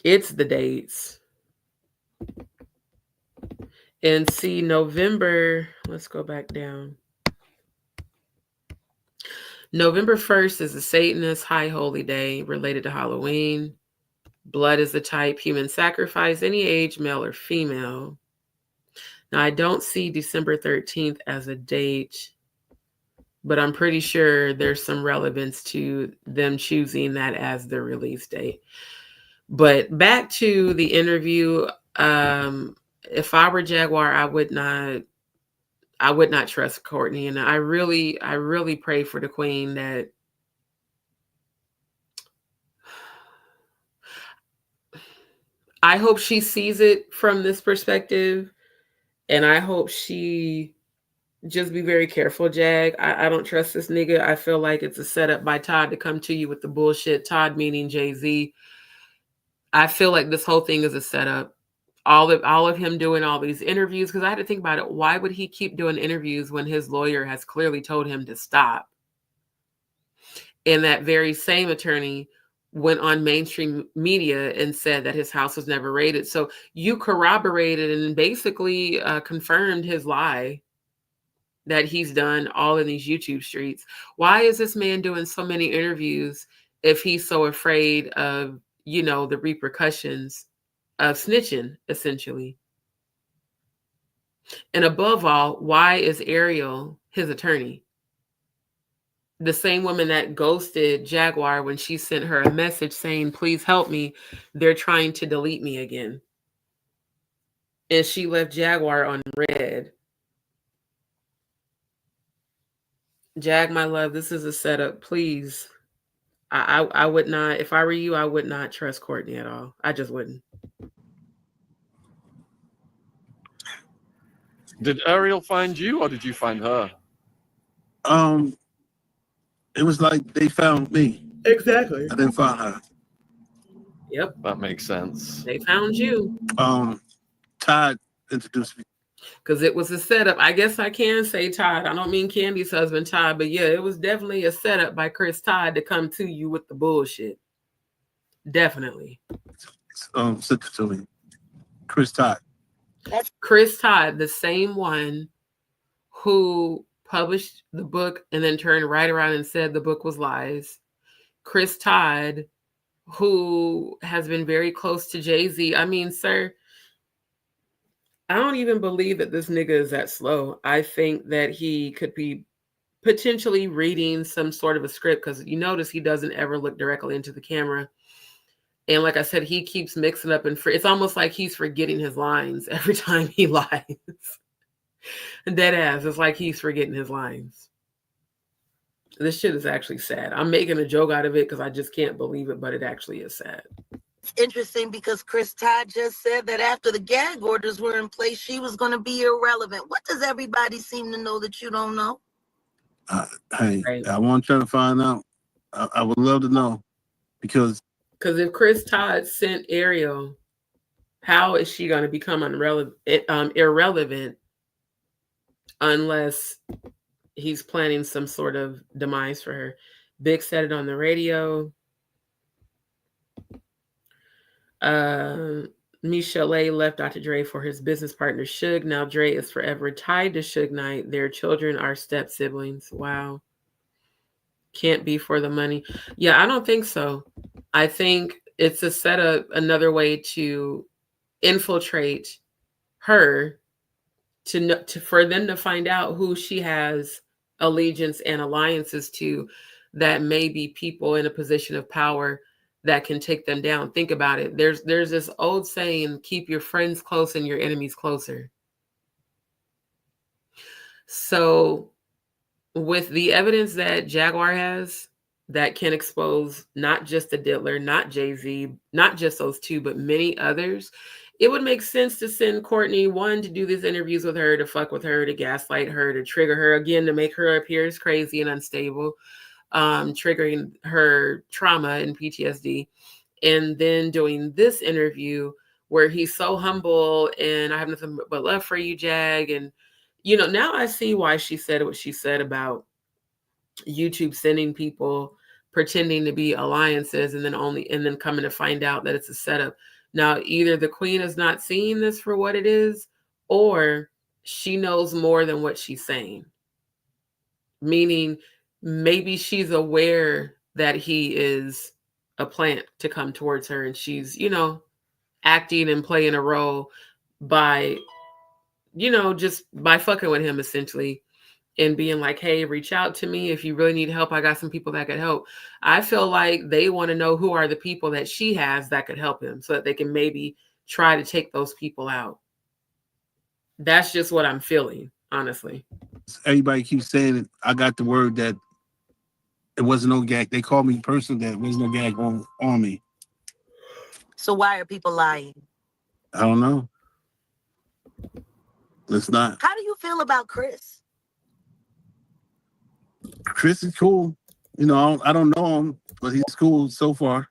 It's the dates. And see, November, let's go back down. November 1st is a Satanist high holy day related to Halloween. Blood is the type, human sacrifice, any age, male or female. Now, I don't see December 13th as a date, but I'm pretty sure there's some relevance to them choosing that as the release date. But back to the interview, if I were Jaguar, I would not trust Courtney. And I really pray for the queen that I hope she sees it from this perspective. And I hope she just be very careful, Jag. I don't trust this nigga. I feel like it's a setup by Todd to come to you with the bullshit. Todd meaning Jay-Z. I feel like this whole thing is a setup. all of him doing all these interviews, because I had to think about it. Why would he keep doing interviews when his lawyer has clearly told him to stop? And that very same attorney went on mainstream media and said that his house was never raided. So you corroborated and basically confirmed his lie that he's done all in these YouTube streets. Why is this man doing so many interviews if he's so afraid of, you know, the repercussions of snitching, essentially? And above all, why is Ariel his attorney? The same woman that ghosted Jaguar when she sent her a message saying, please help me, they're trying to delete me again. And she left Jaguar on red. Jag, my love, this is a setup. Please. I would not, if I were you, I would not trust Courtney at all. I just wouldn't.
Did Ariel find you or did you find her?
It was like they found me.
Exactly.
I didn't find her.
Yep.
That makes sense.
They found you.
Todd introduced me.
Because it was a setup. I guess I can say Todd. I don't mean Candy's husband, Todd, but yeah, it was definitely a setup by Chris Todd to come to you with the bullshit. Definitely.
Sent it to me. Chris Todd.
Chris Todd, the same one who published the book and then turned right around and said the book was lies. Chris Todd, who has been very close to Jay-Z. I mean, sir, I don't even believe that this nigga is that slow. I think that he could be potentially reading some sort of a script, because you notice he doesn't ever look directly into the camera. And like I said, he keeps mixing up and it's almost like he's forgetting his lines every time he lies. Dead ass. It's like he's forgetting his lines. This shit is actually sad. I'm making a joke out of it because I just can't believe it, but it actually is sad.
It's interesting because Chris Todd just said that after the gag orders were in place, she was going to be irrelevant. What does everybody seem to know that you don't know?
Hey, right. I want to try to find out. I would love to know, because
if Chris Todd sent Ariel, how is she going to become irrelevant unless he's planning some sort of demise for her? Big said it on the radio. Michelle left Dr. Dre for his business partner Suge. Now Dre is forever tied to Suge Knight. Their children are step siblings. Wow. Can't be for the money. Yeah, I don't think so. I think it's a setup, another way to infiltrate her, for them to find out who she has allegiance and alliances to, that may be people in a position of power that can take them down. Think about it. There's this old saying, keep your friends close and your enemies closer. So with the evidence that Jaguar has that can expose not just the Diddler, not Jay-Z, not just those two, but many others, it would make sense to send Courtney, one, to do these interviews with her, to fuck with her, to gaslight her, to trigger her again, to make her appear as crazy and unstable, triggering her trauma and PTSD. And then doing this interview where he's so humble and I have nothing but love for you, Jag. And, you know, now I see why she said what she said about YouTube sending people pretending to be alliances and then coming to find out that it's a setup. Now, either the queen is not seeing this for what it is, or she knows more than what she's saying. Meaning, maybe she's aware that he is a plant to come towards her, and she's, you know, acting and playing a role by, you know, just by fucking with him, essentially, and being like, hey, reach out to me if you really need help. I got some people that could help. I feel like they want to know who are the people that she has that could help him, so that they can maybe try to take those people out. That's just what I'm feeling, honestly.
Everybody keeps saying it. I got the word that it wasn't no gag. They called me personally that there was no gag on me.
So why are people lying?
I don't know. Let's not.
How do you feel about Chris?
Chris is cool. You know, I don't know him, but he's cool so far.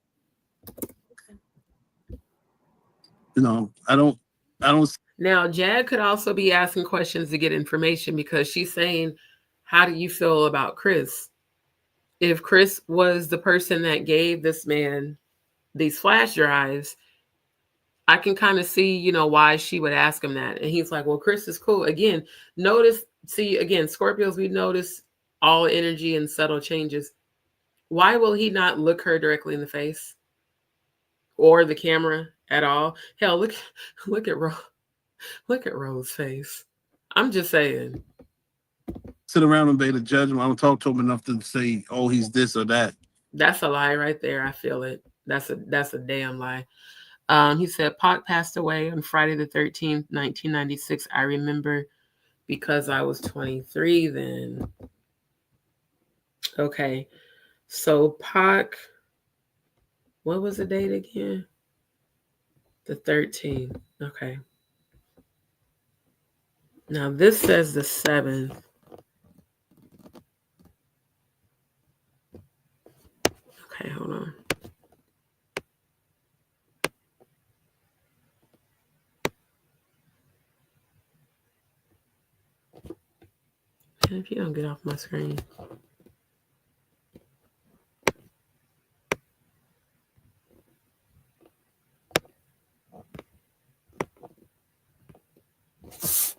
Okay. You know, I don't I don't.
Now, Jag could also be asking questions to get information because she's saying, how do you feel about Chris? If Chris was the person that gave this man these flash drives, I can kind of see, you know, why she would ask him that. And he's like, well, Chris is cool. Again, Scorpios, we notice all energy and subtle changes. Why will he not look her directly in the face or the camera at all? Hell, look at Rose's face. I'm just saying.
Sit around and make a judgment. I don't talk to him enough to say, oh, he's this or that.
That's a lie right there. I feel it. That's a damn lie. He said Pac passed away on Friday the 13th, 1996. I remember because I was 23 then. Okay. So Pac, what was the date again? The 13th. Okay. Now this says the 7th. Okay, hold on. If you don't get off my screen.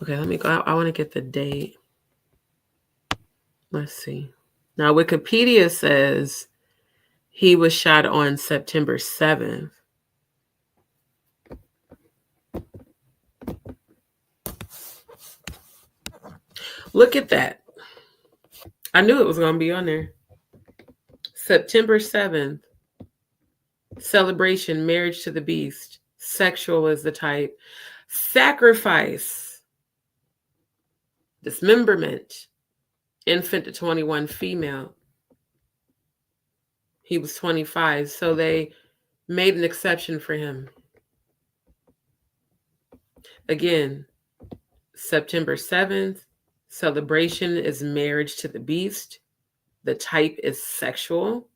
Okay, let me go. I want to get the date. Let's see. Now, Wikipedia says he was shot on September 7th. Look at that. I knew it was going to be on there. September 7th. Celebration, marriage to the beast. Sexual is the type. Sacrifice. Dismemberment. Infant to 21, female. He was 25, so they made an exception for him. Again, September 7th. Celebration is marriage to the beast. The type is sexual.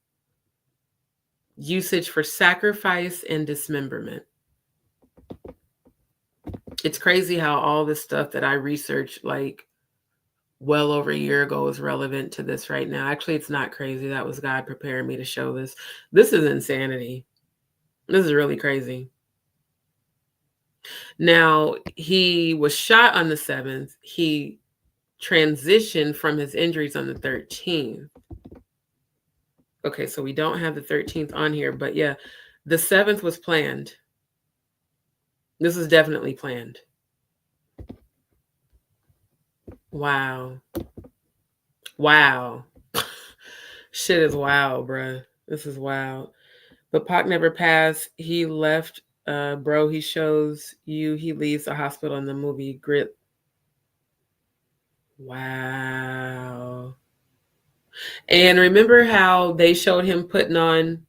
Usage for sacrifice and dismemberment. It's crazy how all this stuff that I researched like well over a year ago is relevant to this right now. Actually, it's not crazy. That was God preparing me to show this. This is insanity. This is really crazy. Now, he was shot on the 7th. He transitioned from his injuries on the 13th. Okay, so we don't have the 13th on here, but yeah, the 7th was planned. This is definitely planned. Wow. Wow. Shit is wild, bruh. This is wild. But Pac never passed. He left, bro. He shows you he leaves the hospital in the movie Grit. Wow. And remember how they showed him putting on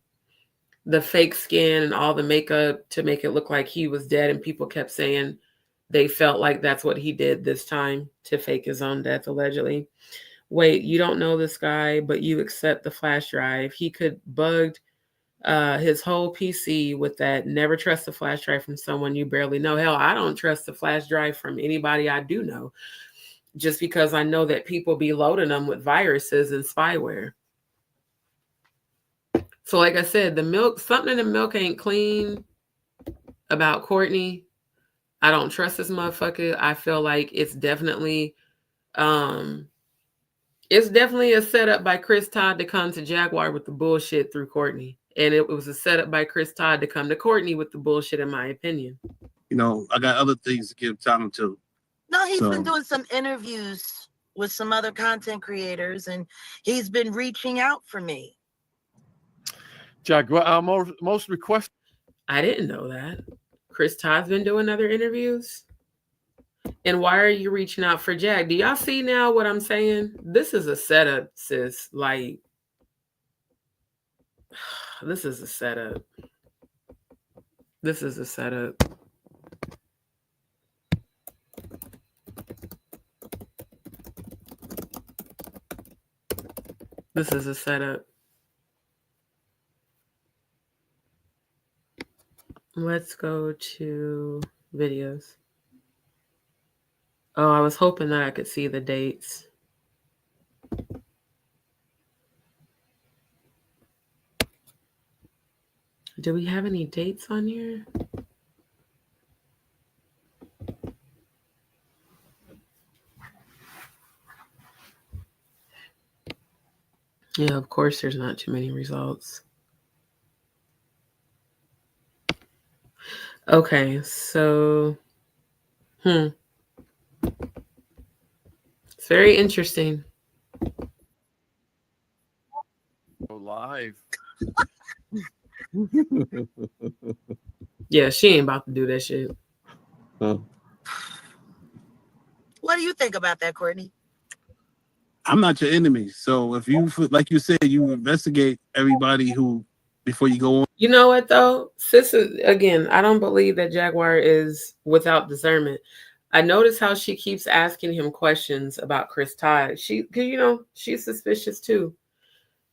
the fake skin and all the makeup to make it look like he was dead, and people kept saying they felt like that's what he did this time to fake his own death, allegedly. Wait, you don't know this guy, but you accept the flash drive. He could bugged his whole PC with that. Never trust the flash drive from someone you barely know. Hell, I don't trust the flash drive from anybody I do know, just because I know that people be loading them with viruses and spyware. So like I said, the milk, something in the milk ain't clean about Courtney. I don't trust this motherfucker. I feel like it's definitely a setup by Chris Todd to come to Jaguar with the bullshit through Courtney. And it was a setup by Chris Todd to come to Courtney with the bullshit, in my opinion.
You know, I got other things to give time to.
No, he's been doing some interviews with some other content creators, and he's been reaching out for me.
Jaguar, our most requested.
I didn't know that. Chris Todd's been doing other interviews. And why are you reaching out for Jag? Do y'all see now what I'm saying? This is a setup, sis. Like, this is a setup. This is a setup. This is a setup. Let's go to videos. Oh, I was hoping that I could see the dates. Do we have any dates on here? Yeah, of course there's not too many results. Okay, so it's very interesting.
Go live.
Yeah, she ain't about to do that shit.
Huh.
What do you think about that, Courtney?
I'm not your enemy. So if you, like you said, you investigate everybody who before you go on.
You know what though, sis? Again, I don't believe that Jaguar is without discernment. I notice how she keeps asking him questions about Chris Todd. Cause she's suspicious too.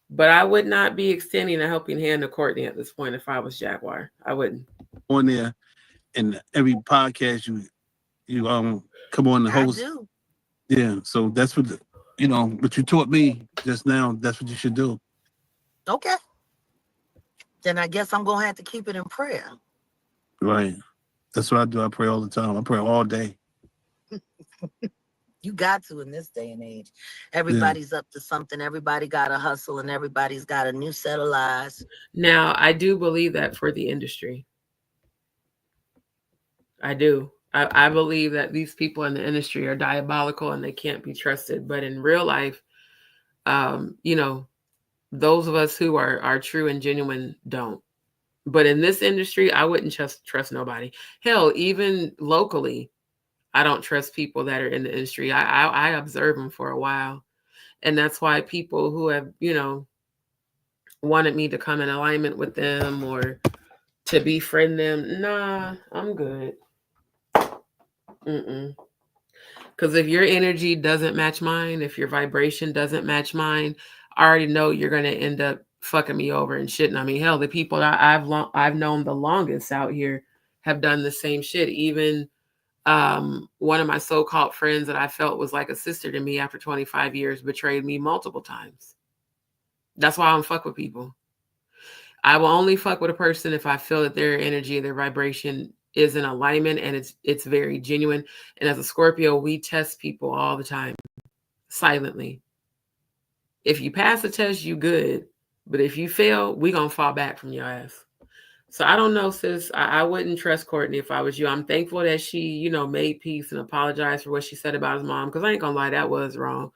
But I would not be extending a helping hand to Courtney at this point if I was Jaguar. I wouldn't.
On there, and every podcast you come on the host.
I do.
Yeah, so that's what what you taught me just now. That's what you should do.
Okay. Then I guess I'm gonna have to keep it in prayer.
Right. That's what I do. I pray all the time. I pray all day.
You got to in this day and age. Everybody's up to something. Everybody got a hustle, and everybody's got a new set of lies.
Now, I do believe that for the industry. I do. I believe that these people in the industry are diabolical and they can't be trusted. But in real life, those of us who are true and genuine don't. But in this industry, I wouldn't trust nobody. Hell, even locally, I don't trust people that are in the industry. I observe them for a while. And that's why people who have, wanted me to come in alignment with them or to befriend them, nah, I'm good. Because if your energy doesn't match mine, if your vibration doesn't match mine, I already know you're going to end up fucking me over and shitting on me. Hell, the people that I've known the longest out here have done the same shit. Even one of my so-called friends that I felt was like a sister to me after 25 years betrayed me multiple times. That's why I don't fuck with people. I will only fuck with a person if I feel that their energy, their vibration is in alignment and it's very genuine. And as a Scorpio, we test people all the time, silently. If you pass the test, you good. But if you fail, we gonna fall back from your ass. So I don't know, sis. I wouldn't trust Courtney if I was you. I'm thankful that she, made peace and apologized for what she said about his mom. Because I ain't gonna lie, that was wrong.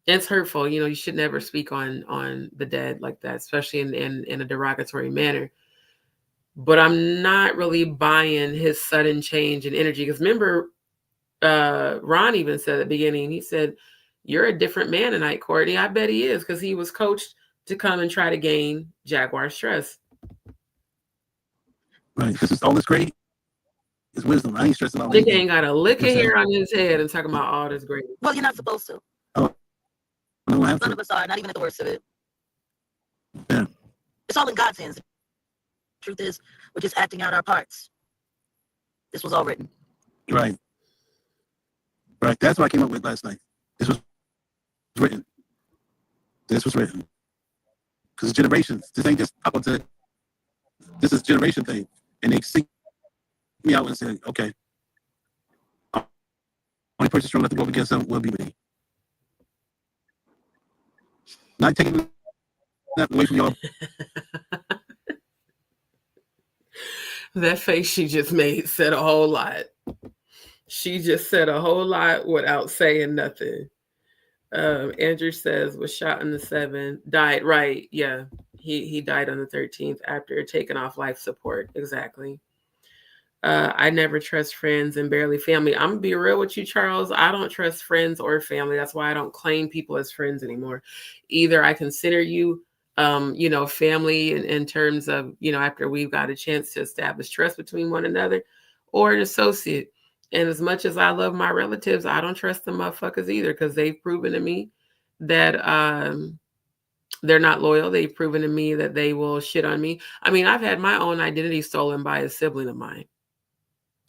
It's hurtful. You should never speak on the dead like that, especially in a derogatory manner. But I'm not really buying his sudden change in energy. Because remember, Ron even said at the beginning, he said, "You're a different man tonight, Courtney." I bet he is, because he was coached to come and try to gain Jaguar's trust.
Right. This is all this great. It's wisdom. I ain't stressing about
Nick
anything.
ain't got a lick of hair on his head and talking about all this great.
Well, you're not supposed to.
Oh, I don't have
None
to.
of us are, not even at the worst of it.
Yeah.
It's all in God's hands. The truth is, we're just acting out our parts. This was all written.
Right. Right. That's what I came up with last night. This was written. This was written. Because it's generations. This ain't just up until this is generation thing. And they seek me out and say, okay, only person strong enough to go up against them will be me. Not taking that away from y'all.
That face she just made said a whole lot. She just said a whole lot without saying nothing. Andrew says was shot in the 7th, died. Right. Yeah. He died on the 13th after taking off life support. Exactly. I never trust friends and barely family. I'm gonna be real with you, Charles. I don't trust friends or family. That's why I don't claim people as friends anymore. Either I consider you, family in terms of, after we've got a chance to establish trust between one another, or an associate. And as much as I love my relatives, I don't trust them motherfuckers either, because they've proven to me that they're not loyal. They've proven to me that they will shit on me. I mean, I've had my own identity stolen by a sibling of mine.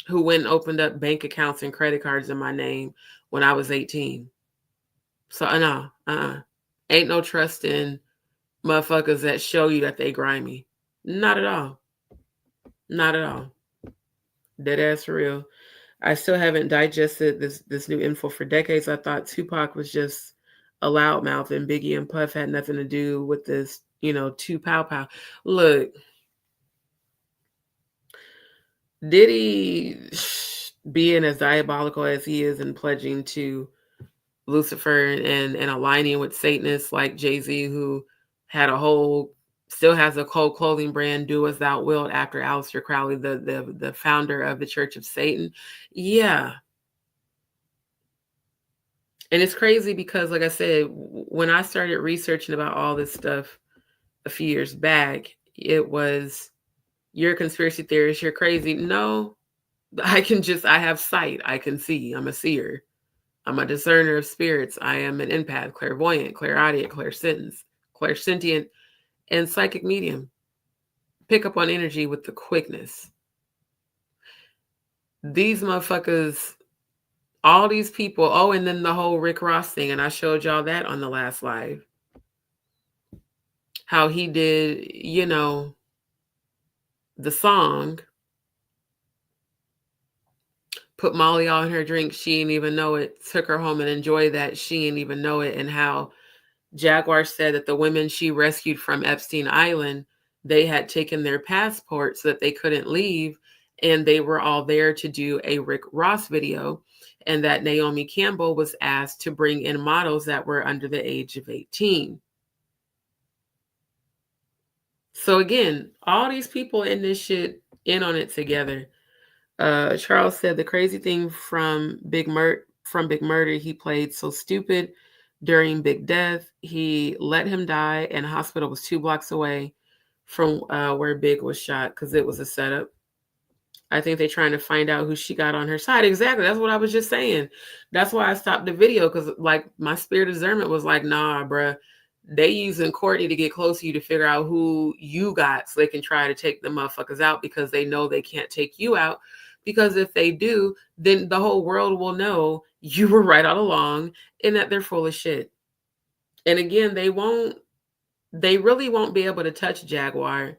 who went and opened up bank accounts and credit cards in my name when I was 18. So ain't no trust in motherfuckers that show you that they grimy. Not at all. Not at all. Dead ass for real. I still haven't digested this new info for decades. I thought Tupac was just a loudmouth and Biggie and Puff had nothing to do with this, two pow pow. Look, Diddy being as diabolical as he is and pledging to Lucifer and aligning with Satanists like Jay-Z, who still has a cold clothing brand, Do As Thou Wilt, after Aleister Crowley, the founder of the Church of Satan. Yeah. And it's crazy because, like I said, when I started researching about all this stuff a few years back, it was, you're a conspiracy theorist, you're crazy. No, I have sight. I can see. I'm a seer. I'm a discerner of spirits. I am an empath, clairvoyant, clairaudient, clairsentient, and psychic medium. Pick up on energy with the quickness. These motherfuckers, all these people, and then the whole Rick Ross thing, and I showed y'all that on the last live. How he did, the song, put Molly all in her drink, she didn't even know it, took her home and enjoyed that, she didn't even know it, and how Jaguar said that the women she rescued from Epstein Island, they had taken their passports so that they couldn't leave, and they were all there to do a Rick Ross video, and that Naomi Campbell was asked to bring in models that were under the age of 18. So again, all these people in this shit in on it together. Charles said the crazy thing from Big Murder, he played so stupid during Big Death. He let him die, and the hospital was 2 blocks away from where Big was shot because it was a setup. I think they're trying to find out who she got on her side. Exactly. That's what I was just saying. That's why I stopped the video, because like my spirit of discernment was like, nah, bruh. They using Courtney to get close to you to figure out who you got so they can try to take the motherfuckers out, because they know they can't take you out. Because if they do, then the whole world will know you were right all along and that they're full of shit. And again, they really won't be able to touch Jaguar,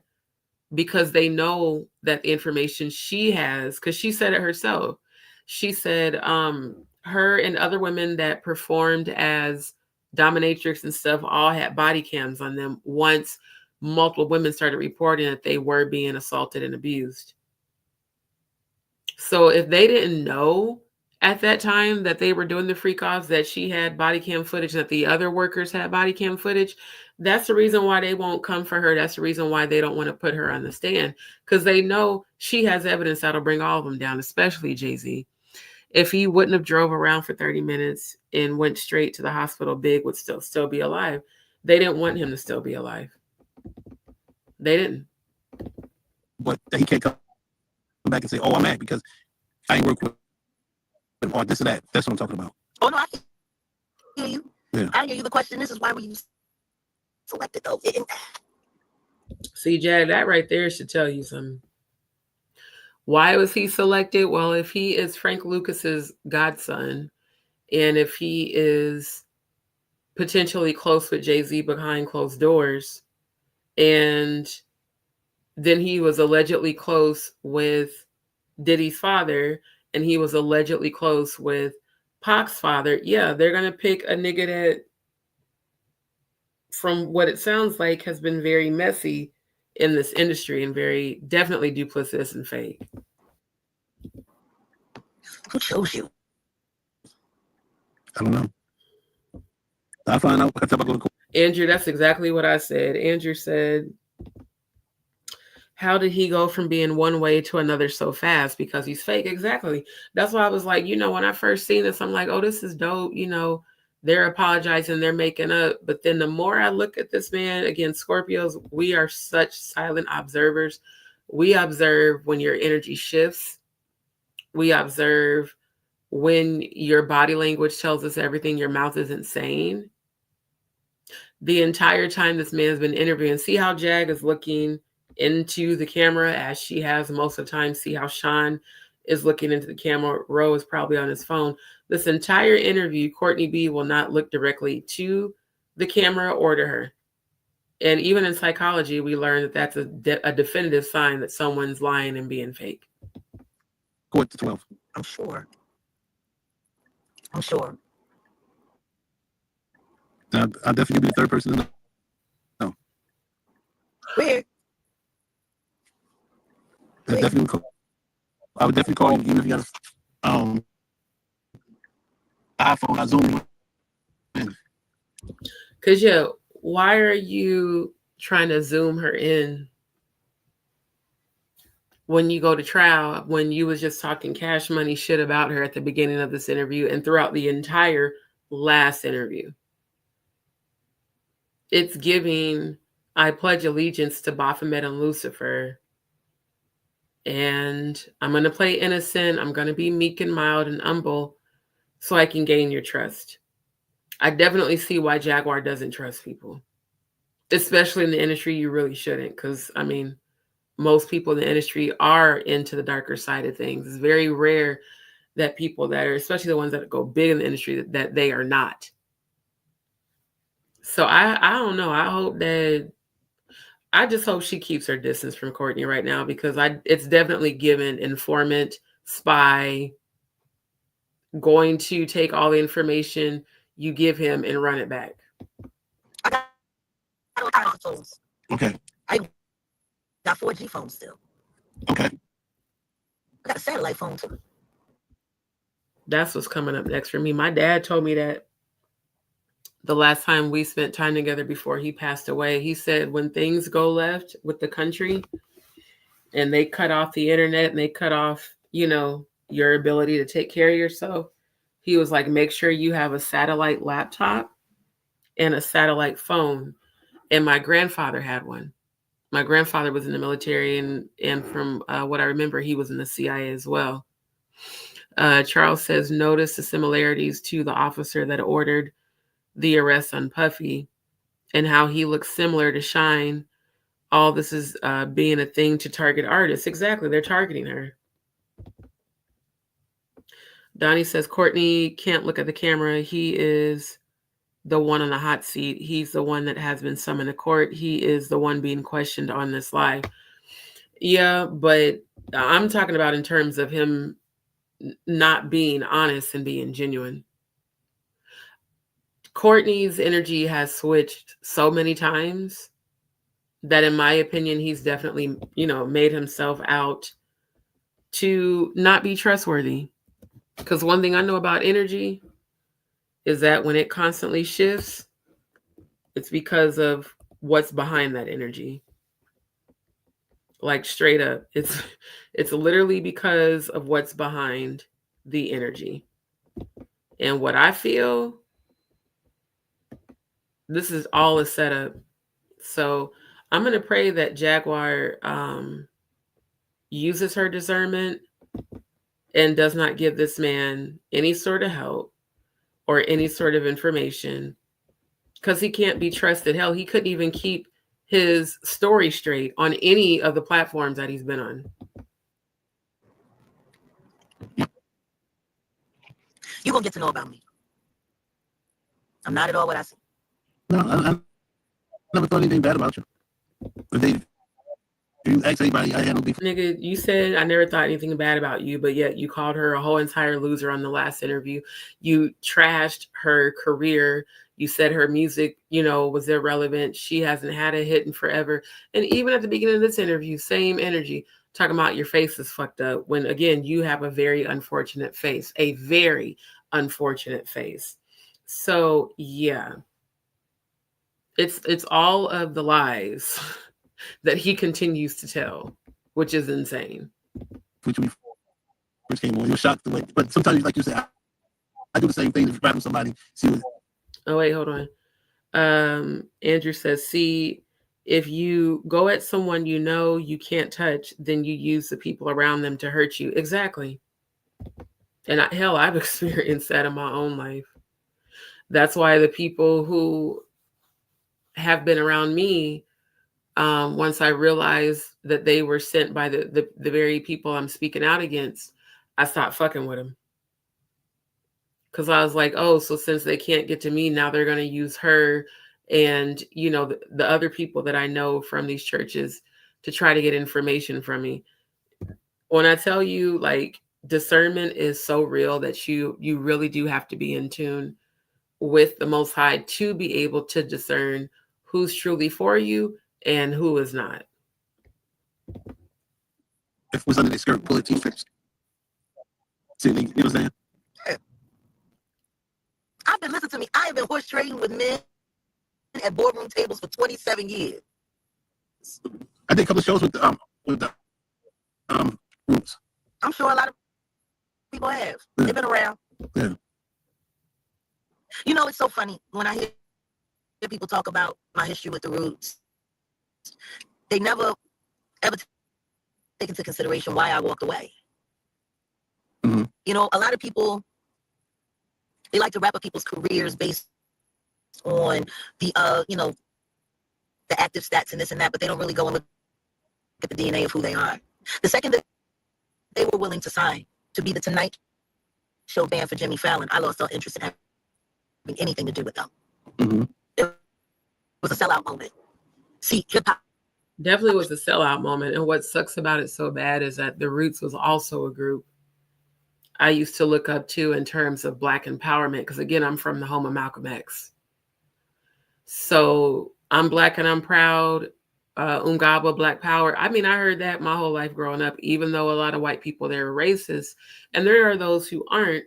because they know that the information she has, because she said it herself. She said her and other women that performed as dominatrix and stuff all had body cams on them once multiple women started reporting that they were being assaulted and abused. So if they didn't know at that time that they were doing the freak offs, that she had body cam footage, that the other workers had body cam footage, that's the reason why they won't come for her. That's the reason why they don't want to put her on the stand, because they know she has evidence that'll bring all of them down, especially Jay-Z. If he wouldn't have drove around for 30 minutes and went straight to the hospital, Big would still be alive. They didn't want him to still be alive. They didn't.
But he can't come back and say, "Oh, I'm mad because I ain't work with him," or this or that. That's what I'm talking about.
Oh no, I hear you.
Yeah.
I hear you. The question is why were you selected though?
See, Jag, that right there should tell you something. Why was he selected? Well, if he is Frank Lucas's godson, and if he is potentially close with Jay-Z behind closed doors, and then he was allegedly close with Diddy's father, and he was allegedly close with Pac's father, yeah, they're going to pick a nigga that, from what it sounds like, has been very messy in this industry and very definitely duplicitous and fake.
Who chose you?
I don't know. I'll find out.
Andrew, that's exactly what I said. Andrew said, how did he go from being one way to another so fast? Because he's fake. Exactly. That's why I was like, when I first seen this, I'm like, oh, this is dope. They're apologizing, they're making up. But then the more I look at this man, again, Scorpios, we are such silent observers. We observe when your energy shifts. We observe when your body language tells us everything, your mouth isn't saying. The entire time this man's been interviewing, see how Jag is looking into the camera as she has most of the time. See how Shaun is looking into the camera. Roe is probably on his phone. This entire interview, Courtney B will not look directly to the camera or to her. And even in psychology, we learn that that's a definitive sign that someone's lying and being fake.
Go to 12.
I'm sure. I'm sure.
I'll definitely be the third person to know. No.
Weird.
I would definitely call you, even if you got a iPhone. I zoom in.
Because, why are you trying to zoom her in when you go to trial, when you was just talking cash money shit about her at the beginning of this interview and throughout the entire last interview? It's giving, I pledge allegiance to Baphomet and Lucifer. And I'm going to play innocent. I'm going to be meek and mild and humble so I can gain your trust. I definitely see why Jaguar doesn't trust people, especially in the industry. You really shouldn't, because, I mean, most people in the industry are into the darker side of things. It's very rare that people that are, especially the ones that go big in the industry, that they are not. So I don't know. I just hope she keeps her distance from Courtney right now, because it's definitely given informant, spy, going to take all the information you give him and run it back.
I got iPhones.
Okay.
I got 4G phones still.
Okay.
I got a satellite phone too.
That's what's coming up next for me. My dad told me that the last time we spent time together before he passed away, he said when things go left with the country and they cut off the internet and they cut off, your ability to take care of yourself, he was like, make sure you have a satellite laptop and a satellite phone. And my grandfather had one. My grandfather was in the military, and from what I remember, he was in the CIA as well. Charles says, notice the similarities to the officer that ordered the arrest on Puffy and how he looks similar to Shine. All this is being a thing to target artists. Exactly. They're targeting her. Donnie says, Courtney can't look at the camera. He is the one on the hot seat. He's the one that has been summoned to court. He is the one being questioned on this live. Yeah, but I'm talking about in terms of him not being honest and being genuine. Courtney's energy has switched so many times that, in my opinion, he's definitely, made himself out to not be trustworthy. Because one thing I know about energy is that when it constantly shifts, it's because of what's behind that energy. Like straight up, it's literally because of what's behind the energy. And what I feel, this is all a setup. So I'm going to pray that Jaguar uses her discernment and does not give this man any sort of help or any sort of information, because he can't be trusted. Hell, he couldn't even keep his story straight on any of the platforms that he's been on.
You're going to get to know about me. I'm not at all what I see.
No, I never thought anything bad about you. But you ask anybody, I had no beef.
Nigga, you said I never thought anything bad about you, but yet you called her a whole entire loser on the last interview. You trashed her career. You said her music, was irrelevant. She hasn't had a hit in forever. And even at the beginning of this interview, same energy, talking about your face is fucked up. When, again, you have a very unfortunate face, a very unfortunate face. So, yeah. It's all of the lies that he continues to tell, which is insane.
Which we first came on, you're shocked the way, but sometimes, like you say, I do the same thing. If you rap with somebody, see what.
Oh wait, hold on. Andrew says, see, if you go at someone you can't touch, then you use the people around them to hurt you. Exactly. And I've experienced that in my own life. That's why the people who have been around me, once I realized that they were sent by the very people I'm speaking out against, I stopped fucking with him. Because I was like, oh, so since they can't get to me, now they're going to use her and, you know, the other people that I know from these churches to try to get information from me. When I tell you, like, discernment is so real that you really do have to be in tune with the Most High to be able to discern who's truly for you and who is not.
If it was under their skirt, bullet t-shirts. See, you know what I'm saying?
I've been listening to me. I have been horse trading with men at boardroom tables for 27 years.
I did a couple of shows with the groups.
I'm sure a lot of people have. Yeah. They've been around.
Yeah.
You know, it's so funny when I hear people talk about my history with the Roots. They never ever take into consideration why I walked away.
Mm-hmm.
You know, a lot of people, they like to wrap up people's careers based on the, you know, the active stats and this and that, but they don't really go and look at the DNA of who they are. The second that they were willing to sign to be the Tonight Show band for Jimmy Fallon, I lost all interest in having anything to do with them.
Mm-hmm.
It was a sellout moment. See, hip-hop
Definitely was a sellout moment. And what sucks about it so bad is that the Roots was also a group I used to look up to in terms of Black empowerment. Because again, I'm from the home of Malcolm X. So I'm Black and I'm proud. Ungaba, Black Power. I mean, I heard that my whole life growing up, even though a lot of white people, they were racist. And there are those who aren't.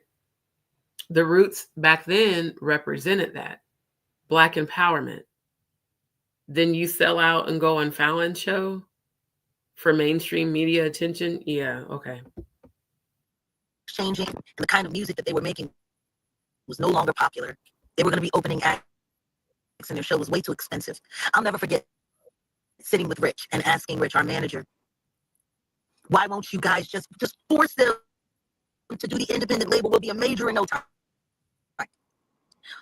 The Roots back then represented that. Black empowerment. Then you sell out and go on Fallon's show for mainstream media attention. Yeah, okay.
Changing, and the kind of music that they were making was no longer popular. They were going to be opening acts, and their show was way too expensive. I'll never forget sitting with Rich and asking Rich, our manager, why won't you guys just force them to do the independent label? We'll be a major in no time.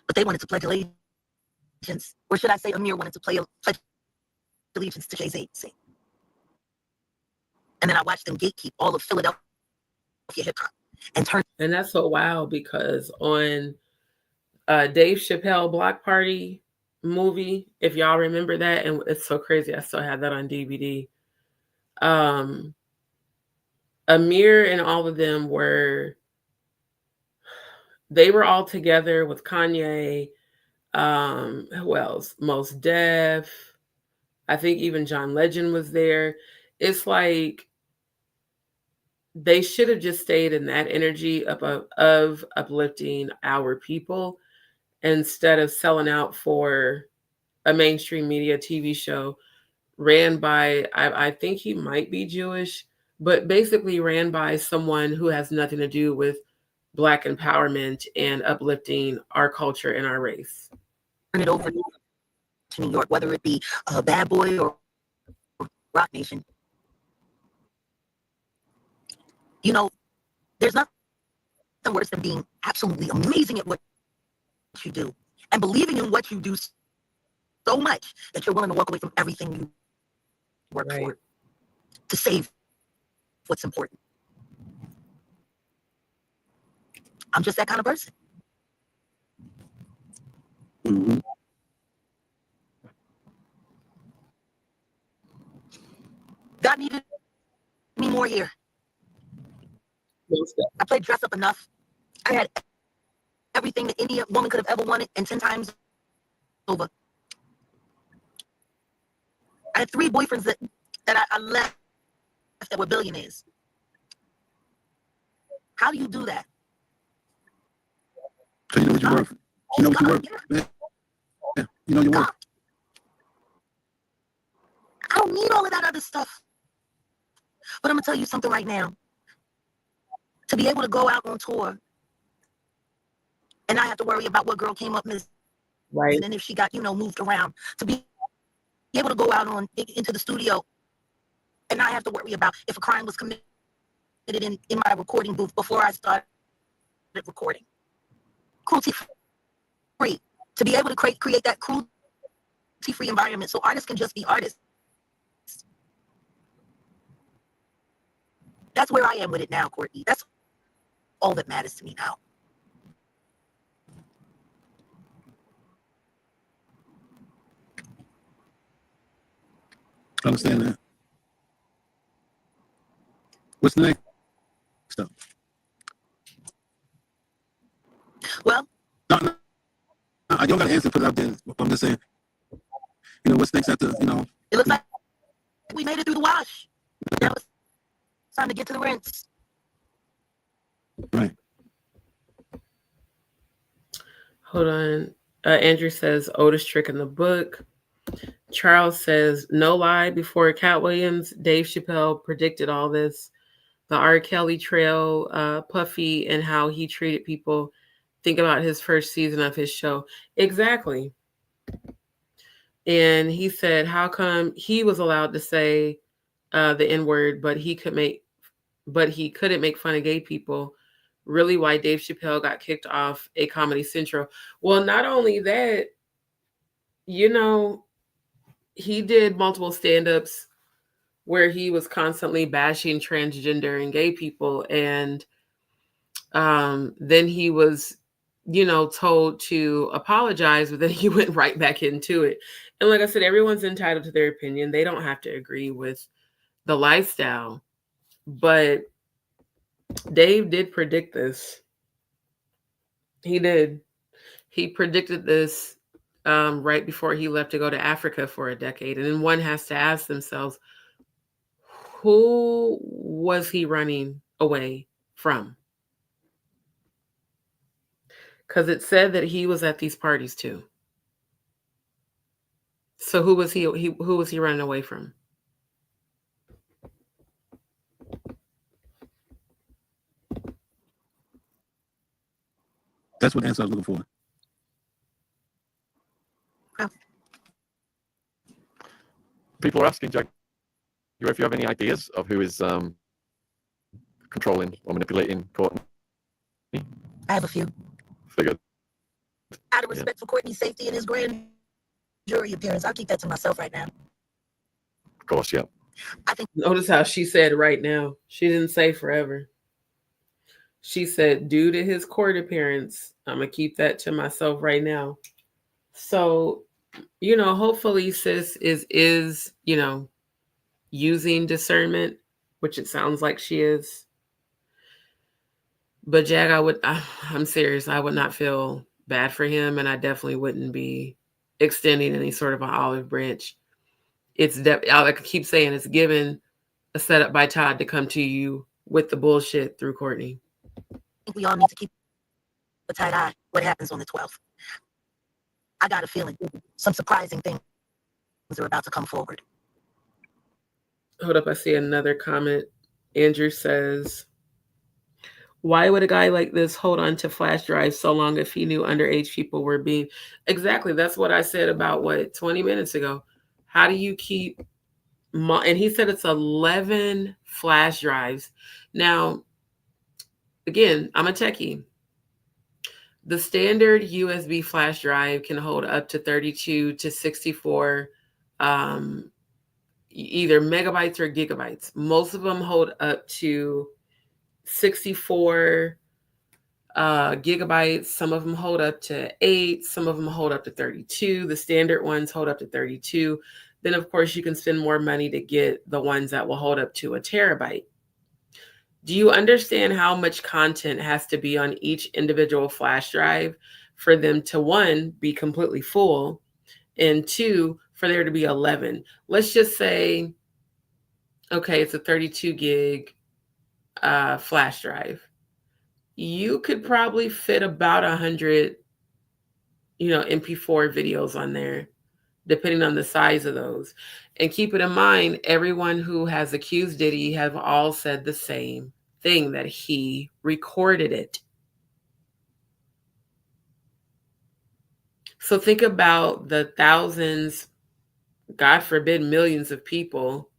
But they wanted to pledge allegiance, or should I say Amir wanted to pledge allegiance to Jay-Z. And then I watched them gatekeep all of Philadelphia hip-hop and turn.
And that's so wild because on Dave Chappelle Block Party movie, if y'all remember that, and it's so crazy, I still have that on DVD. Amir and all of them were all together with Kanye, who else? Mos Def. I think even John Legend was there. It's like they should have just stayed in that energy of uplifting our people instead of selling out for a mainstream media TV show ran by, I think he might be Jewish, but basically ran by someone who has nothing to do with Black empowerment and uplifting our culture and our race.
Turn it over to New York, whether it be Bad Boy or Rock Nation. You know, there's nothing worse than being absolutely amazing at what you do and believing in what you do so much that you're willing to walk away from everything you work for to save what's important. I'm just that kind of person.
Mm-hmm.
God needed me more here. I played dress up enough. I had everything that any woman could have ever wanted and 10 times over. I had 3 boyfriends that I left that were billionaires. How do you do that?
So you know what you're worth. You know what you're worth. Yeah. You know your worth.
I don't need all of that other stuff. But I'm going to tell you something right now. To be able to go out on tour and not have to worry about what girl came up missing, right? And if she got, moved around, to be able to go out into the studio and not have to worry about if a crime was committed in my recording booth before I started recording. Cruelty-free. To be able to create that cruelty-free environment so artists can just be artists. That's where I am with it now, Courtney. That's all that matters to me now.
I understand that. What's next? Stuff.
Well,
No, you don't got to answer, put it out there. I'm just saying, what's next after,
it looks like we made it through the wash. Now it's time to get to the rinse.
Right.
Hold on. Andrew says Otis trick in the book. Charles says, no lie, before Cat Williams, Dave Chappelle predicted all this. The R. Kelly trail, Puffy, and how he treated people. Think about his first season of his show. Exactly. And he said, how come he was allowed to say the N-word, but he couldn't make fun of gay people? Really, why Dave Chappelle got kicked off a Comedy Central? Well, not only that, he did multiple stand-ups where he was constantly bashing transgender and gay people. And then he was, told to apologize, but then he went right back into it. And like I said, everyone's entitled to their opinion. They don't have to agree with the lifestyle. But Dave did predict this. He did. He predicted this right before he left to go to Africa for a decade. And then one has to ask themselves, who was he running away from? Because it said that he was at these parties too. So who was he running away from?
That's what answer I was looking for.
People are asking, Jack, if you have any ideas of who is controlling or manipulating Courtney.
I have a few.
Figured.
Out of respect for Courtney's safety and his grand jury appearance, I'll keep that to myself right now.
Of course, yeah.
I think.
Notice how she said right now. She didn't say forever. She said, due to his court appearance, I'm going to keep that to myself right now. So, hopefully sis is using discernment, which it sounds like she is. But Jag, I'm serious. I would not feel bad for him, and I definitely wouldn't be extending any sort of an olive branch. It's I keep saying it's given a setup by Todd to come to you with the bullshit through Courtney.
I think we all need to keep a tight eye what happens on the 12th. I got a feeling some surprising things are about to come forward.
Hold up, I see another comment. Andrew says, why would a guy like this hold on to flash drives so long if he knew underage people were being... Exactly, that's what I said about, 20 minutes ago. How do you keep... And he said it's 11 flash drives. Now, again, I'm a techie. The standard USB flash drive can hold up to 32 to 64 either megabytes or gigabytes. Most of them hold up to 64 gigabytes. Some of them hold up to 8. Some of them hold up to 32. The standard ones hold up to 32. Then, of course, you can spend more money to get the ones that will hold up to a terabyte. Do you understand how much content has to be on each individual flash drive for them to, 1, be completely full, and 2, for there to be 11? Let's just say, okay, it's a 32 gig flash drive. You could probably fit about 100, MP4 videos on there, depending on the size of those. And keep it in mind, everyone who has accused Diddy have all said the same thing, that he recorded it. So think about the thousands, God forbid, millions of people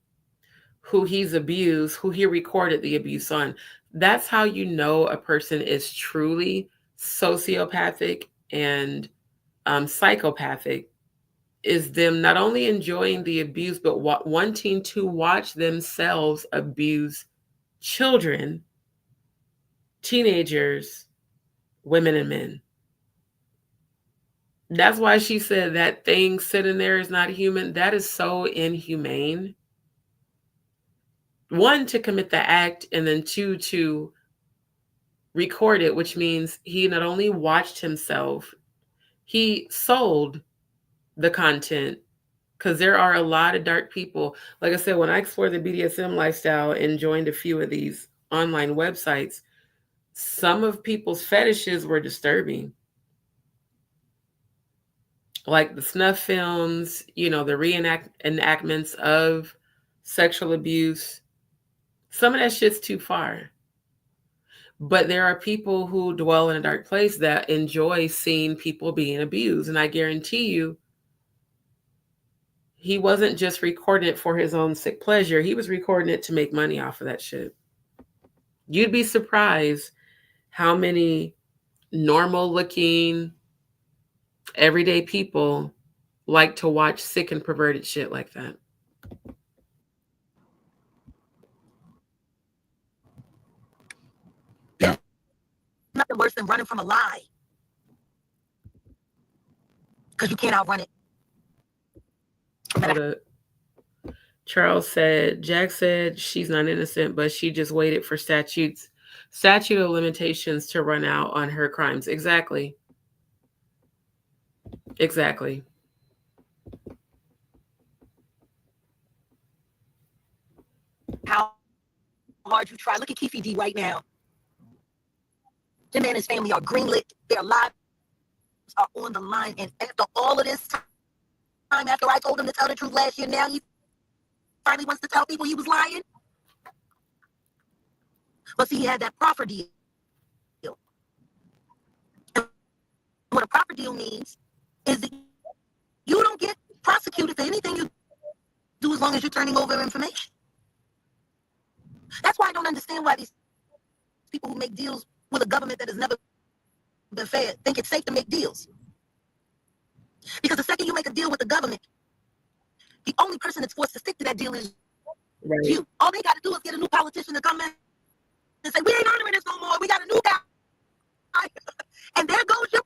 who he's abused, who he recorded the abuse on. That's how you know a person is truly sociopathic and psychopathic, is them not only enjoying the abuse, but wanting to watch themselves abuse children teenagers, women and men. That's why she said that thing sitting there is not human. That is so inhumane. One, to commit the act, and then two, to record it, which means he not only watched himself, he sold the content, because there are a lot of dark people. Like I said, when I explored the BDSM lifestyle and joined a few of these online websites, some of people's fetishes were disturbing. Like the snuff films, the reenactments of sexual abuse. Some of that shit's too far. But there are people who dwell in a dark place that enjoy seeing people being abused. And I guarantee you, he wasn't just recording it for his own sick pleasure. He was recording it to make money off of that shit. You'd be surprised how many normal looking, everyday people like to watch sick and perverted shit like that.
Yeah. Nothing worse than running from a lie. Because you can't outrun it.
Charles said, Jack said she's not innocent, but she just waited for statute of limitations to run out on her crimes. Exactly.
How hard you try. Look at Keefe D right now. Him and his family are greenlit. Their lives are on the line. And after all of this time, after I told him to tell the truth last year, now he finally wants to tell people he was lying. But see, he had that proffer deal. And what a proffer deal means is that you don't get prosecuted for anything you do as long as you're turning over information. That's why I don't understand why these people who make deals with a government that has never been fair think it's safe to make deals. Because the second you make a deal with the government, the only person that's forced to stick to that deal is you. All they got to do is get a new politician to come in and say, we ain't honoring this no more. We got a new guy. And there goes your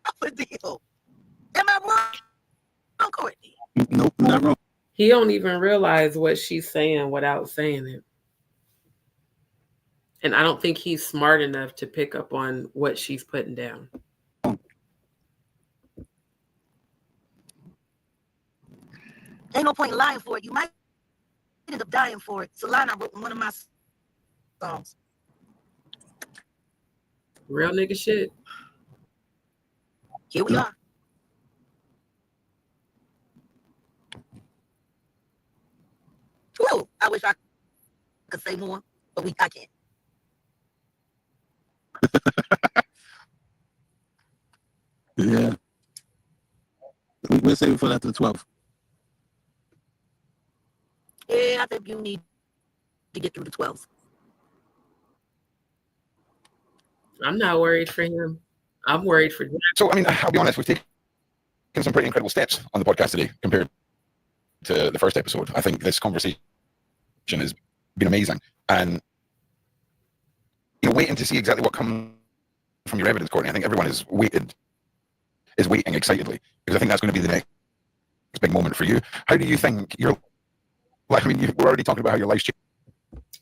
profit deal. Am I wrong, Courtney?
Nope, not wrong.
He don't even realize what she's saying without saying it. And I don't think he's smart enough to pick up on what she's putting down.
Ain't no point in lying for it. You might end up dying for it. It's a line I wrote in one of my songs.
Real nigga shit.
Here we are. Whoa, I wish I could say more, but I can't.
Yeah. We'll save it for after the 12th.
Yeah, I think you need to get through the 12th.
I'm not worried for him. I'm worried for Jack.
So, I mean, I'll be honest, we've taken some pretty incredible steps on the podcast today compared to the first episode. I think this conversation has been amazing. And, waiting to see exactly what comes from your evidence, Courtney. I think everyone is waiting excitedly, because I think that's going to be the next big moment for you. How do you think you're, we're already talking about how your life's changed.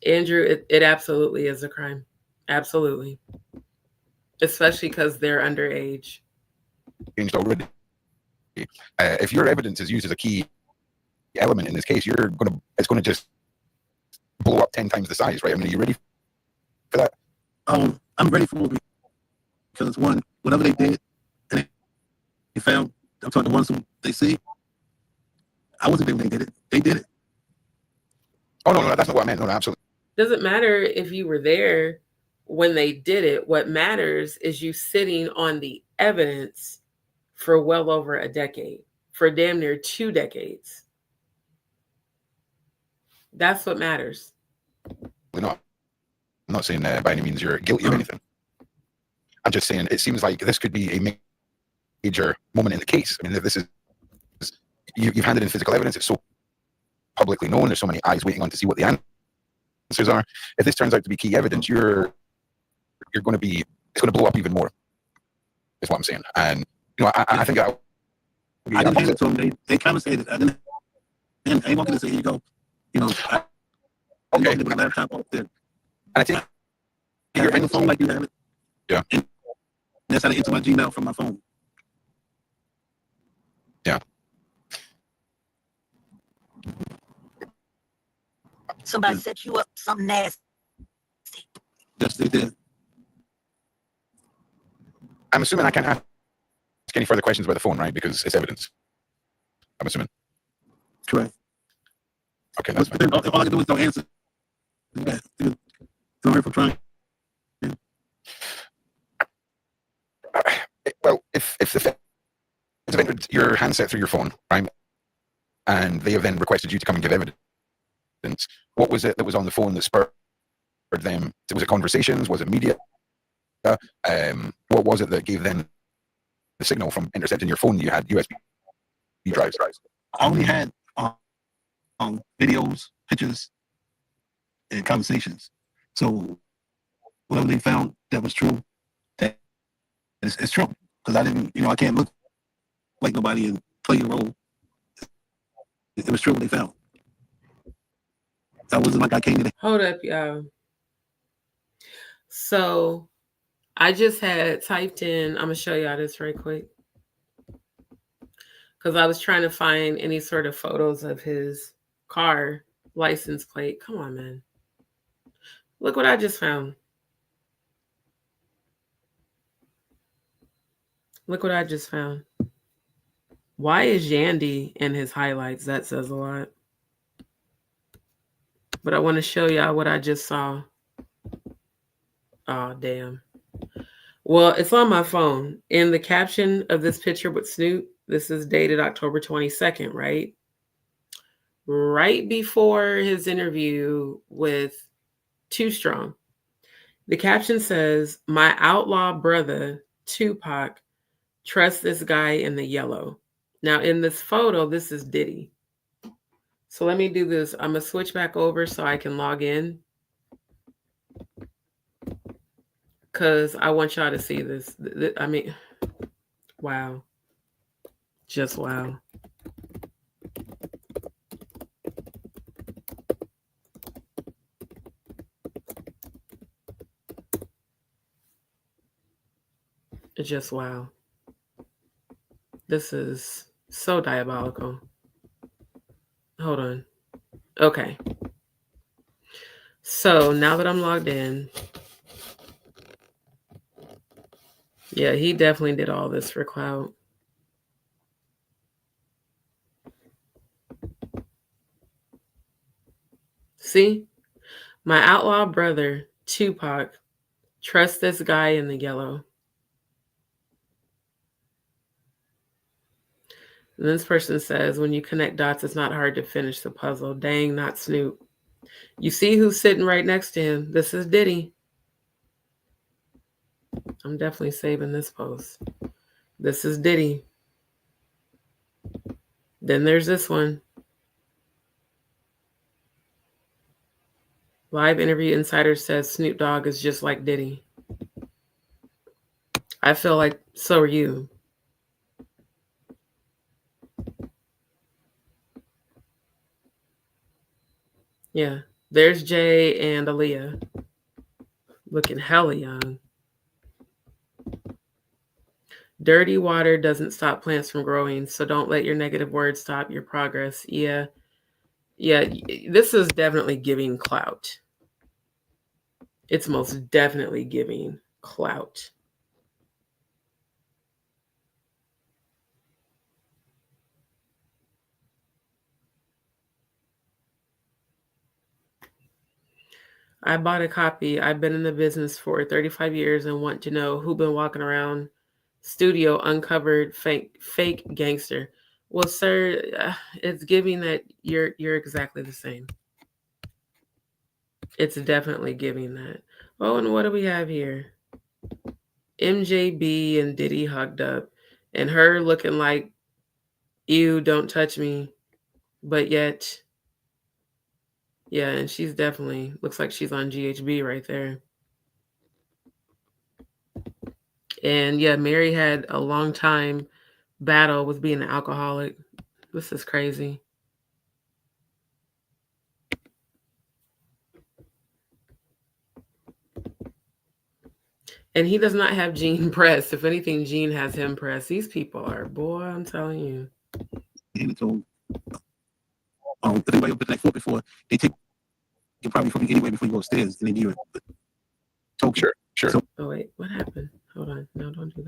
Andrew, it absolutely is a crime. Absolutely. Especially because they're underage.
Changed already. If your evidence is used as a key element in this case, it's going to just blow up 10 times the size, right? I mean, are you ready for that?
I'm ready for it because it's one, whatever they did, and they found, I'm talking the ones who they see, I wasn't there when they did it. They did it.
Oh, no, that's not what I meant. No, absolutely.
Doesn't matter if you were there when they did it. What matters is you sitting on the evidence for well over a decade, for damn near 2 decades. That's what matters.
I'm not saying by any means you're guilty of anything. I'm just saying it seems like this could be a major moment in the case. I mean, this is, you've handed in physical evidence. It's so publicly known. There's so many eyes waiting on to see what the answers are. If this turns out to be key evidence, you're it's going to blow up even more. Is what I'm saying. And I think
I didn't hand it to them. They confiscated it. I didn't. And I ain't walking to say, here you go. I
okay.
With my laptop off there.
And I think
you're in the phone like you have it.
Yeah.
And that's how they enter my Gmail from my phone.
Yeah.
Somebody set you up something nasty.
Yes, they did.
I'm assuming I can't ask any further questions about the phone, right? Because it's evidence. I'm assuming.
Correct.
Okay, that's fine.
All I can do is don't answer. Don't hurt for trying.
Well, if the feds have entered your handset through your phone, right, and they have then requested you to come and give evidence, what was it that was on the phone that spurred them? Was it conversations? Was it media? What was it that gave them the signal from intercepting your phone? You had USB drives.
I only had videos, pictures, and conversations. So whatever they found that was true, that it's true. Because I didn't, I can't look like nobody and play a role. It was true what they found. That wasn't like I came to.
Hold up, y'all. So I just had typed in, I'm going to show y'all this right quick. Because I was trying to find any sort of photos of his car license plate. Come on, man. Look what I just found. Look what I just found. Why is Yandy in his highlights? That says a lot. But I want to show y'all what I just saw. Oh, damn. Well, it's on my phone. In the caption of this picture with Snoop, this is dated October 22nd, right? Right before his interview with Too Strong. The caption says, "My outlaw brother, Tupac, trusts this guy in the yellow." Now, in this photo, this is Diddy. So let me do this. I'm going to switch back over so I can log in. Because I want y'all to see this. I mean, wow. Just wow. It's just wow. This is so diabolical. Hold on. Okay. So now that I'm logged in, yeah, he definitely did all this for clout. See? My outlaw brother, Tupac, trusts this guy in the yellow. And this person says, when you connect dots, it's not hard to finish the puzzle. Dang, not Snoop. You see who's sitting right next to him? This is Diddy. I'm definitely saving this post. This is Diddy. Then there's this one. Live interview insider says Snoop Dogg is just like Diddy. I feel like so are you. Yeah. There's Jay and Aaliyah. Looking hella young. Dirty water doesn't stop plants from growing, so don't let your negative words stop your progress. Yeah. Yeah, this is definitely giving clout. It's most definitely giving clout. I bought a copy. I've been in the business for 35 years and want to know who been walking around studio uncovered fake gangster. Well, sir, it's giving that you're exactly the same. It's definitely giving that. Oh, and what do we have here? MJB and Diddy hugged up, and her looking like, ew, don't touch me. But yet, yeah, and she's definitely, looks like she's on GHB right there. And yeah, Mary had a long time battle with being an alcoholic. This is crazy. And he does not have Gene pressed. If anything, Gene has him pressed. These people are, boy, I'm telling you.
And so, if anybody opened that foot before, they take you probably from you anyway before you go upstairs, and they give you a token.
Sure.
So,
Oh wait, what happened? Hold on, no, don't do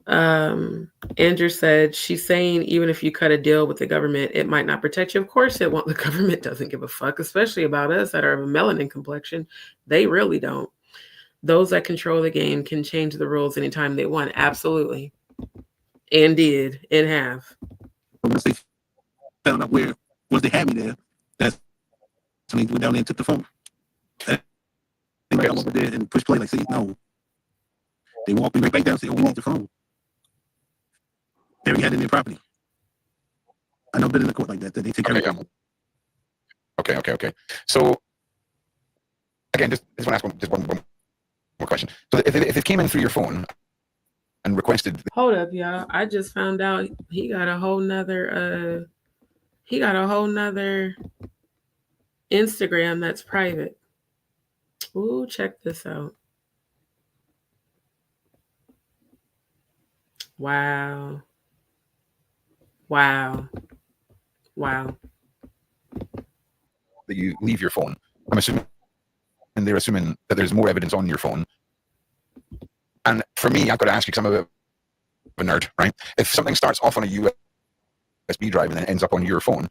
that. Andrew said she's saying even if you cut a deal with the government, it might not protect you. Of course it won't. The government doesn't give a fuck, especially about us that are of a melanin complexion. They really don't. Those that control the game can change the rules anytime they want. Absolutely. And did and have.
once they found out where once they had me there, that's when they went down there and took the phone. And they got over there and push play like, say no. They walked me right back down and said, "Oh, we need the phone." They already had it in their property. I know been in the court like that. That they take care of it.
Okay. So again, just want to ask one more question. So if it came in through your phone and requested,
hold up, y'all. I just found out he got a whole nother Instagram that's private. Ooh, check this out. Wow.
that you leave your phone, I'm assuming, and they're assuming that there's more evidence on your phone. And for me, I've got to ask you, because I'm a bit of a nerd, right? If something starts off on a USB drive and then ends up on your phone,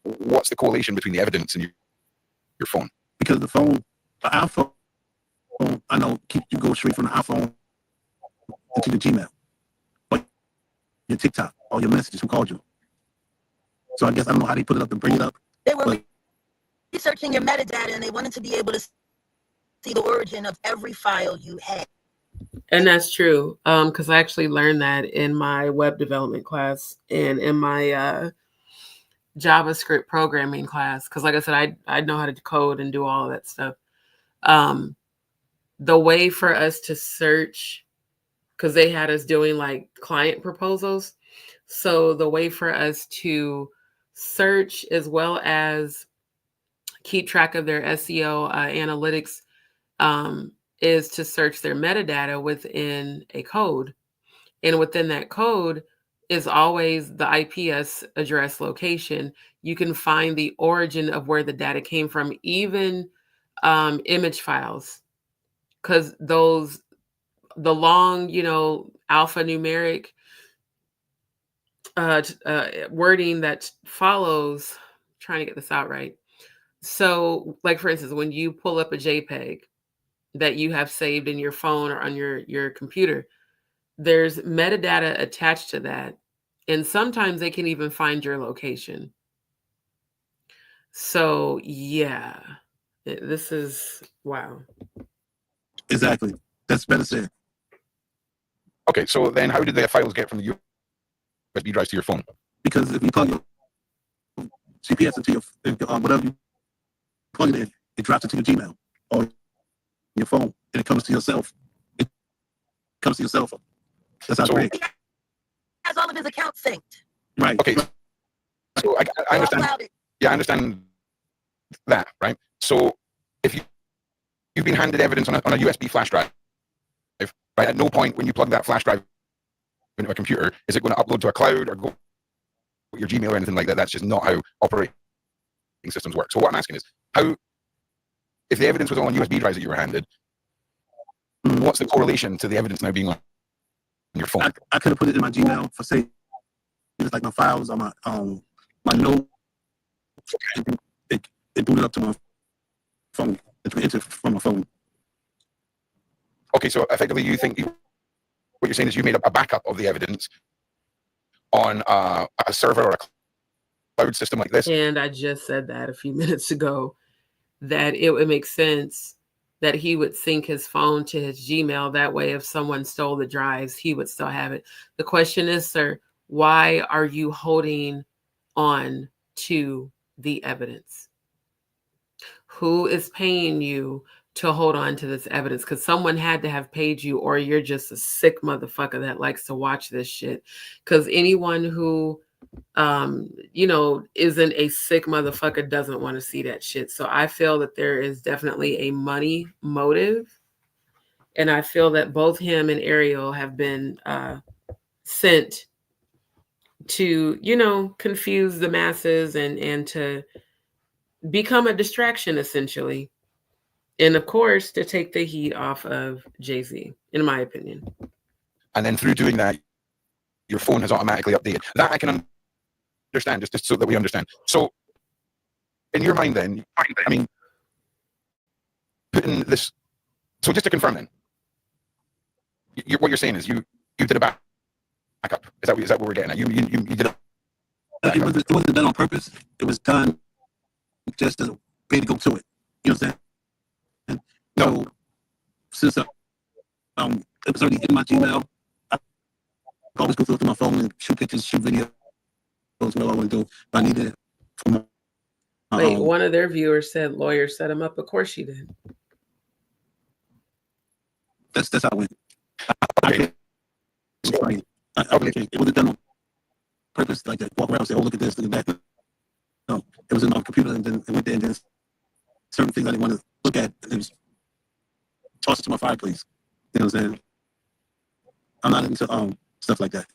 what's the correlation between the evidence and your phone?
Because the iPhone, I know, you go straight from the iPhone into the Gmail, but your TikTok, all your messages, who called you? So I guess I don't know how they put it up to bring it up.
They were researching your metadata, and they wanted to be able to see the origin of every file you had.
And that's true, because I actually learned that in my web development class and in my JavaScript programming class. Because like I said, I know how to code and do all of that stuff. The way for us to search, because they had us doing like client proposals. So the way for us to search as well as keep track of their SEO analytics is to search their metadata within a code. And within that code is always the IPS address location. You can find the origin of where the data came from, even image files. Because the long, alphanumeric wording that follows, trying to get this out right. So, like, for instance, when you pull up a JPEG that you have saved in your phone or on your computer, there's metadata attached to that. And sometimes they can even find your location. So, yeah, this is, wow.
Exactly. That's better said.
Okay, so then how did the files get from the USB drives to your phone?
Because if you plug your GPS into your whatever you plug it in, it drops it to your Gmail or your phone, and it comes to yourself. It comes to your cell phone. That's how it breaks.
Has all of his accounts synced.
Right.
Okay. So I understand. Yeah, I understand that, right? So if you've been handed evidence on a USB flash drive, right? At no point when you plug that flash drive into a computer is it going to upload to a cloud or go with your Gmail or anything like that. That's just not how operating systems work. So what I'm asking is, how, if the evidence was all on USB drives that you were handed, what's the correlation to the evidence now being on your phone?
I could have put it in my Gmail for say, it's like my files on my note. It booted up to my phone. It entered from my phone.
Okay, so effectively, you think what you're saying is you made a backup of the evidence on a server or a cloud system like this.
And I just said that a few minutes ago, that it would make sense that he would sync his phone to his Gmail. That way, if someone stole the drives, he would still have it. The question is, sir, why are you holding on to the evidence? Who is paying you to hold on to this evidence, because someone had to have paid you, or you're just a sick motherfucker that likes to watch this shit. Because anyone who isn't a sick motherfucker doesn't want to see that shit. So I feel that there is definitely a money motive. And I feel that both him and Ariel have been sent to, confuse the masses and to become a distraction, essentially. And of course, to take the heat off of Jay-Z, in my opinion.
And then through doing that, your phone has automatically updated. That I can understand, just so that we understand. So, in your mind, then, I mean, putting this. So, just to confirm, then, what you're saying is you did a backup. Is that what we're getting at? You did a backup.
It wasn't done on purpose. It was done just as a way to go to it. You know what I'm saying? So, since it was already in my Gmail, I always go through my phone and shoot pictures, shoot videos, whatever I want to do. But I needed it for my
Wait, one of their viewers said lawyer set him up. Of course she did.
That's how it went. Okay. It wasn't done on purpose, like that. Walk around and say, "Oh, look at this, look at that." No, it was in my computer, and then it went there, and then certain things I didn't want to look at, and it was toss it to my fireplace. You know what I'm saying? I'm not into stuff like that.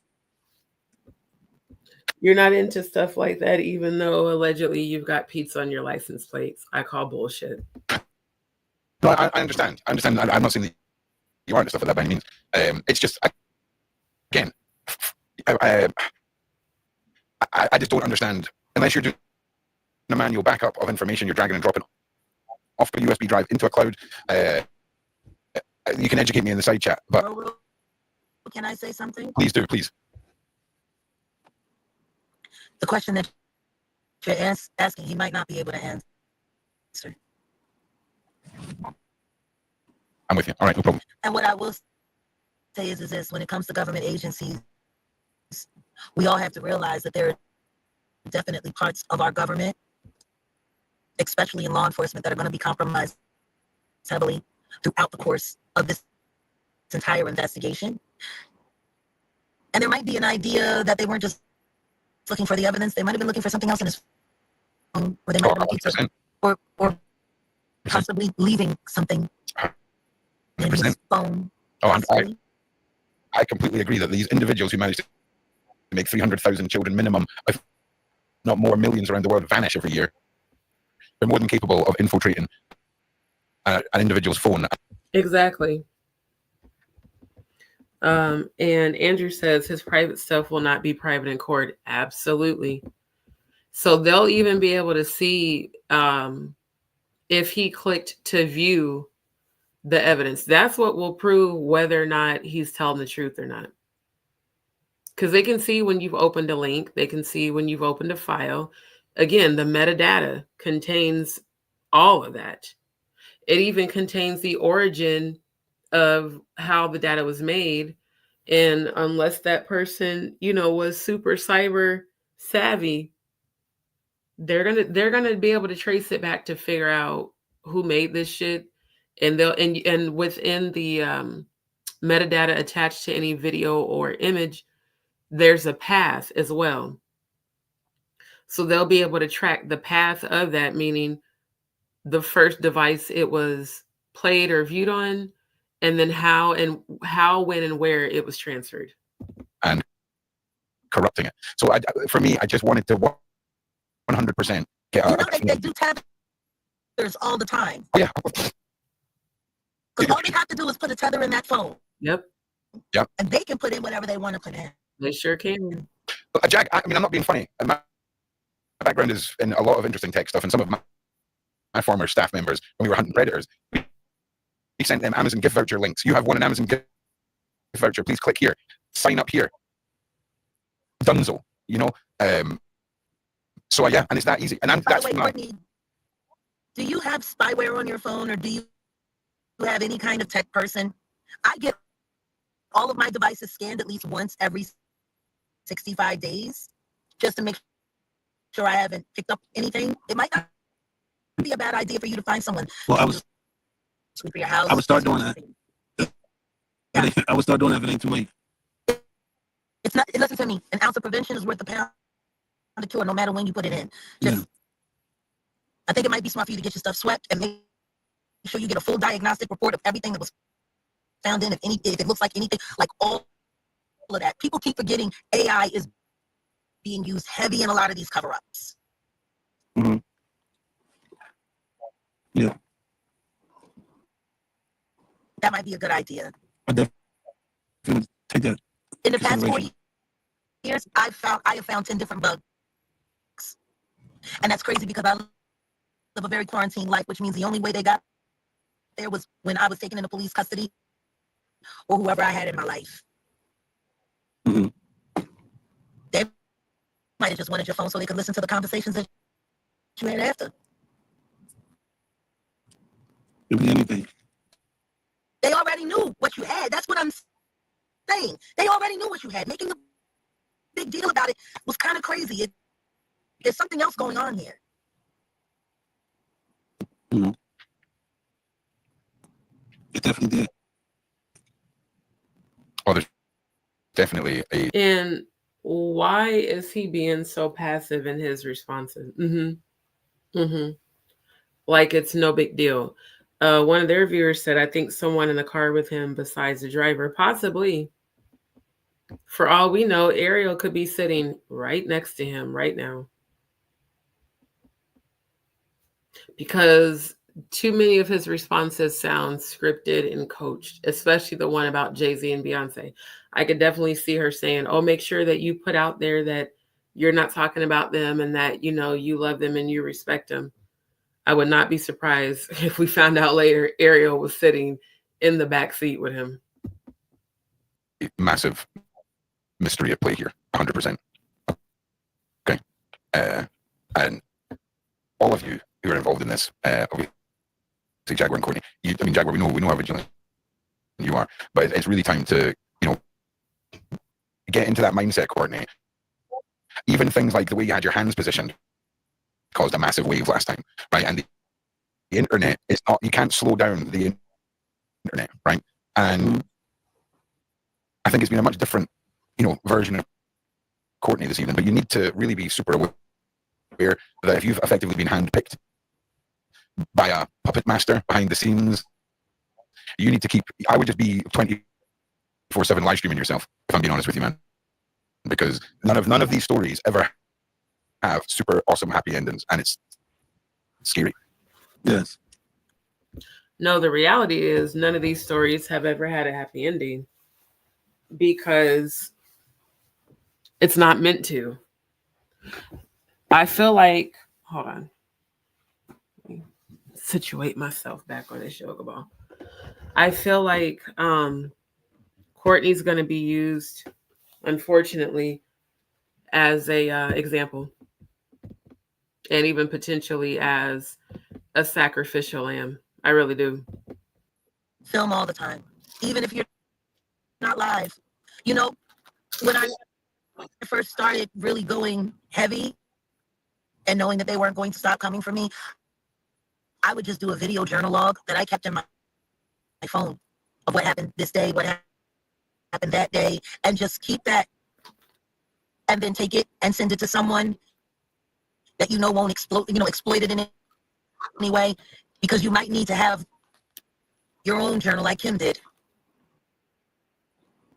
You're not into stuff like that, even though allegedly you've got pizza on your license plates. I call bullshit.
No, I understand. I'm not saying that you aren't stuff like that by any means. It's just, again, I just don't understand, unless you're doing a manual backup of information, you're dragging and dropping off a USB drive into a cloud. You can educate me in the side chat, but
can I say something?
Please do, please.
The question that you're asking, he might not be able to answer.
I'm with you. All right, no problem.
And what I will say is this: when it comes to government agencies, we all have to realize that there are definitely parts of our government, especially in law enforcement, that are going to be compromised heavily throughout the course of this entire investigation. And there might be an idea that they weren't just looking for the evidence; they might have been looking for something else in his phone, or they might have been looking for, or possibly leaving something in his phone.
Oh, I completely agree that these individuals who managed to make 300,000 children minimum, if not more, millions around the world vanish every year, they're more than capable of infiltrating an individual's phone.
Exactly. And Andrew says his private stuff will not be private in court. Absolutely. So they'll even be able to see if he clicked to view the evidence. That's what will prove whether or not he's telling the truth or not. Because they can see when you've opened a link. They can see when you've opened a file. Again, the metadata contains all of that. It even contains the origin of how the data was made. And unless that person, was super cyber savvy, they're gonna be able to trace it back to figure out who made this shit. And they'll and within the metadata attached to any video or image, there's a path as well. So they'll be able to track the path of that, meaning the first device it was played or viewed on, and then how, when, and where it was transferred.
And corrupting it. So for me, I just wanted to 100% get
they do tethers all the time.
Yeah.
Because all they have to do is put a tether in that phone.
Yep.
And they can put in whatever they want to put in.
They sure can.
But Jack, I mean, I'm not being funny. My background is in a lot of interesting tech stuff, and some of my former staff members, when we were hunting predators, we sent them Amazon gift voucher links. You have one Amazon gift voucher. Please click here. Sign up here. Dunzo. So yeah, and it's that easy. And
By the way, Courtney, do you have spyware on your phone, or do you have any kind of tech person? I get all of my devices scanned at least once every 65 days, just to make sure I haven't picked up anything. It might not be a bad idea for you to find someone.
Well, I was
sweep your house.
I would start doing that.
Yeah.
I would start doing that if it ain't too late.
It's not. Listen to me. An ounce of prevention is worth a pound of cure, no matter when you put it in. Just, I think it might be smart for you to get your stuff swept and make sure you get a full diagnostic report of everything that was found in. If it looks like anything, like all of that. People keep forgetting AI is being used heavy in a lot of these cover-ups.
Mm-hmm. Yeah.
That might be a good idea.
I definitely take that.
In the past 4 years, I have found 10 different bugs. And that's crazy because I live a very quarantine life, which means the only way they got there was when I was taken into police custody or whoever I had in my life.
Mm-hmm.
They might have just wanted your phone so they could listen to the conversations that you had after.
It'd be anything.
They already knew what you had. That's what I'm saying. They already knew what you had. Making a big deal about it was kind of crazy. There's something else going on here.
Mm-hmm. It definitely did.
Oh, there's definitely a.
And why is he being so passive in his responses? Like it's no big deal. One of their viewers said, I think someone in the car with him besides the driver, possibly. For all we know, Ariel could be sitting right next to him right now. Because too many of his responses sound scripted and coached, especially the one about Jay-Z and Beyonce. I could definitely see her saying, oh, make sure that you put out there that you're not talking about them and that, you know, you love them and you respect them. I would not be surprised if we found out later Ariel was sitting in the back seat with him.
Massive mystery at play here, 100%. Okay. And all of you who are involved in this, obviously Jaguar and Courtney, Jaguar, we know how vigilant you are, but it's really time to, you know, get into that mindset, Courtney. Even things like the way you had your hands positioned caused a massive wave last time, right? And the internet is not, you can't slow down the internet, right? And I think it's been a much different, you know, version of Courtney this evening, but you need to really be super aware that if you've effectively been handpicked by a puppet master behind the scenes, you need to keep, I would just be 24/7 live streaming yourself, if I'm being honest with you, man. Because none of these stories ever have super awesome happy endings, and it's scary.
Yes.
No, the reality is none of these stories have ever had a happy ending because it's not meant to. I feel like, hold on. Let me situate myself back on this yoga ball. I feel like Courtney's going to be used, unfortunately, as a example, and even potentially as a sacrificial lamb. I really do.
Film all the time, even if you're not live. You know, when I first started really going heavy and knowing that they weren't going to stop coming for me, I would just do a video journal log that I kept in my phone of what happened this day, what happened that day, and just keep that, and then take it and send it to someone that you know won't exploit it in any way, because you might need to have your own journal like Kim did.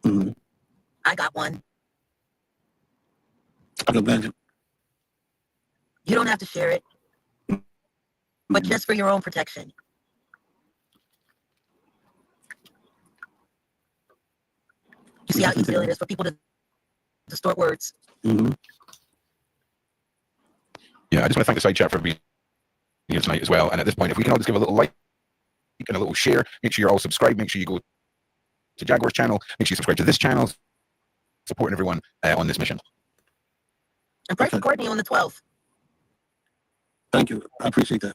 Mm-hmm.
I got one.
I can imagine.
You don't have to share it, but just for your own protection. You see how easy it is for people to distort words.
Mm-hmm.
Yeah, I just want to thank the side chat for being here tonight as well. And at this point, if we can all just give a little like and a little share, make sure you're all subscribed. Make sure you go to Jaguar's channel. Make sure you subscribe to this channel. Supporting everyone on this mission.
And pray for Courtney on the 12th.
Thank you. I appreciate that.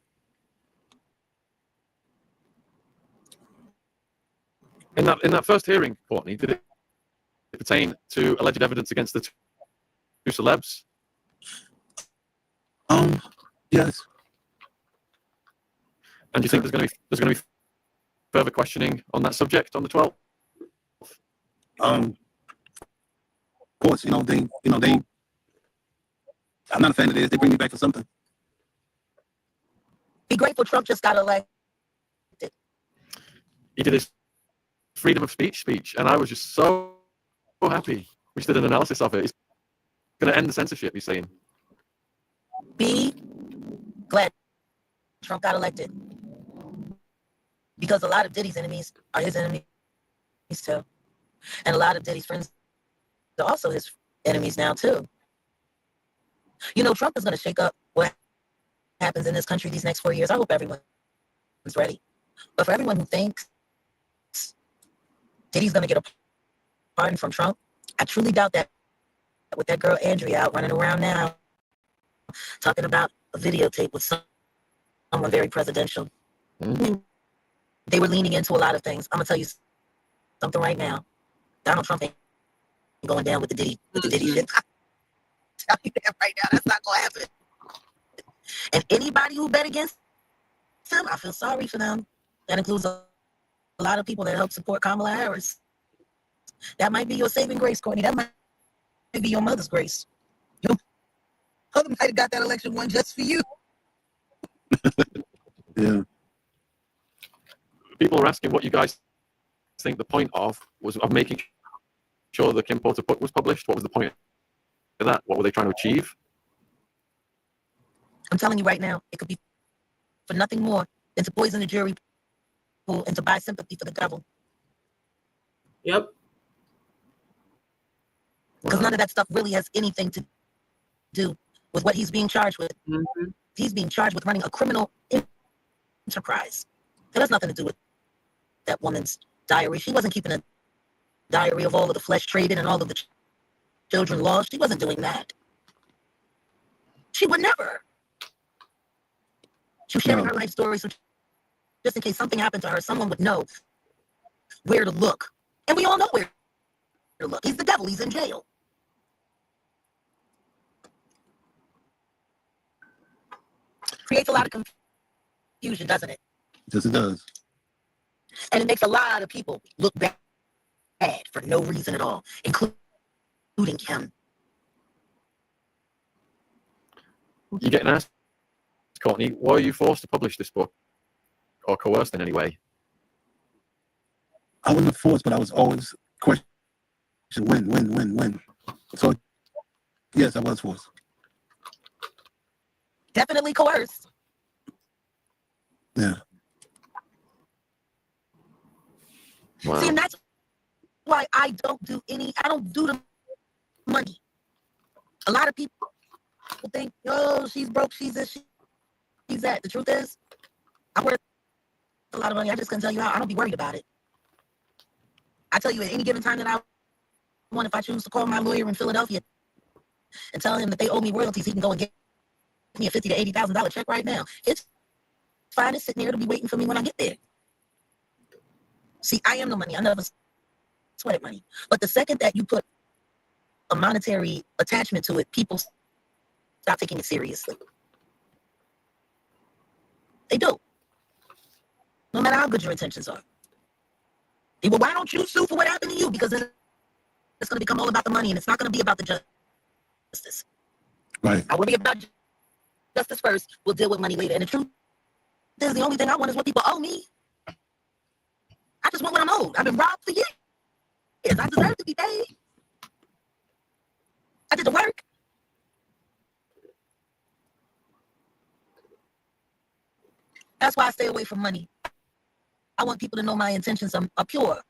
In that first hearing, Courtney, did it pertain to alleged evidence against the two celebs?
Yes.
And do you think there's going to be further questioning on that subject on the 12th?
Of course, they, I'm not a fan of this. They bring me back for something.
Be grateful Trump just got elected.
He did his freedom of speech, and I was just so happy. We just did an analysis of it. He's going to end the censorship, he's saying.
Be glad Trump got elected. Because a lot of Diddy's enemies are his enemies too. And a lot of Diddy's friends are also his enemies now too. Trump is going to shake up what happens in this country these next 4 years. I hope everyone's ready. But for everyone who thinks Diddy's going to get a pardon from Trump, I truly doubt that. With that girl Andrea out running around now, talking about a videotape with someone very presidential. Mm-hmm. They were leaning into a lot of things. I'm gonna tell you something right now. Donald Trump ain't going down with the Diddy shit. I'll tell you that right now. That's not gonna happen. And anybody who bet against him, I feel sorry for them. That includes a lot of people that help support Kamala Harris. That might be your saving grace, Courtney. That might be your mother's grace. Your mother might have got that election won just for you.
Yeah.
People are asking what you guys think the point of making sure the Kim Porter book was published. What was the point of that? What were they trying to achieve?
I'm telling you right now, it could be for nothing more than to poison the jury pool and to buy sympathy for the devil.
Yep.
Because none of that stuff really has anything to do with what he's being charged with.
Mm-hmm.
He's being charged with running a criminal enterprise. It has nothing to do with that woman's diary. She wasn't keeping a diary of all of the flesh traded and all of the children lost. She wasn't doing that. She would never. She was sharing her life story, so just in case something happened to her, someone would know where to look. And we all know where to look. He's the devil. He's in jail. Creates a lot of confusion, doesn't it?
Yes, it does.
And it makes a lot of people look bad for no reason at all, including him.
You getting asked, Courtney, were you forced to publish this book or coerced in any way?
I wasn't forced, but I was always questioning when. So, yes, I was forced.
Definitely coerced.
Yeah.
Wow.
See, and that's why I don't do the money. A lot of people think, oh, she's broke, she's this, she's that. The truth is, I'm worth a lot of money. I just couldn't tell you how. I don't be worried about it. I tell you at any given time that I want, if I choose to call my lawyer in Philadelphia and tell him that they owe me royalties, he can go and get me a $50,000 to $80,000 check right now. It's fine. It's sitting there to be waiting for me when I get there. See, I am the money. I never sweated money. But the second that you put a monetary attachment to it, people stop taking it seriously. They do. No matter how good your intentions are. Well, why don't you sue for what happened to you? Because it's going to become all about the money, and it's not going to be about the justice.
Right.
I will be about justice first. We'll deal with money later. And the truth is, the only thing I want is what people owe me. I just want what I'm owed. I've been robbed for years. I deserve to be paid. I did the work. That's why I stay away from money. I want people to know my intentions are pure.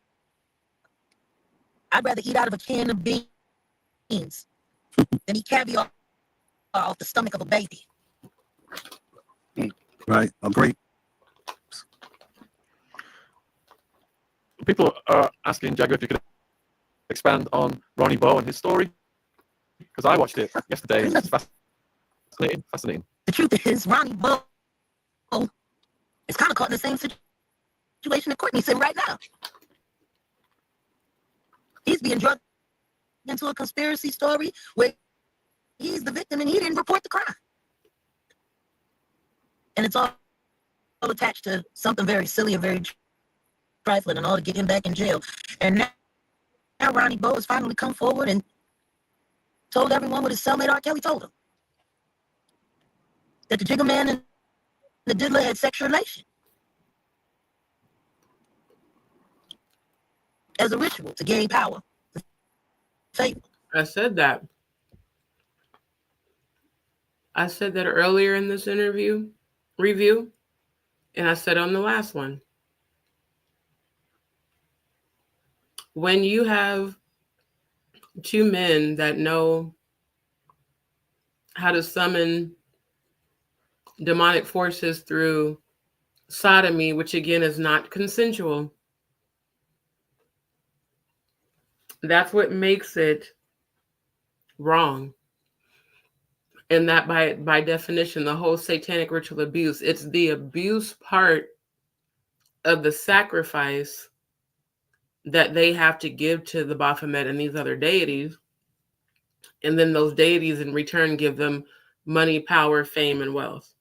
I'd rather eat out of a can of beans than eat caviar off the stomach of a baby.
Right. Great.
People are asking Jaguar if you could expand on Ronnie Bow and his story, because I watched it yesterday. It's fascinating.
The truth is, Ronnie Bow is kind of caught in the same situation that Courtney's in right now. He's being drugged into a conspiracy story where he's the victim and he didn't report the crime. And it's all attached to something very silly and very trifling and all to get him back in jail. And now Ronnie Bo has finally come forward and told everyone what his cellmate R. Kelly told him. That the Jigger Man and the Diddler had sexual relation. As a ritual to gain power. Favor.
I said that. I said that earlier in this review, and I said on the last one. When you have two men that know how to summon demonic forces through sodomy, which again is not consensual, that's what makes it wrong. And that by definition, the whole satanic ritual abuse, it's the abuse part of the sacrifice that they have to give to the Baphomet and these other deities. And then those deities in return give them money, power, fame, and wealth.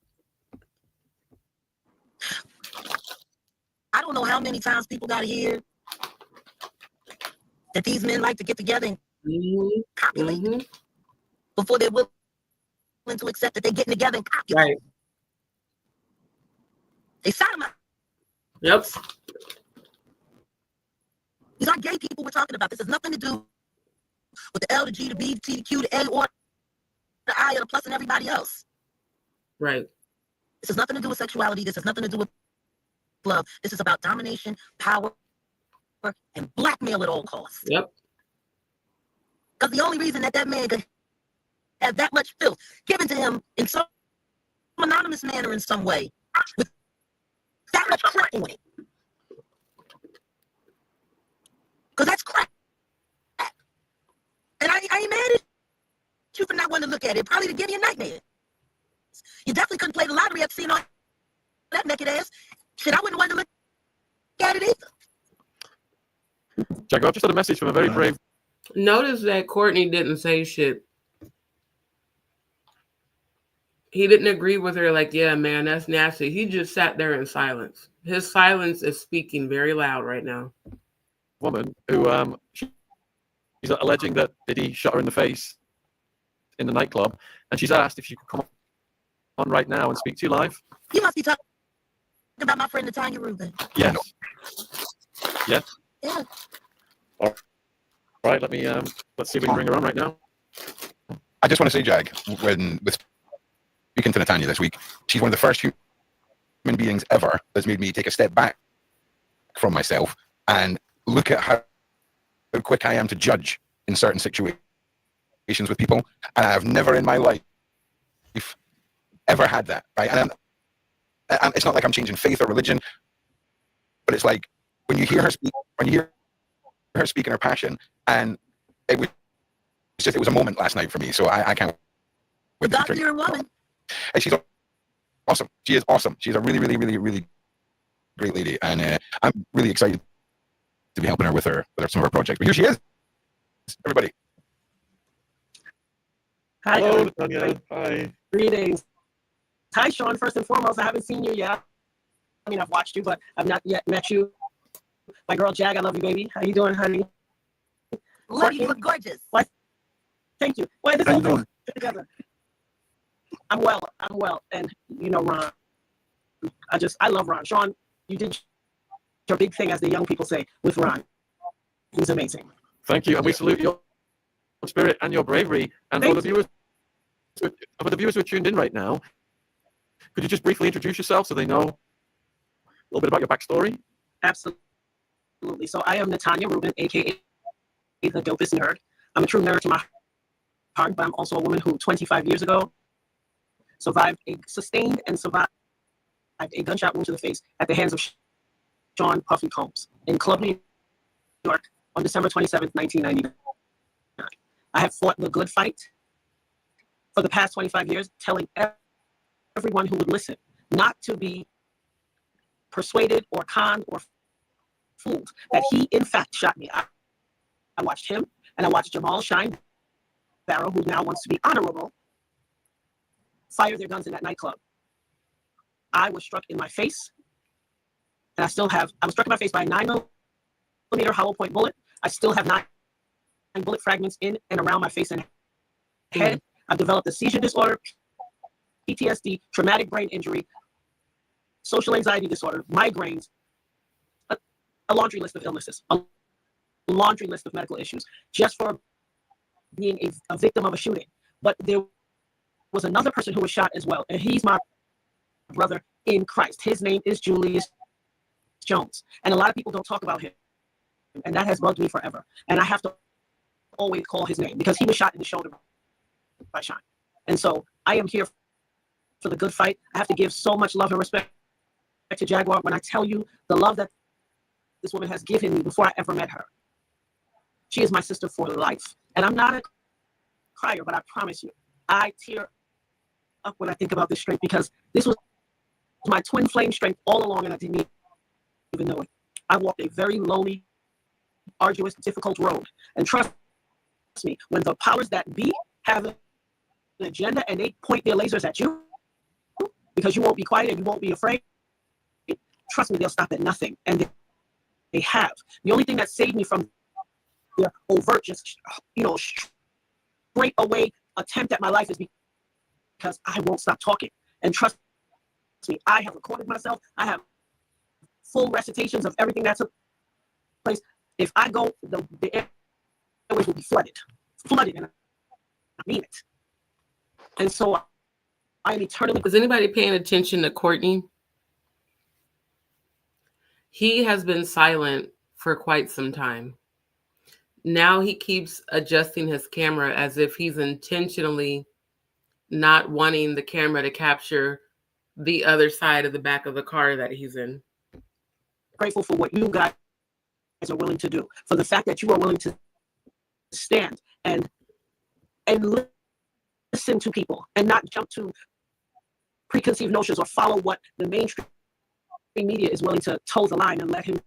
I don't know how many times people got to hear that these men like to get together and copulate before they're willing to accept that they're getting together and copulate.
Right.
They sodomize.
Yep.
These aren't gay people we're talking about. This has nothing to do with the L, the G, the B, the T, the Q, the A, or the I, or the plus, and everybody else.
Right.
This has nothing to do with sexuality. This has nothing to do with love. This is about domination, power, and blackmail at all costs.
Yep.
Because the only reason that man could have that much filth given to him in some anonymous manner in some way, with that much crack on it. Because that's crack. And I ain't mad at you for not wanting to look at it. Probably to give you a nightmare. You definitely couldn't play the lottery after seeing all that naked ass. Shit, I wouldn't want to look at it either.
Jaguar, I've just had a message from a very brave.
Notice that Courtney didn't say shit. He didn't agree with her like, yeah, man, that's nasty. He just sat there in silence. His silence is speaking very loud right now.
Woman who she's alleging that Diddy shot her in the face in the nightclub, and she's asked if she could come on right now and speak to you live.
You must be talking about my friend Natania Reuben.
Yes. Yes.
Yeah.
All right. Let's see if we can bring her on right now.
I just want to say, Jag, with speaking to Natania this week, she's one of the first human beings ever that's made me take a step back from myself and look at how quick I am to judge in certain situations with people. And I've never in my life ever had that, right? And it's not like I'm changing faith or religion, but it's like when you hear her speak, in her passion, and it was a moment last night for me. So I can't wait.
You're a woman.
And she's awesome. She is awesome. She's a really, really, really, really great lady, and I'm really excited to be helping her with some of her projects. But here she is, everybody.
Hi.
Hello, Natania. Hi.
Greetings. Hi, Shaun. First and foremost, I haven't seen you yet. I mean, I've watched you, but I've not yet met you. My girl, Jag, I love you, baby. How you doing, honey?
Love you, look gorgeous.
What? Thank you. Well, this is together. I'm well. And, you know, Ron, I love Ron. Shaun, you did your big thing, as the young people say, with Ron. He's amazing.
Thank you. And we salute your spirit and your bravery. And for the viewers who are tuned in right now, could you just briefly introduce yourself so they know a little bit about your backstory?
Absolutely. So I am Natania Reuben, a.k.a. the dopest nerd. I'm a true nerd to my heart, but I'm also a woman who 25 years ago sustained a gunshot wound to the face at the hands of Shaun Puffy Combs in Club New York on December 27th, 1999. I have fought the good fight for the past 25 years, telling everyone who would listen not to be persuaded or conned or fooled that he, in fact, shot me. I watched him, and I watched Jamal Shine Barrow, who now wants to be honorable, fire their guns in that nightclub. I was struck in my face And I was struck in my face by a 9mm hollow point bullet. I still have 9 bullet fragments in and around my face and head. I've developed a seizure disorder, PTSD, traumatic brain injury, social anxiety disorder, migraines, a laundry list of illnesses, a laundry list of medical issues, just for being a victim of a shooting. But there was another person who was shot as well, and he's my brother in Christ. His name is Julius Jones, and a lot of people don't talk about him, and that has bugged me forever. And I have to always call his name because he was shot in the shoulder by Shaun. And so I am here for the good fight. I have to give so much love and respect to Jaguar. When I tell you the love that this woman has given me before I ever met her, she is my sister for life. And I'm not a crier, but I promise you, I tear up when I think about this strength, because this was my twin flame strength all along, and I didn't even know it. I walked a very lonely, arduous, difficult road. And trust me, when the powers that be have an agenda and they point their lasers at you, because you won't be quiet and you won't be afraid, trust me, they'll stop at nothing. And they have. The only thing that saved me from the overt, just, straight away attempt at my life is because I won't stop talking. And trust me, I have recorded myself. I have full recitations of everything that took place. If I go, the airways will be flooded, and I mean it. And so I am eternally.
Is anybody paying attention to Courtney? He has been silent for quite some time. Now he keeps adjusting his camera as if he's intentionally not wanting the camera to capture the other side of the back of the car that he's in.
Grateful for what you guys are willing to do, for the fact that you are willing to stand and listen to people and not jump to preconceived notions or follow what the mainstream media is willing to toe the line and let him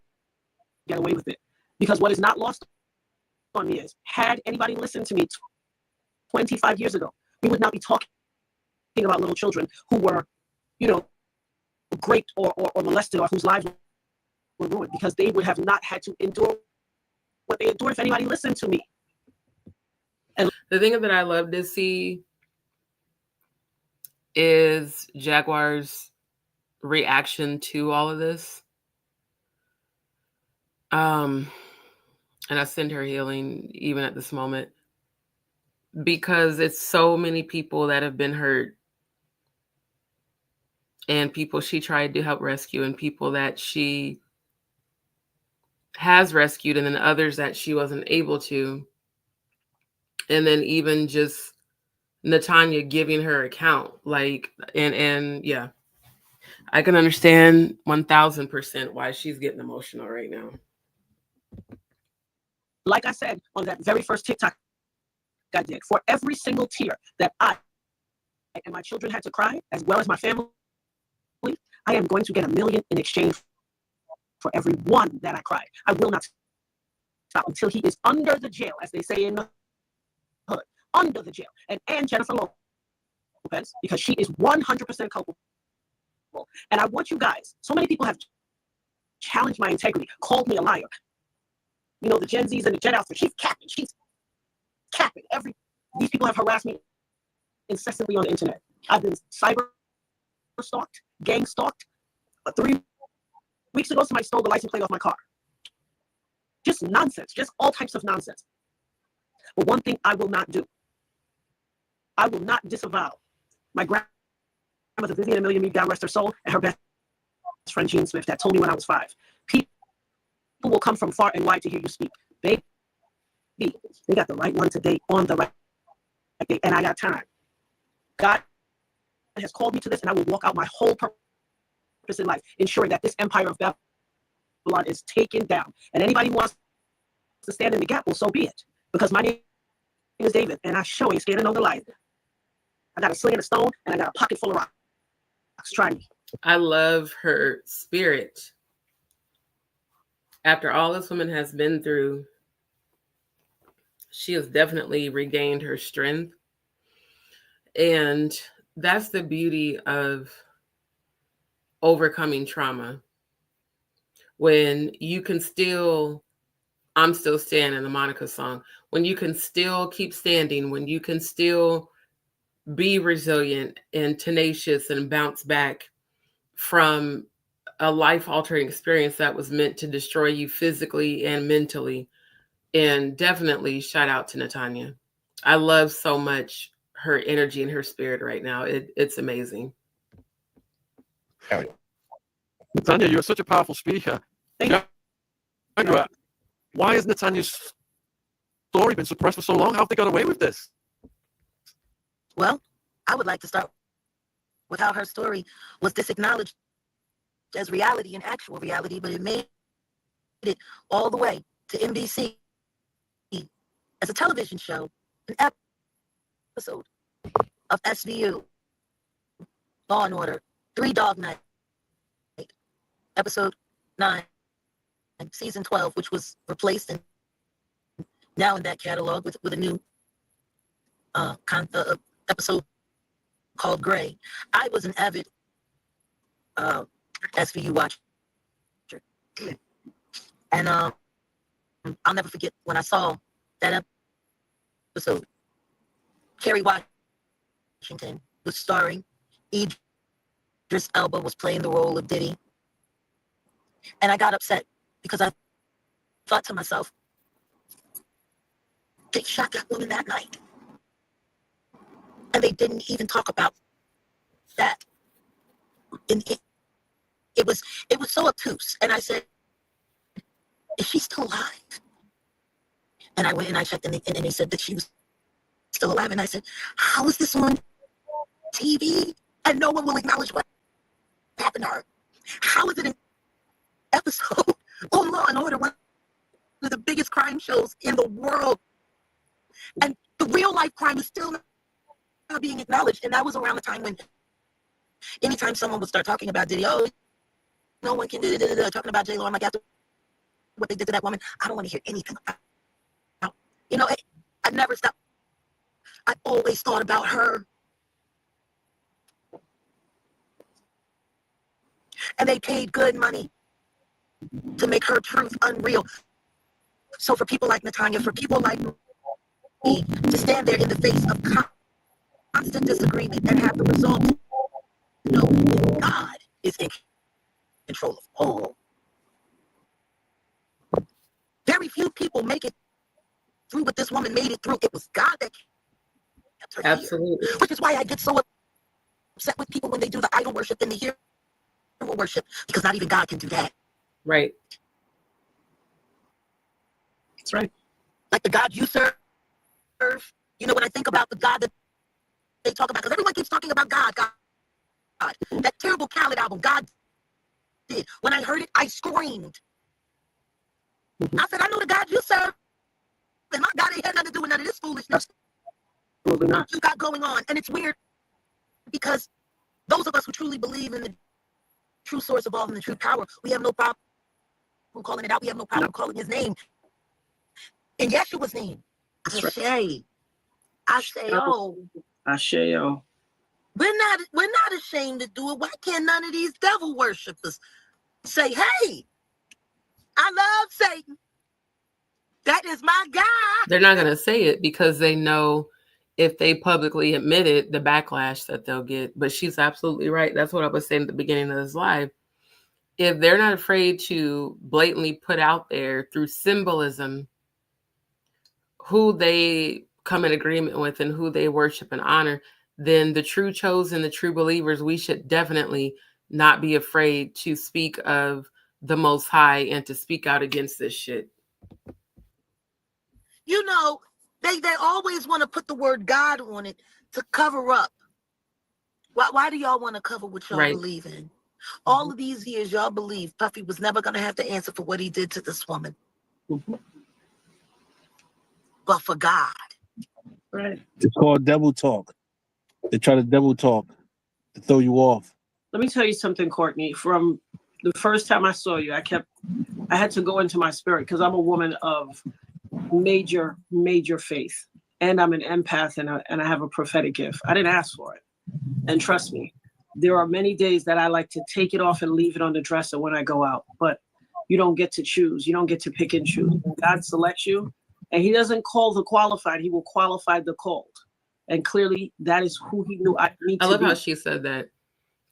get away with it. Because what is not lost on me is, had anybody listened to me 25 years ago, we would not be talking about little children who were, raped or molested, or whose lives were ruined, because they would have not had to endure what they endured if anybody listened to me. And
the thing that I love to see is Jaguar's reaction to all of this. And I send her healing even at this moment, because it's so many people that have been hurt, and people she tried to help rescue, and people that she has rescued, and then others that she wasn't able to. And then even just Natania giving her account, and yeah, I can understand 1000% why she's getting emotional right now.
like I said on that very first TikTok I did, for every single tear that I and my children had to cry, as well as my family, I am going to get $1 million in exchange for every one that I cried. I will not stop until he is under the jail, as they say in the hood, under the jail. And Jennifer Lopez, because she is 100% culpable. And I want you guys, so many people have challenged my integrity, called me a liar. You know, the Gen Zs and the Gen Alpha, she's capping. These people have harassed me incessantly on the internet. I've been cyber stalked, gang stalked. 3 weeks ago, somebody stole the license plate off my car. Just nonsense, just all types of nonsense. But one thing I will not do, I will not disavow my grandmother, Vivian Amelia Mead, God rest her soul, and her best friend, Jean Smith, that told me when I was 5. People will come from far and wide to hear you speak. Baby, they got the right one today on the right day, and I got time. God has called me to this, and I will walk out my whole purpose in life, ensuring that this empire of Babylon is taken down. And anybody who wants to stand in the gap, well, so be it. Because my name is David, and I sure ain't scared of no Goliath. I got a sling and a stone, and I got a pocket full of rocks. Try me.
I love her spirit. After all this woman has been through, she has definitely regained her strength. And that's the beauty of overcoming trauma. when you can still, I'm still standing, the Monica song, when you can still keep standing, when you can still be resilient and tenacious and bounce back from a life-altering experience that was meant to destroy you physically and mentally. And definitely shout out to Natania. I love so much her energy and her spirit right now. It's amazing.
Natania, you're such a powerful speaker. Jaguar, why has Natania's story been suppressed for so long? How have they got away with this?
Well, I would like to start with how her story was disacknowledged as reality and actual reality, but it made it all the way to NBC as a television show, an episode of SVU, Law and Order, 3 Dog Night, episode 9, season 12, which was replaced and now in that catalog with a new episode called Gray. I was an avid SVU watcher. And I'll never forget when I saw that episode. Kerry Washington was starring. Idris Elba was playing the role of Diddy. And I got upset because I thought to myself, they shot that woman that night. And they didn't even talk about that. And it was so obtuse. And I said, is she still alive? And I went and I checked and they said that she was still alive. And I said, how is this on TV? And no one will acknowledge what happened to her. How is it an episode on Law and Order, one of the biggest crime shows in the world? And the real life crime is still not being acknowledged. And that was around the time when anytime someone would start talking about Diddy, oh, no one can do talking about J-Lo, I'm like, after what they did to that woman, I don't want to hear anything about. You know, I never stopped. I always thought about her. And they paid good money to make her truth unreal. So for people like Natania, for people like me, to stand there in the face of constant disagreement and have the result, know that God is in control of all. Very few people make it through what this woman made it through. It was God that kept her
Absolutely.
here. Which is why I get so upset with people when they do the idol worship and the hero worship, because not even God can do that.
Right.
That's right.
Like the God you serve, you know, when I think about the God that they talk about, because everyone keeps talking about God. That terrible Khaled album, God did. When I heard it, I screamed. I said, I know the God you serve, and my God ain't had nothing to do with none of this foolishness.
Absolutely not.
You got going on. And it's weird because those of us who truly believe in the true source of all and the true power, we have no problem calling it out. We have no problem calling his name. In Yeshua's name. Ashe. Asheo.
Asheo.
We're not ashamed to do it. Why can't none of these devil worshipers say, hey, I love Satan. That is my God.
They're not going to say it because they know if they publicly admit it, the backlash that they'll get. But she's absolutely right. That's what I was saying at the beginning of this live. If they're not afraid to blatantly put out there through symbolism who they come in agreement with and who they worship and honor, then the true chosen, the true believers, we should definitely not be afraid to speak of the Most High and to speak out against this shit.
You know, they always want to put the word God on it to cover up. Why do y'all want to cover what y'all believe in? All of these years, y'all believe Puffy was never going to have to answer for what he did to this woman. But for God.
Right.
It's called devil talk. They try to devil talk to throw you off.
Let me tell you something, Courtney. From the first time I saw you, I had to go into my spirit because I'm a woman of major faith. And I'm an empath and I have a prophetic gift. I didn't ask for it. And trust me, there are many days that I like to take it off and leave it on the dresser when I go out. But You don't get to choose. You don't get to pick and choose. When God selects you, and he doesn't call the qualified, he will qualify the called. And clearly that is who he knew I need to be.
I love how she said that.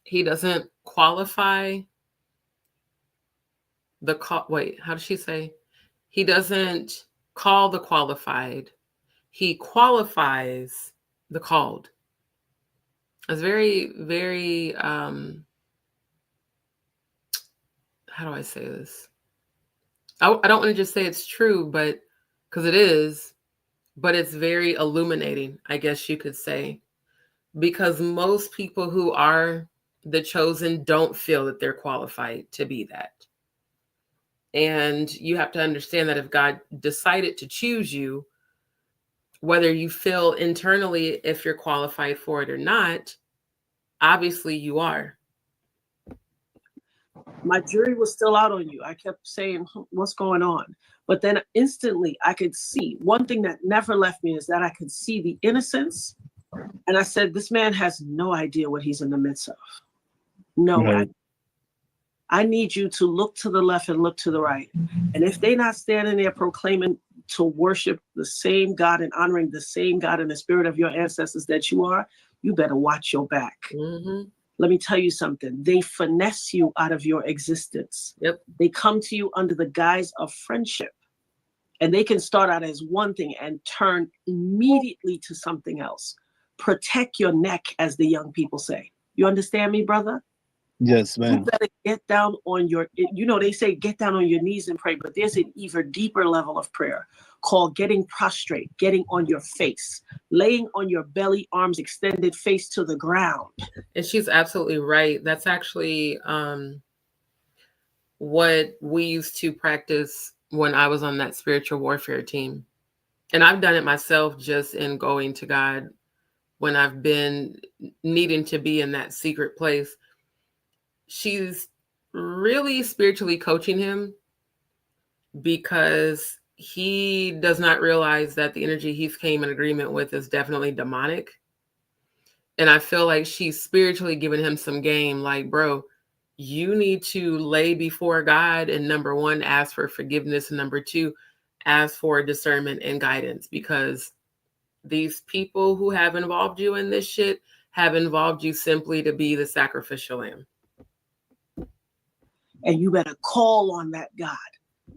He doesn't qualify the call. Wait, how did she say? He doesn't call the qualified. He qualifies the called. It's very, very, how do I say this? I don't want to just say it's true, but because it is, but it's very illuminating, I guess you could say, because most people who are the chosen don't feel that they're qualified to be that. And you have to understand that if God decided to choose you, whether you feel internally if you're qualified for it or not, obviously you are.
My jury was still out on you. I kept saying, what's going on? But then instantly I could see, one thing that never left me is that I could see the innocence. And I said, this man has no idea what he's in the midst of. No,
Right.
I need you to look to the left and look to the right. And if they're not standing there proclaiming to worship the same God and honoring the same God in the spirit of your ancestors that you are, you better watch your back.
Mm-hmm.
Let me tell you something. They finesse you out of your existence.
Yep.
They come to you under the guise of friendship. And they can start out as one thing and turn immediately to something else. Protect your neck, as the young people say. You understand me, brother?
Yes,
You
man.
better get down on your, they say get down on your knees and pray, but there's an even deeper level of prayer called getting prostrate, getting on your face, laying on your belly, arms extended, face to the ground.
And she's absolutely right. That's actually what we used to practice when I was on that spiritual warfare team. And I've done it myself just in going to God when I've been needing to be in that secret place. She's really spiritually coaching him because he does not realize that the energy he's came in agreement with is definitely demonic. And I feel like she's spiritually giving him some game. Like, bro, you need to lay before God and number one, ask for forgiveness. And number two, ask for discernment and guidance, because these people who have involved you in this shit have involved you simply to be the sacrificial lamb.
And you better call on that God.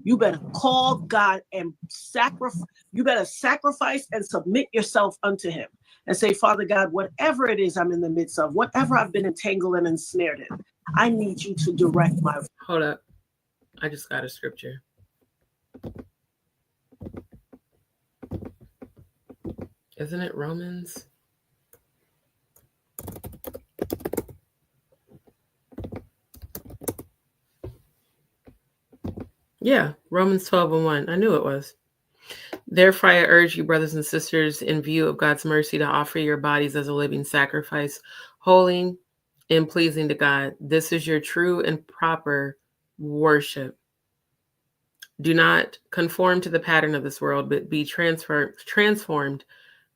You better call God and sacrifice. You better sacrifice and submit yourself unto him and say, Father God, whatever it is I'm in the midst of, whatever I've been entangled and ensnared in, I need you to direct my.
Hold up. I just got a scripture. Isn't it Romans? Yeah, Romans 12:1. I knew it was. Therefore, I urge you, brothers and sisters, in view of God's mercy, to offer your bodies as a living sacrifice, holy and pleasing to God. This is your true and proper worship. Do not conform to the pattern of this world, but be transformed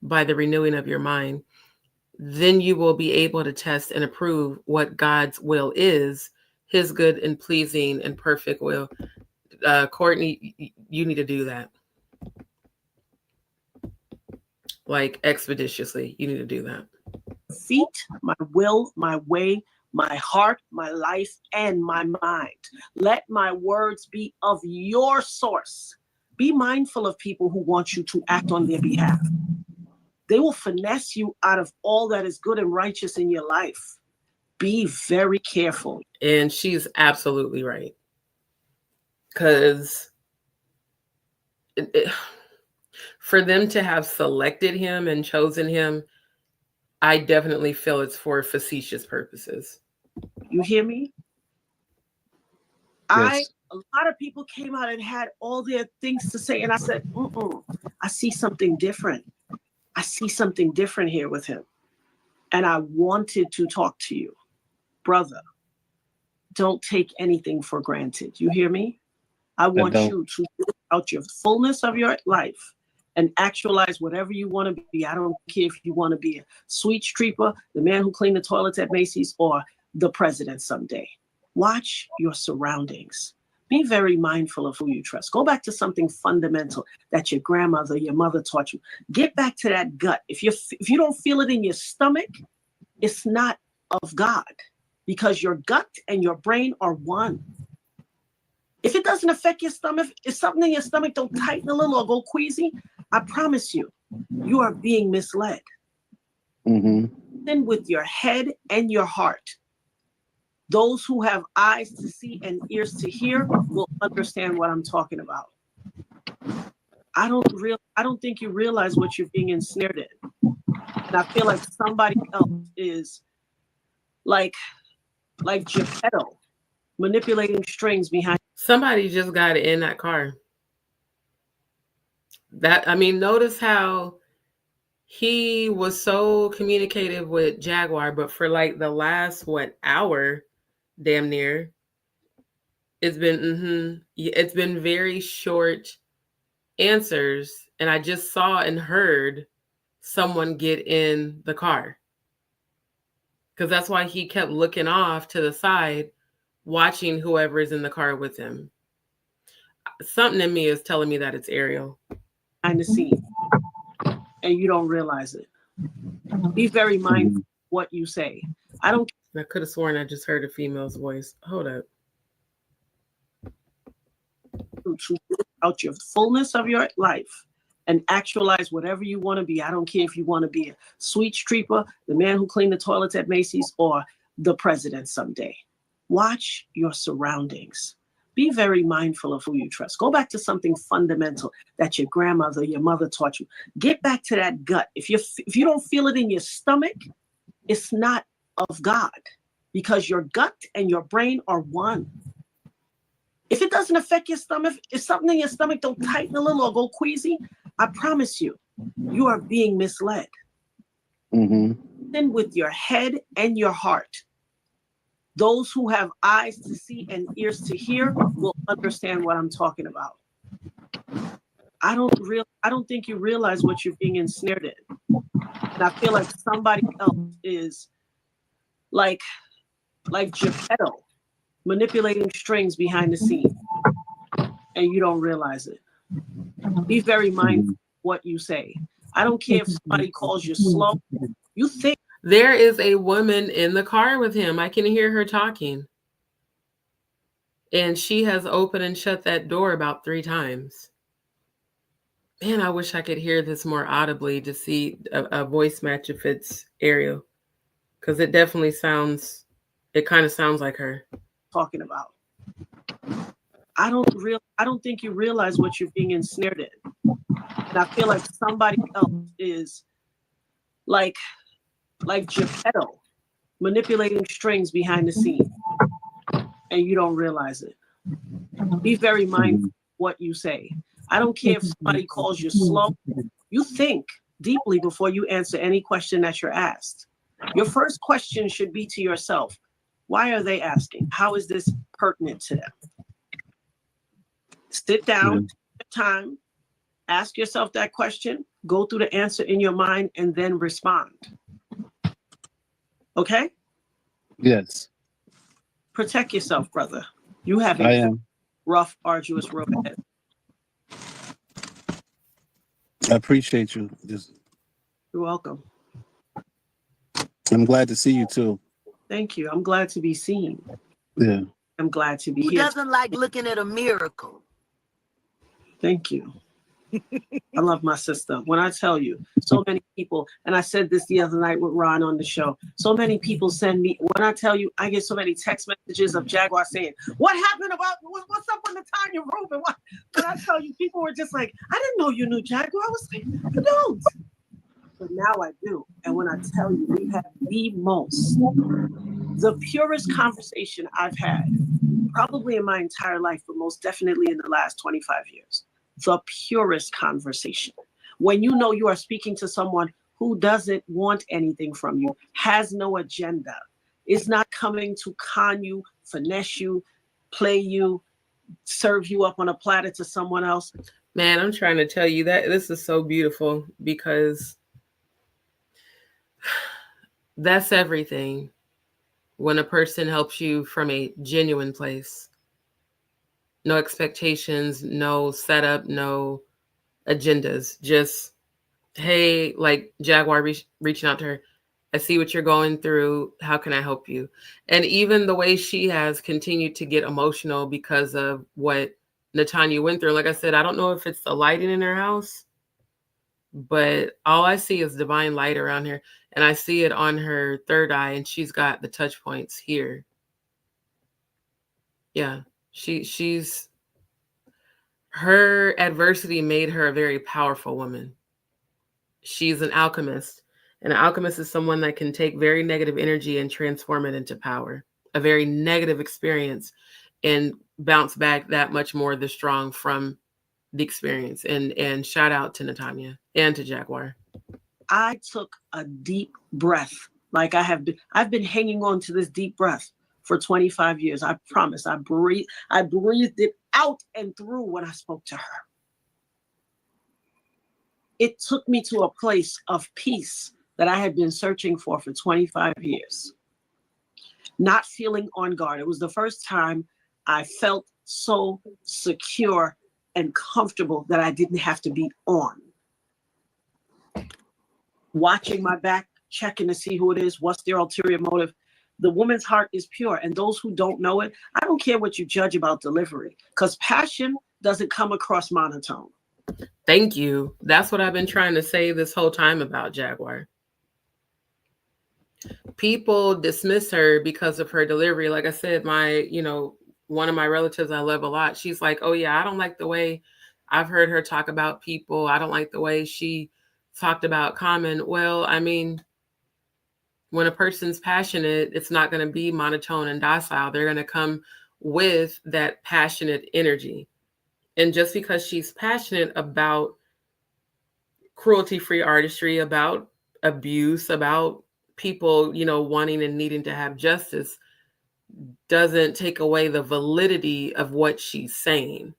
by the renewing of your mind. Then you will be able to test and approve what God's will is, his good and pleasing and perfect will. Courtney, you need to do that. Like expeditiously, you need to do that.
Feet, my will, my way, my heart, my life, and my mind. Let my words be of your source. Be mindful of people who want you to act on their behalf. They will finesse you out of all that is good and righteous in your life. Be very careful.
And she's absolutely right. Because for them to have selected him and chosen him, I definitely feel it's for facetious purposes.
You hear me?
Yes.
A lot of people came out and had all their things to say, and I said, I see something different. I see something different here with him. And I wanted to talk to you. Brother, don't take anything for granted. You hear me? I want you to live out your fullness of your life and actualize whatever you want to be. I don't care if you want to be a sweet streeper, the man who cleaned the toilets at Macy's, or the president someday. Watch your surroundings, Be very mindful of who you trust. Go back to something fundamental that your grandmother, your mother taught you. Get back to that gut. If you don't feel it in your stomach, it's not of God, because your gut and your brain are one. If it doesn't affect your stomach, if something in your stomach don't tighten a little or go queasy, I promise you, you are being misled. Then with your head and your heart. Those who have eyes to see and ears to hear will understand what I'm talking about. I don't think you realize what you're being ensnared in. And I feel like somebody else is like Geppetto, manipulating strings behind.
Somebody just got in that car. Notice how he was so communicative with Jaguar, but for like the last hour, damn near, it's been very short answers, and I just saw and heard someone get in the car, because that's why he kept looking off to the side, watching whoever is in the car with him. Something in me is telling me that it's Ariel
behind the scene, and you don't realize it. Be very mindful of what you say. I
could have sworn I just heard a female's voice. Hold up.
To out your fullness of your life and actualize whatever you want to be. I don't care if you want to be a sweet streeper, the man who cleaned the toilets at Macy's, or the president someday. Watch your surroundings. Be very mindful of who you trust. Go back to something fundamental that your grandmother, your mother taught you. Get back to that gut. If you don't feel it in your stomach, it's not of God, because your gut and your brain are one. If it doesn't affect your stomach, if something in your stomach don't tighten a little or go queasy, I promise you, you are being misled. Then with your head and your heart. Those who have eyes to see and ears to hear will understand what I'm talking about. I don't think you realize what you're being ensnared in. And I feel like somebody else is like Geppetto, manipulating strings behind the scenes, and you don't realize it. Be very mindful of what you say. I don't care if somebody calls you slow. You think.
There is a woman in the car with him. I can hear her talking. And she has opened and shut that door about 3 times. Man, I wish I could hear this more audibly to see a voice match if it's Ariel. Because it definitely kind of sounds like her.
Talking about. I don't think you realize what you're being ensnared in. And I feel like somebody else is like Geppetto, manipulating strings behind the scenes, and you don't realize it. Be very mindful of what you say. I don't care if somebody calls you slow. You think deeply before you answer any question that you're asked. Your first question should be to yourself, why are they asking? How is this pertinent to them? Sit down, take time, ask yourself that question, go through the answer in your mind, and then respond. Okay?
Yes.
Protect yourself, brother. You have a rough, arduous road ahead.
I appreciate you.
You're welcome.
I'm glad to see you too.
Thank you. I'm glad to be seen.
Yeah.
I'm glad to be
Who
here.
doesn't like looking at a miracle?
Thank you. I love my sister. When I tell you, so many people, and I said this the other night with Ron on the show, so many people send me, when I tell you, I get so many text messages of Jaguar saying, what happened about, what's up with Natania Reuben? When I tell you, people were just like, I didn't know you knew Jaguar. I was like, I don't. But now I do. And when I tell you, we have the purest conversation I've had, probably in my entire life, but most definitely in the last 25 years. The purest conversation. When you know you are speaking to someone who doesn't want anything from you, has no agenda, is not coming to con you, finesse you, play you, serve you up on a platter to someone else.
Man, I'm trying to tell you that this is so beautiful, because that's everything. When a person helps you from a genuine place. No expectations, no setup, no agendas. Just, hey, like Jaguar reaching out to her. I see what you're going through. How can I help you? And even the way she has continued to get emotional because of what Natania went through. Like I said, I don't know if it's the lighting in her house, but all I see is divine light around her. And I see it on her third eye, and she's got the touch points here. Yeah, she's her adversity made her a very powerful woman. She's an alchemist. And an alchemist is someone that can take very negative energy and transform it into power. A very negative experience and bounce back that much more the strong from the experience. And shout out to Natania and to Jaguar.
I took a deep breath. Like I've been hanging on to this deep breath for 25 years. I promise. I breathed it out and through when I spoke to her. It took me to a place of peace that I had been searching for 25 years. Not feeling on guard. It was the first time I felt so secure and comfortable that I didn't have to be on. Watching my back, checking to see who it is, what's their ulterior motive. The woman's heart is pure. And those who don't know it, I don't care what you judge about delivery, because passion doesn't come across monotone.
Thank you. That's what I've been trying to say this whole time about Jaguar. People dismiss her because of her delivery. Like I said, one of my relatives I love a lot, she's like, oh yeah, I don't like the way I've heard her talk about people. I don't like the way she talked about Common. Well, I mean, when a person's passionate, it's not going to be monotone and docile. They're going to come with that passionate energy. And just because she's passionate about cruelty-free artistry, about abuse, about people, wanting and needing to have justice, doesn't take away the validity of what she's saying.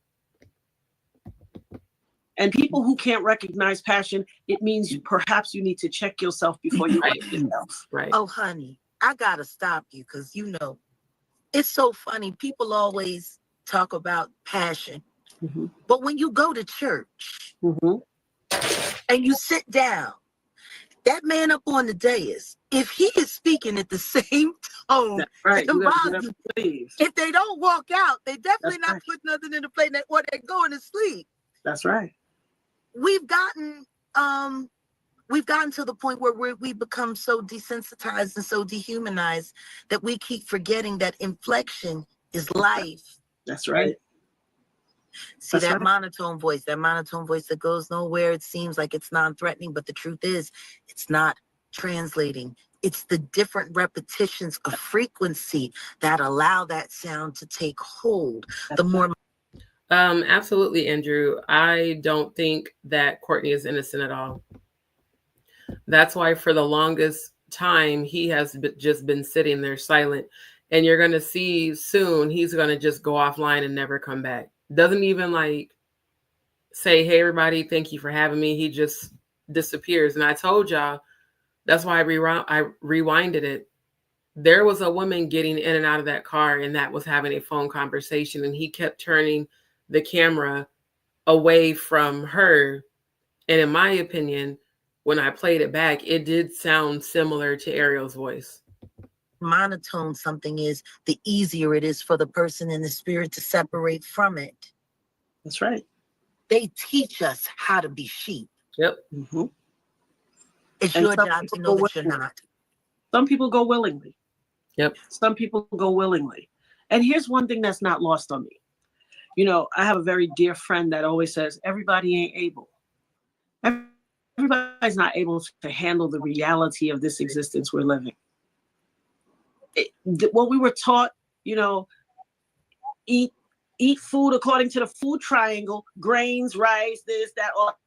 And people who can't recognize passion, it means perhaps you need to check yourself before you write yourself.
Right.
Oh, honey, I gotta stop you because it's so funny. People always talk about passion, but when you go to church and you sit down, that man up on the dais, if he is speaking at the same tone,
right.
If they don't walk out, they definitely not putting nothing in the plate, or they're going to sleep.
That's right.
We've gotten to the point where we become so desensitized and so dehumanized that we keep forgetting that inflection is life.
That's right.
See, that monotone voice that goes nowhere. It seems like it's non-threatening, but the truth is it's not translating. It's the different repetitions of frequency that allow that sound to take hold. The more
Absolutely, Andrew. I don't think that Courtney is innocent at all. That's why for the longest time, he has just been sitting there silent. And you're going to see soon, he's going to just go offline and never come back. Doesn't even say, hey, everybody, thank you for having me. He just disappears. And I told y'all, that's why I rewinded it. There was a woman getting in and out of that car, and that was having a phone conversation. And he kept turning the camera away from her. And in my opinion, when I played it back, it did sound similar to Ariel's voice.
monotone something is, the easier it is for the person in the spirit to separate from it.
That's right.
They teach us how to be sheep.
Yep.
Mm-hmm.
It's your job to know that you're not.
Some people go willingly.
Yep.
Some people go willingly. And here's one thing that's not lost on me. You know, I have a very dear friend that always says, everybody ain't able. Everybody's not able to handle the reality of this existence we're living. What we were taught, you know, eat food according to the food triangle, grains, rice, this, that, all.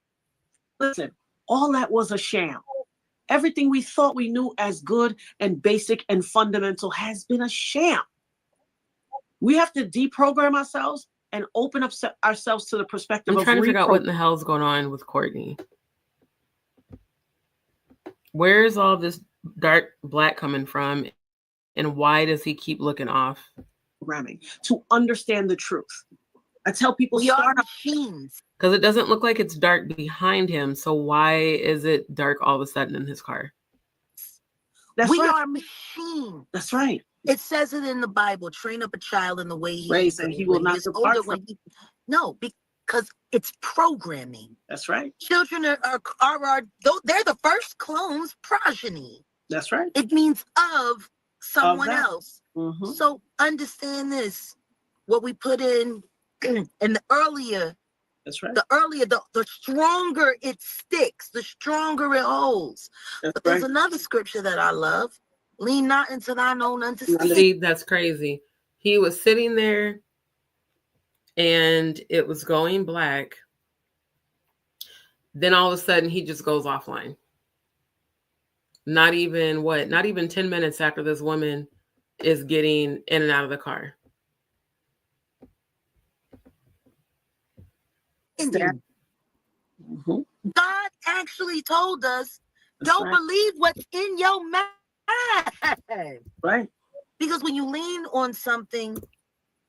Listen, all that was a sham. Everything we thought we knew as good and basic and fundamental has been a sham. We have to deprogram ourselves and open up ourselves to the perspective of
I'm trying to figure out what in the hell is going on with Courtney. Where is all this dark black coming from? And why does he keep looking off?
Programming to understand the truth. I tell people
We are
start
machines.
Because it doesn't look like it's dark behind him. So why is it dark all of a sudden in his car?
We
right.
are machines.
That's right.
It says it in the Bible. Train up a child in the way he
Raised,
should
and
go.
he will
When
not
is older,
depart
when
from.
he no, because it's programming.
That's right.
Children are they're the first clone's progeny.
That's right.
It means of someone
that.
else.
Mhm.
So understand this. What we put in the earlier,
That's right.
the stronger it sticks, the stronger it holds.
That's
But there's
right.
another scripture that I love. Lean not into thine own understanding.
See, that's crazy. He was sitting there and it was going black. Then all of a sudden he just goes offline. Not even 10 minutes after this woman is getting in and out of the car.
Mhm.
God actually told us,
That's
don't
right.
believe what's in your mind.
Right.
Because when you lean on something,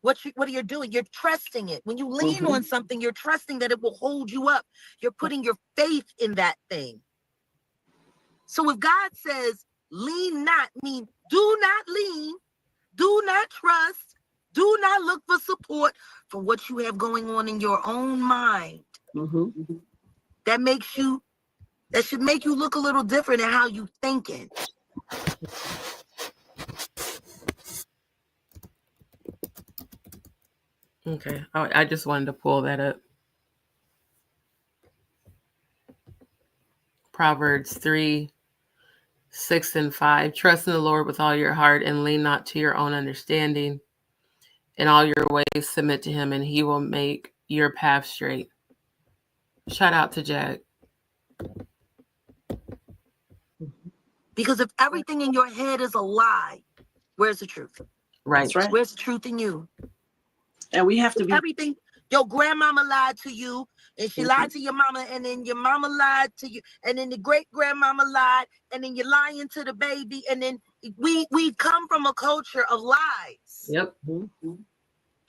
what are you doing? You're trusting it. When you lean
Mhm.
on something, you're trusting that it will hold you up. You're putting your faith in that thing. So if God says, lean not, mean do not lean, do not trust, do not look for support from what you have going on in your own mind.
Mhm.
That should make you look a little different in how you thinking.
Okay. I just wanted to pull that up. Proverbs 3:6-5. Trust in the Lord with all your heart and lean not to your own understanding. In all your ways submit to him and he will make your path straight. Shout out to Jack.
Because if everything in your head is a lie, where's the truth?
Right.
That's right.
Where's the truth in you?
And we have to be.
Everything. Your grandmama lied to you, and she lied to your mama, and then your mama lied to you, and then the great grandmama lied, and then you're lying to the baby, and then we come from a culture of lies.
Yep.
Mm-hmm.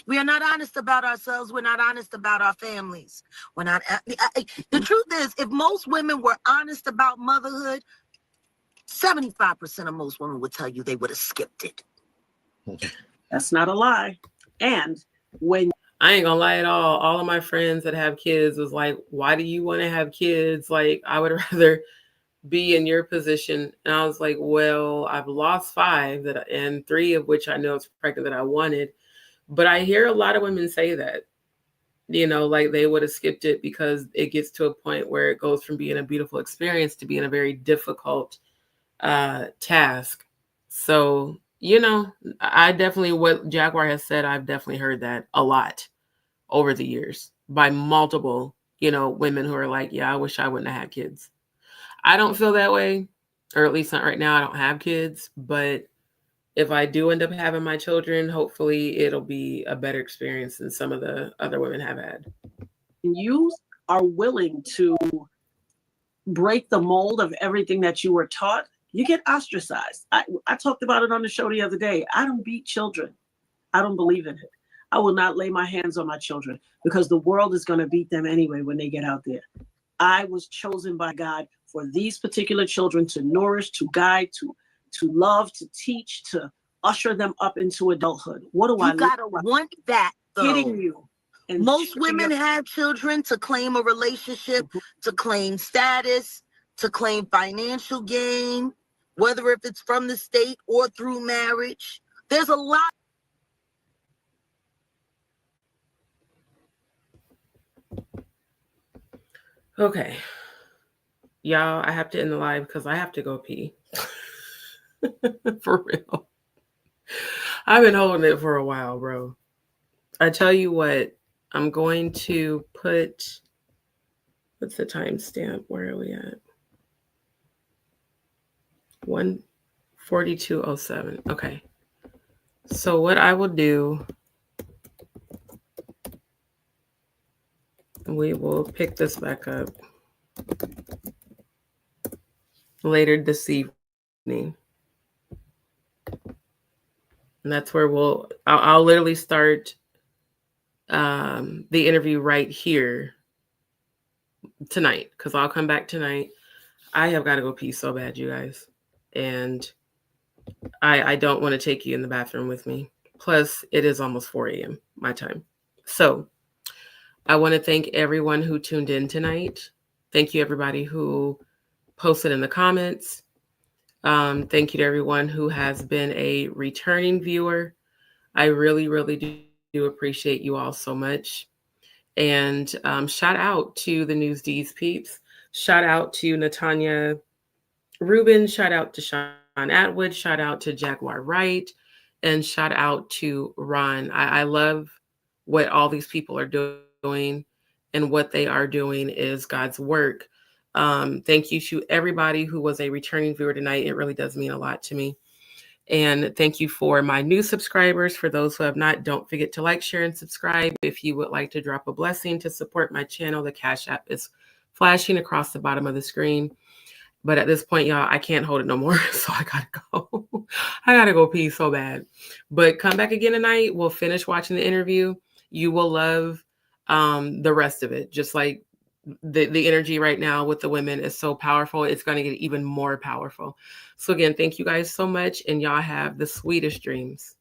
We are not honest about ourselves. We're not honest about our families. We're not. The truth is, if most women were honest about motherhood, 75% of most women would tell you they would have skipped it.
That's not a lie. And when
I ain't gonna lie at all of my friends that have kids was like, why do you want to have kids? Like, I would rather be in your position. And I was like, well, I've lost 5 and 3 of which I know is pregnant that I wanted. But I hear a lot of women say that, like they would have skipped it because it gets to a point where it goes from being a beautiful experience to being a very difficult task. So, I definitely, what Jaguar has said, I've definitely heard that a lot over the years by multiple, women who are like, yeah, I wish I wouldn't have had kids. I don't feel that way, or at least not right now. I don't have kids, but if I do end up having my children, hopefully it'll be a better experience than some of the other women have had.
You are willing to break the mold of everything that you were taught, you get ostracized. I talked about it on the show the other day. I don't beat children. I don't believe in it. I will not lay my hands on my children because the world is going to beat them anyway when they get out there. I was chosen by God for these particular children to nourish, to guide, to love, to teach, to usher them up into adulthood. What do I
gotta want that, though.
Hitting you. And
most women have children to claim a relationship, to claim status, to claim financial gain, whether if it's from the state or through marriage. There's a lot.
Okay. Y'all, I have to end the live because I have to go pee. For real. I've been holding it for a while, bro. I tell you what, I'm going to put, what's the timestamp? Where are we at? 1:42:07. Okay. So what I will do, we will pick this back up later this evening. And that's where I'll literally start the interview right here tonight, because I'll come back tonight. I have got to go pee so bad, you guys. And I don't want to take you in the bathroom with me. Plus, it is almost 4 a.m. my time. So I want to thank everyone who tuned in tonight. Thank you, everybody who posted in the comments. Thank you to everyone who has been a returning viewer. I really, really do appreciate you all so much. And shout out to the News DzPeepz. Shout out to Natania Reuben. Shout out to Shaun Atwood. Shout out to Jaguar Wright. And shout out to Ron. I love what all these people are doing, and what they are doing is God's work. Thank you to everybody who was a returning viewer tonight. It really does mean a lot to me. And thank you for my new subscribers. For those who have not, don't forget to like, share, and subscribe. If you would like to drop a blessing to support my channel, the Cash App is flashing across the bottom of the screen. But at this point, y'all, I can't hold it no more. So I gotta go. I gotta go pee so bad. But come back again tonight. We'll finish watching the interview. You will love the rest of it. Just like the energy right now with the women is so powerful. It's going to get even more powerful. So again, thank you guys so much. And y'all have the sweetest dreams.